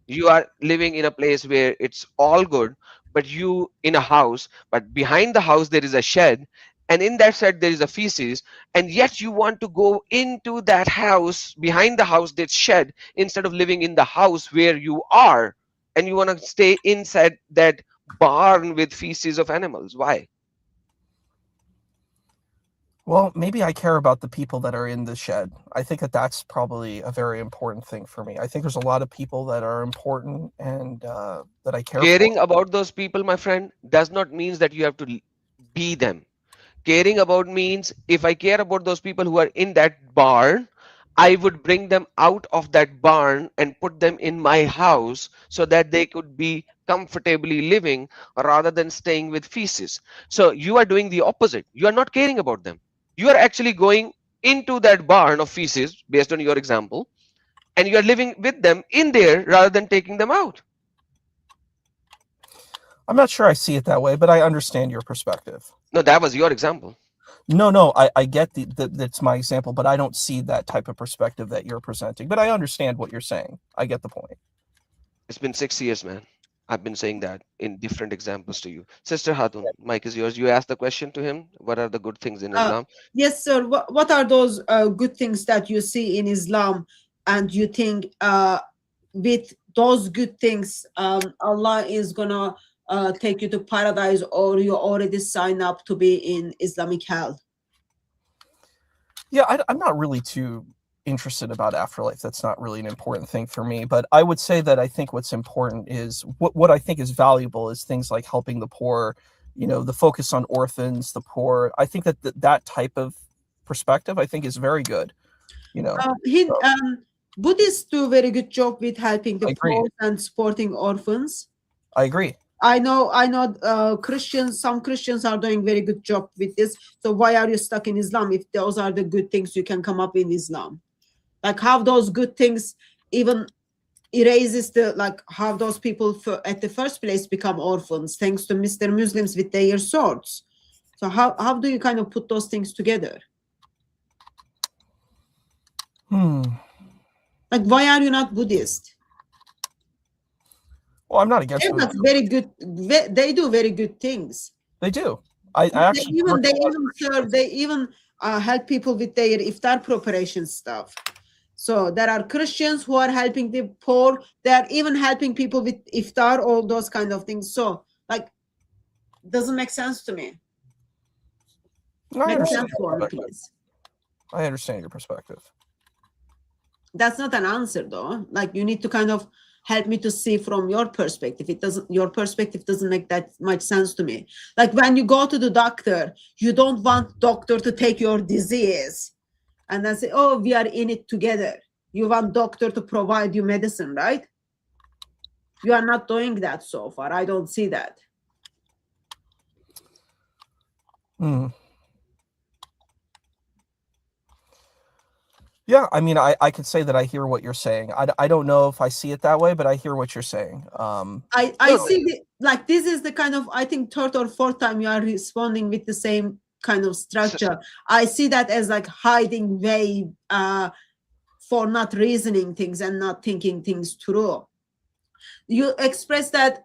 You are living in a place where it's all good, but you in a house, but behind the house there is a shed, and in that shed there is a feces, and yet you want to go into that house behind the house, that shed, instead of living in the house where you are, and you want to stay inside that barn with feces of animals. Why? Well, maybe I care about the people that are in the shed. I think that that's probably a very important thing for me. I think there's a lot of people that are important and that I care for. Caring about those people, my friend, does not mean that you have to be them. Caring about means if I care about those people who are in that barn, I would bring them out of that barn and put them in my house so that they could be comfortably living rather than staying with feces. So you are doing the opposite. You are not caring about them. You are actually going into that barn of feces, based on your example, and you are living with them in there rather than taking them out. I'm not sure I see it that way, but I understand your perspective. No, that was your example. No, I get that's my example, but I don't see that type of perspective that you're presenting. But I understand what you're saying. I get the point. It's been 6 years, man. I've been saying that in different examples to you. Sister Hatun, Mike is yours. You asked the question to him. What are the good things in Islam? Yes, sir. What are those good things that you see in Islam, and you think with those good things, Allah is gonna take you to paradise, or you already sign up to be in Islamic hell? Yeah, I'm not really too interested about afterlife. That's not really an important thing for me. But I would say that I think what's important is what I think is valuable is things like helping the poor, the focus on orphans, the poor. I think that that type of perspective, I think, is very good. Buddhists do a very good job with helping I the agree. poor and supporting orphans. I agree. I know Christians, some Christians are doing very good job with this. So why are you stuck in Islam if those are the good things you can come up in Islam? Like how those good things even erases how those people at the first place become orphans thanks to Mr. Muslims with their swords. So how do you kind of put those things together? Like why are you not Buddhist? Well, I'm not against them. That's very good. They do very good things. They do. I actually they even help people with their iftar preparation stuff. So there are Christians who are helping the poor. They are even helping people with iftar, all those kind of things. So doesn't make sense to me. I understand your perspective. That's not an answer though. You need to kind of help me to see from your perspective. Your perspective doesn't make that much sense to me. Like when you go to the doctor, you don't want doctor to take your disease and then say, oh, we are in it together. You want doctor to provide you medicine, right? You are not doing that so far. I don't see that. Yeah, I mean, I could say that I hear what you're saying. I don't know if I see it that way, but I hear what you're saying. I see this is the kind of, I think, third or fourth time you are responding with the same kind of structure. I see that as hiding way for not reasoning things and not thinking things through. You express that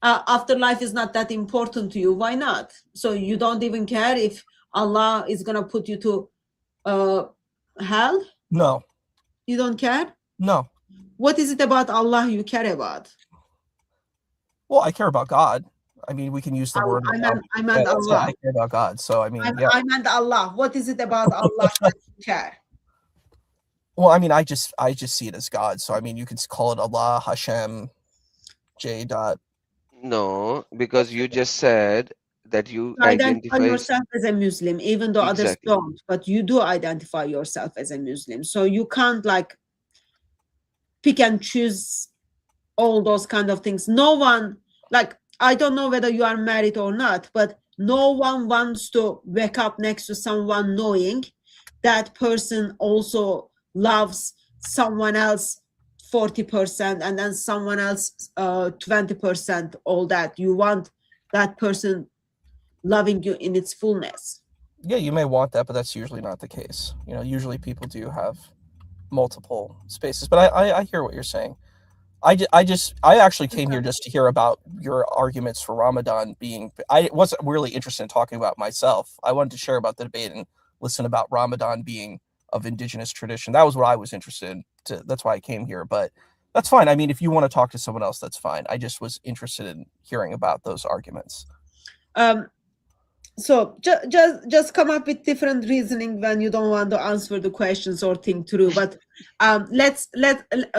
afterlife is not that important to you. Why not? So you don't even care if Allah is gonna put you to hell? No. You don't care? No. What is it about Allah you care about? Well, I care about God. I mean, we can use the word. I meant Allah. I care about God. So I mean, I meant Allah. What is it about Allah that you care? Well, I mean, I just see it as God. So I mean, you can call it Allah, Hashem, J. No, because you just said that you identify yourself as a Muslim, even though others don't, but you do identify yourself as a Muslim. So you can't pick and choose all those kind of things. No one, I don't know whether you are married or not, but no one wants to wake up next to someone knowing that person also loves someone else 40% and then someone else 20%, all that. You want that person loving you in its fullness. Yeah, you may want that, but that's usually not the case. Usually people do have multiple spaces, but I hear what you're saying. I actually came here just to hear about your arguments for Ramadan being, I wasn't really interested in talking about myself. I wanted to share about the debate and listen about Ramadan being of indigenous tradition. That was what I was interested in. That's why I came here, but that's fine. I mean, if you want to talk to someone else, that's fine. I just was interested in hearing about those arguments. So just come up with different reasoning when you don't want to answer the questions or think through. But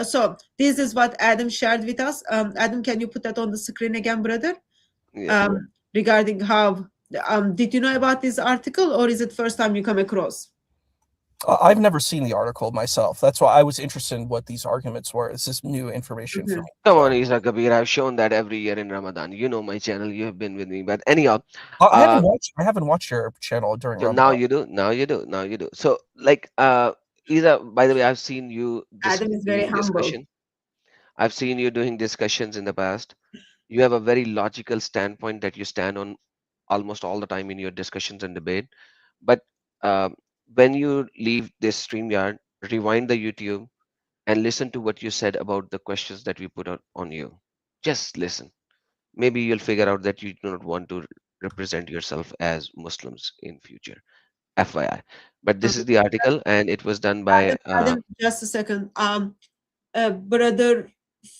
so this is what Adam shared with us. Adam, can you put that on the screen again, brother? Yeah. Regarding how did you know about this article, or is it first time you come across? I've never seen the article myself. That's why I was interested in what these arguments were. This is new information for me. Come on, Isa Kabir. I've shown that every year in Ramadan. You know my channel. You have been with me. But anyhow, I haven't watched your channel during so now Ramadan. you do. Now you do. Now you do. So, like, Isa, by the way, I've seen you Adam is very doing humble. discussion. I've seen you doing discussions in the past. You have a very logical standpoint that you stand on almost all the time in your discussions and debate. But uh, when you leave this StreamYard, rewind the YouTube and listen to what you said about the questions that we put on you. Just listen. Maybe you'll figure out that you do not want to represent yourself as Muslims in future. FYI. But this is the article, and it was done by. Adam, just a second. Brother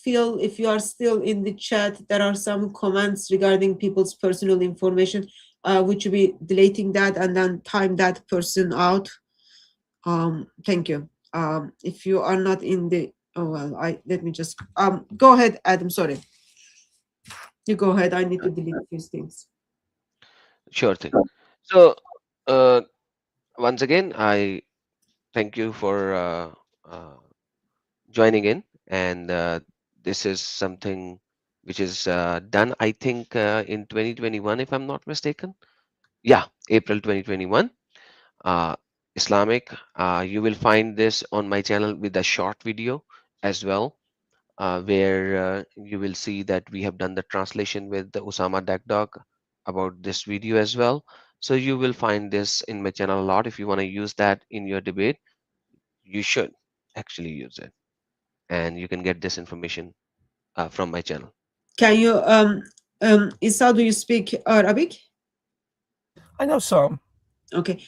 Phil, if you are still in the chat, there are some comments regarding people's personal information. Would you be deleting that and then time that person out? Thank you. If you are not in the, let me just go ahead, Adam. Sorry, you go ahead. I need to delete these things. Sure thing. So, once again, I thank you for joining in, and this is something which is done, I think, in 2021, if I'm not mistaken. Yeah, April 2021. uh, Islamic. You will find this on my channel with a short video as well, where you will see that we have done the translation with the Osama Dakdog about this video as well. So you will find this in my channel a lot. If you want to use that in your debate, you should actually use it, and you can get this information from my channel. Can you, Isa, do you speak Arabic? I know some. Okay.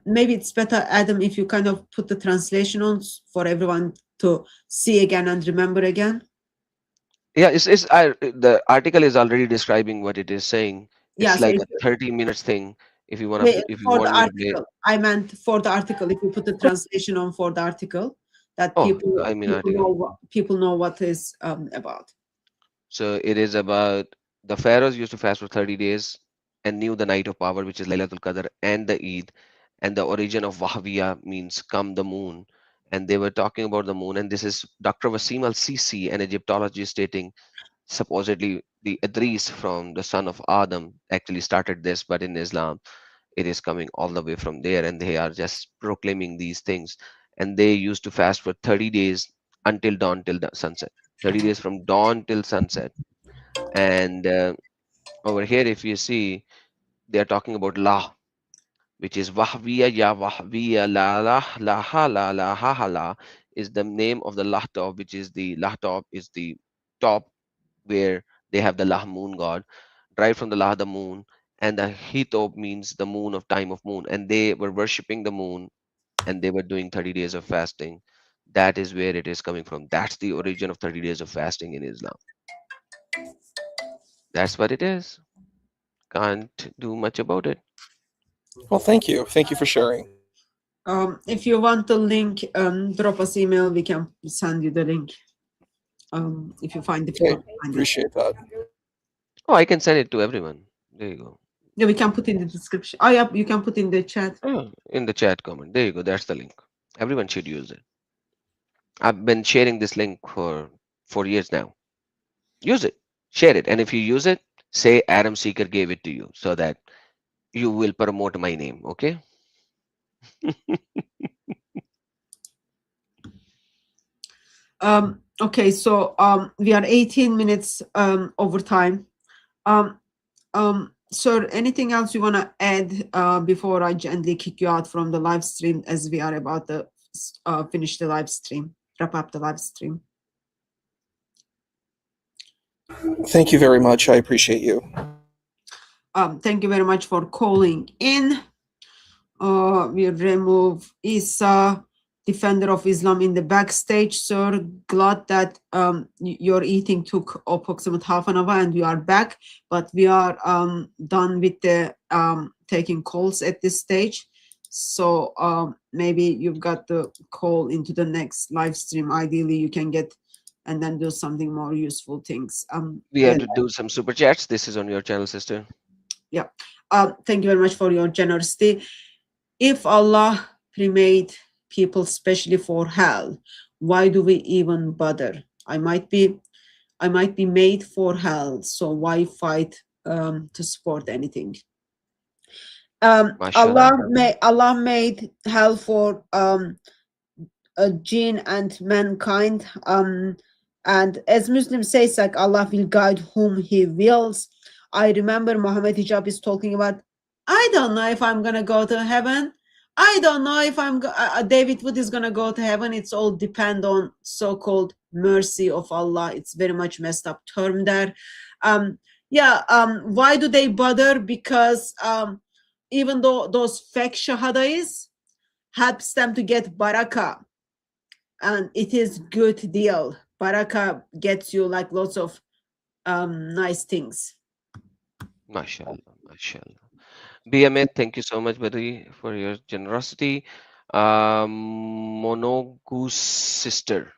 Maybe it's better, Adam, if you kind of put the translation on for everyone to see again and remember again. Yeah, the article is already describing what it is saying. It's Yes, like a 30 minutes thing. If you for the want me to play. article. I meant for the article. If you put the translation on for the article, that Oh, I mean article. people know what is about. So it is about the pharaohs used to fast for 30 days and knew the night of power, which is Laylatul Qadr, and the Eid, and the origin of Wahbiya means come the moon. And they were talking about the moon, and this is Dr. Wasim al-Sisi, an Egyptologist, stating supposedly the Idris from the son of Adam actually started this, but in Islam it is coming all the way from there, and they are just proclaiming these things. And they used to fast for 30 days until dawn, till the sunset. 30 days from dawn till sunset. And over here, if you see, they are talking about La, which is Wahviya ya Wahviya la la la ha la la ha ha la, is the name of the Lahtov, which is the Lahtov is the top where they have the Lah moon god, derived from the Lah, the moon, and the Hitob means the moon of time of moon, and they were worshipping the moon, and they were doing 30 days of fasting. That is where it is coming from. That's the origin of 30 days of fasting in Islam. That's what it is. Can't do much about it. Well, thank you. Thank you for sharing. If you want the link, drop us email. We can send you the link. If you find it. Okay, appreciate that. Oh, I can send it to everyone. There you go. Yeah, we can put in the description. Oh, yeah, you can put in the chat. Oh, in the chat comment. There you go. That's the link. Everyone should use it. I've been sharing this link for 4 years now. Use it. Share it. And if you use it, say Adam Seeker gave it to you so that you will promote my name. Okay? Okay, so we are 18 minutes over time. Sir, anything else you want to add before I gently kick you out from the live stream, as we are about to finish the live stream, wrap up the live stream? Thank you very much. I appreciate you. Thank you very much for calling in. We remove Isa. defender of Islam in the backstage, sir. Glad that your eating took approximately half an hour and we are back, but we are done with the taking calls at this stage. So maybe you've got the call into the next live stream. Ideally, you can get and then do something more useful things. We have to do some super chats. This is on your channel, sister. Yeah. Thank you very much for your generosity. If Allah pre-made people specially for hell, why do we even bother? I might be made for hell, so why fight to support anything? Allah made hell for jinn and mankind, and as Muslims says, like, Allah will guide whom He wills. I remember Muhammad Hijab is talking about, I don't know if I'm gonna go to heaven. I don't know if David Wood is gonna go to heaven. It's all depend on so-called mercy of Allah. It's very much messed up term there. Why do they bother? Because even though those fake shahadais helps them to get barakah, and it is good deal. Barakah gets you like lots of nice things. MashaAllah, MashaAllah. BMA, thank you so much, buddy, for your generosity. Monogoose sister.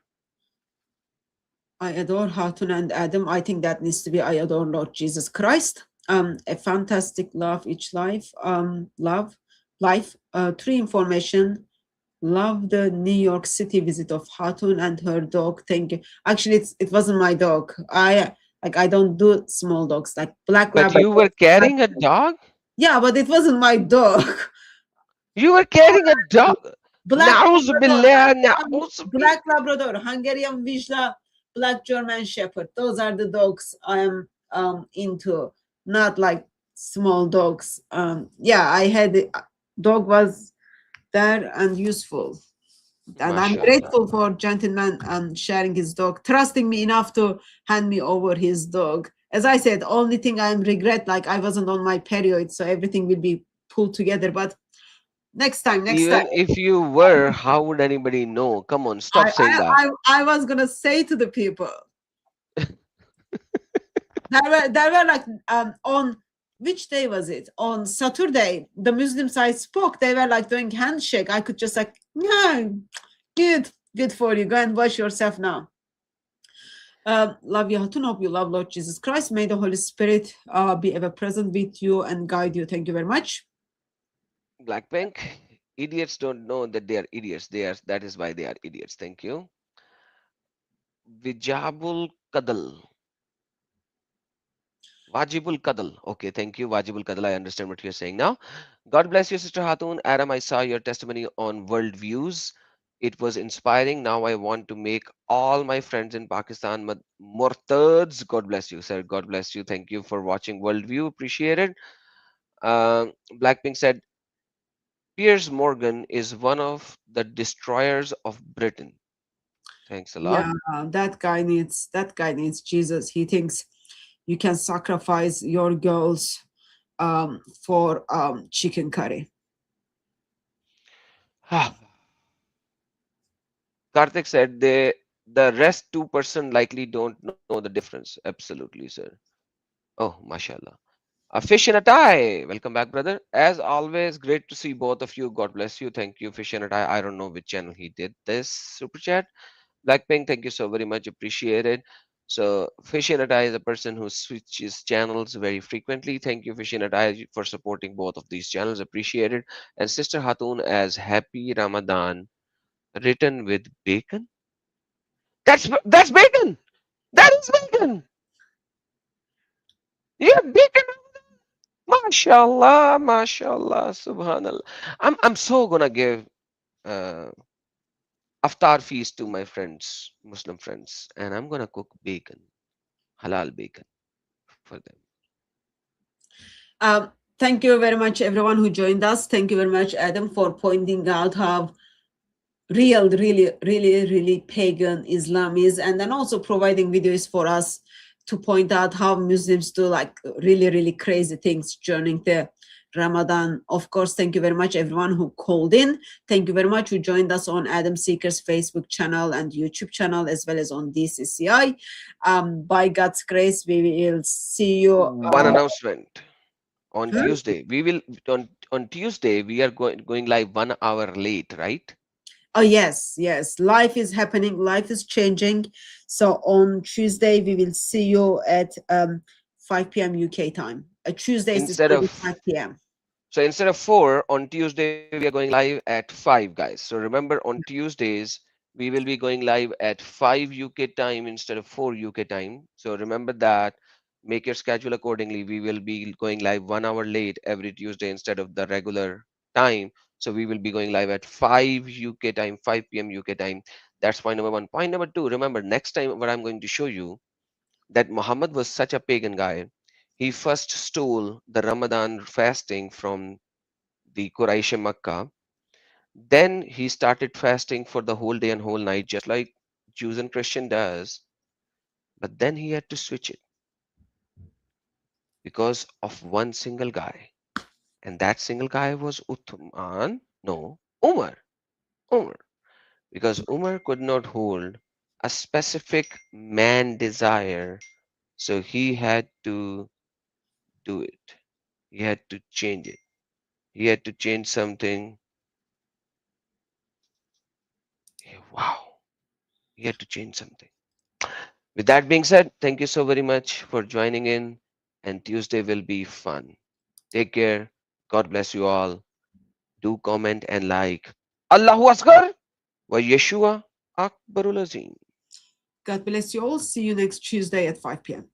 I adore Hatun and Adam. I think that needs to be I adore Lord Jesus Christ. A fantastic love each life. Life. True information. Love the New York City visit of Hatun and her dog. Thank you. Actually, it wasn't my dog. I don't do small dogs like black. But you were carrying a dog? Yeah, but it wasn't my dog. You were carrying a dog? Black Black Labrador, Hungarian Vizsla, Black German Shepherd. Those are the dogs I am into, not like small dogs. I had dog was there and useful. And I'm grateful for gentleman sharing his dog, trusting me enough to hand me over his dog. As I said, only thing I regret, like I wasn't on my period, so everything will be pulled together. But next time. Even if you were, how would anybody know? Come on, stop saying that. I was gonna say to the people. There were like on which day was it? On Saturday, the Muslim side spoke. They were like doing handshake. I could just like, yeah, good for you. Go and wash yourself now. Love you, Hatun. Hope you love Lord Jesus Christ. May the Holy Spirit be ever present with you and guide you. Thank you very much. Blackpink, idiots don't know that they are idiots. That is why they are idiots. Thank you. Vijabul Kadal. Wajibul Kadal. Okay, thank you, Wajibul Kadal. I understand what you're saying now. God bless you, Sister Hatun. Adam, I saw your testimony on World Views. It was inspiring. Now I want to make all my friends in Pakistan murtads. God bless you, sir. God bless you. Thank you for watching Worldview. Appreciate it. Blackpink said, Piers Morgan is one of the destroyers of Britain. Thanks a lot. Yeah, that guy needs Jesus. He thinks you can sacrifice your girls for chicken curry. Karthik said the rest 2% likely don't know the difference. Absolutely, sir. Oh, mashallah. A fish in a tie. Welcome back, brother. As always, great to see both of you. God bless you. Thank you, fish in a tie. I don't know which channel he did this super chat. Blackpink, thank you so very much. Appreciate it. So, fish in a tie is a person who switches channels very frequently. Thank you, fish in a tie, for supporting both of these channels. Appreciate it. And Sister Hatun as Happy Ramadan, written with bacon. That's bacon. That is bacon. Yeah, bacon. Mashallah, mashallah, subhanallah. I'm so gonna give iftar feast to my friends, Muslim friends, and I'm gonna cook bacon, halal bacon for them. Thank you very much, everyone who joined us. Thank you very much, Adam, for pointing out how really pagan Islam is, and then also providing videos for us to point out how Muslims do like really crazy things during the Ramadan. Of course, thank you very much, everyone who called in. Thank you very much who joined us on Adam Seeker's Facebook channel and YouTube channel, as well as on DCCI. By God's grace, we will see you. One announcement. On Hmm? Tuesday, we will on Tuesday we are going live 1 hour late, right? Oh, yes, yes. Life is happening, life is changing. So on Tuesday, we will see you at 5 p.m. UK time. Tuesdays, it Instead will be of 5 p.m. So instead of 4 on Tuesday, we are going live at 5, guys. So remember, on Tuesdays, we will be going live at 5 UK time instead of 4 UK time. So remember that. Make your schedule accordingly. We will be going live 1 hour late every Tuesday instead of the regular time. So we will be going live at 5 UK time, 5 p.m. UK time. That's point number one. Point number two, remember, next time what I'm going to show you that Muhammad was such a pagan guy. He first stole the Ramadan fasting from the Quraysh Makkah. Then he started fasting for the whole day and whole night, just like Jews and Christian does. But then he had to switch it because of one single guy. And that single guy was Uthman. No, Umar. Umar. Because Umar could not hold a specific man desire. So he had to do it. He had to change it. He had to change something. Wow. He had to change something. With that being said, thank you so very much for joining in, and Tuesday will be fun. Take care. God bless you all. Do comment and like. Allahu Asghar wa Yeshua Akbarul Azim. God bless you all. See you next Tuesday at 5 p.m.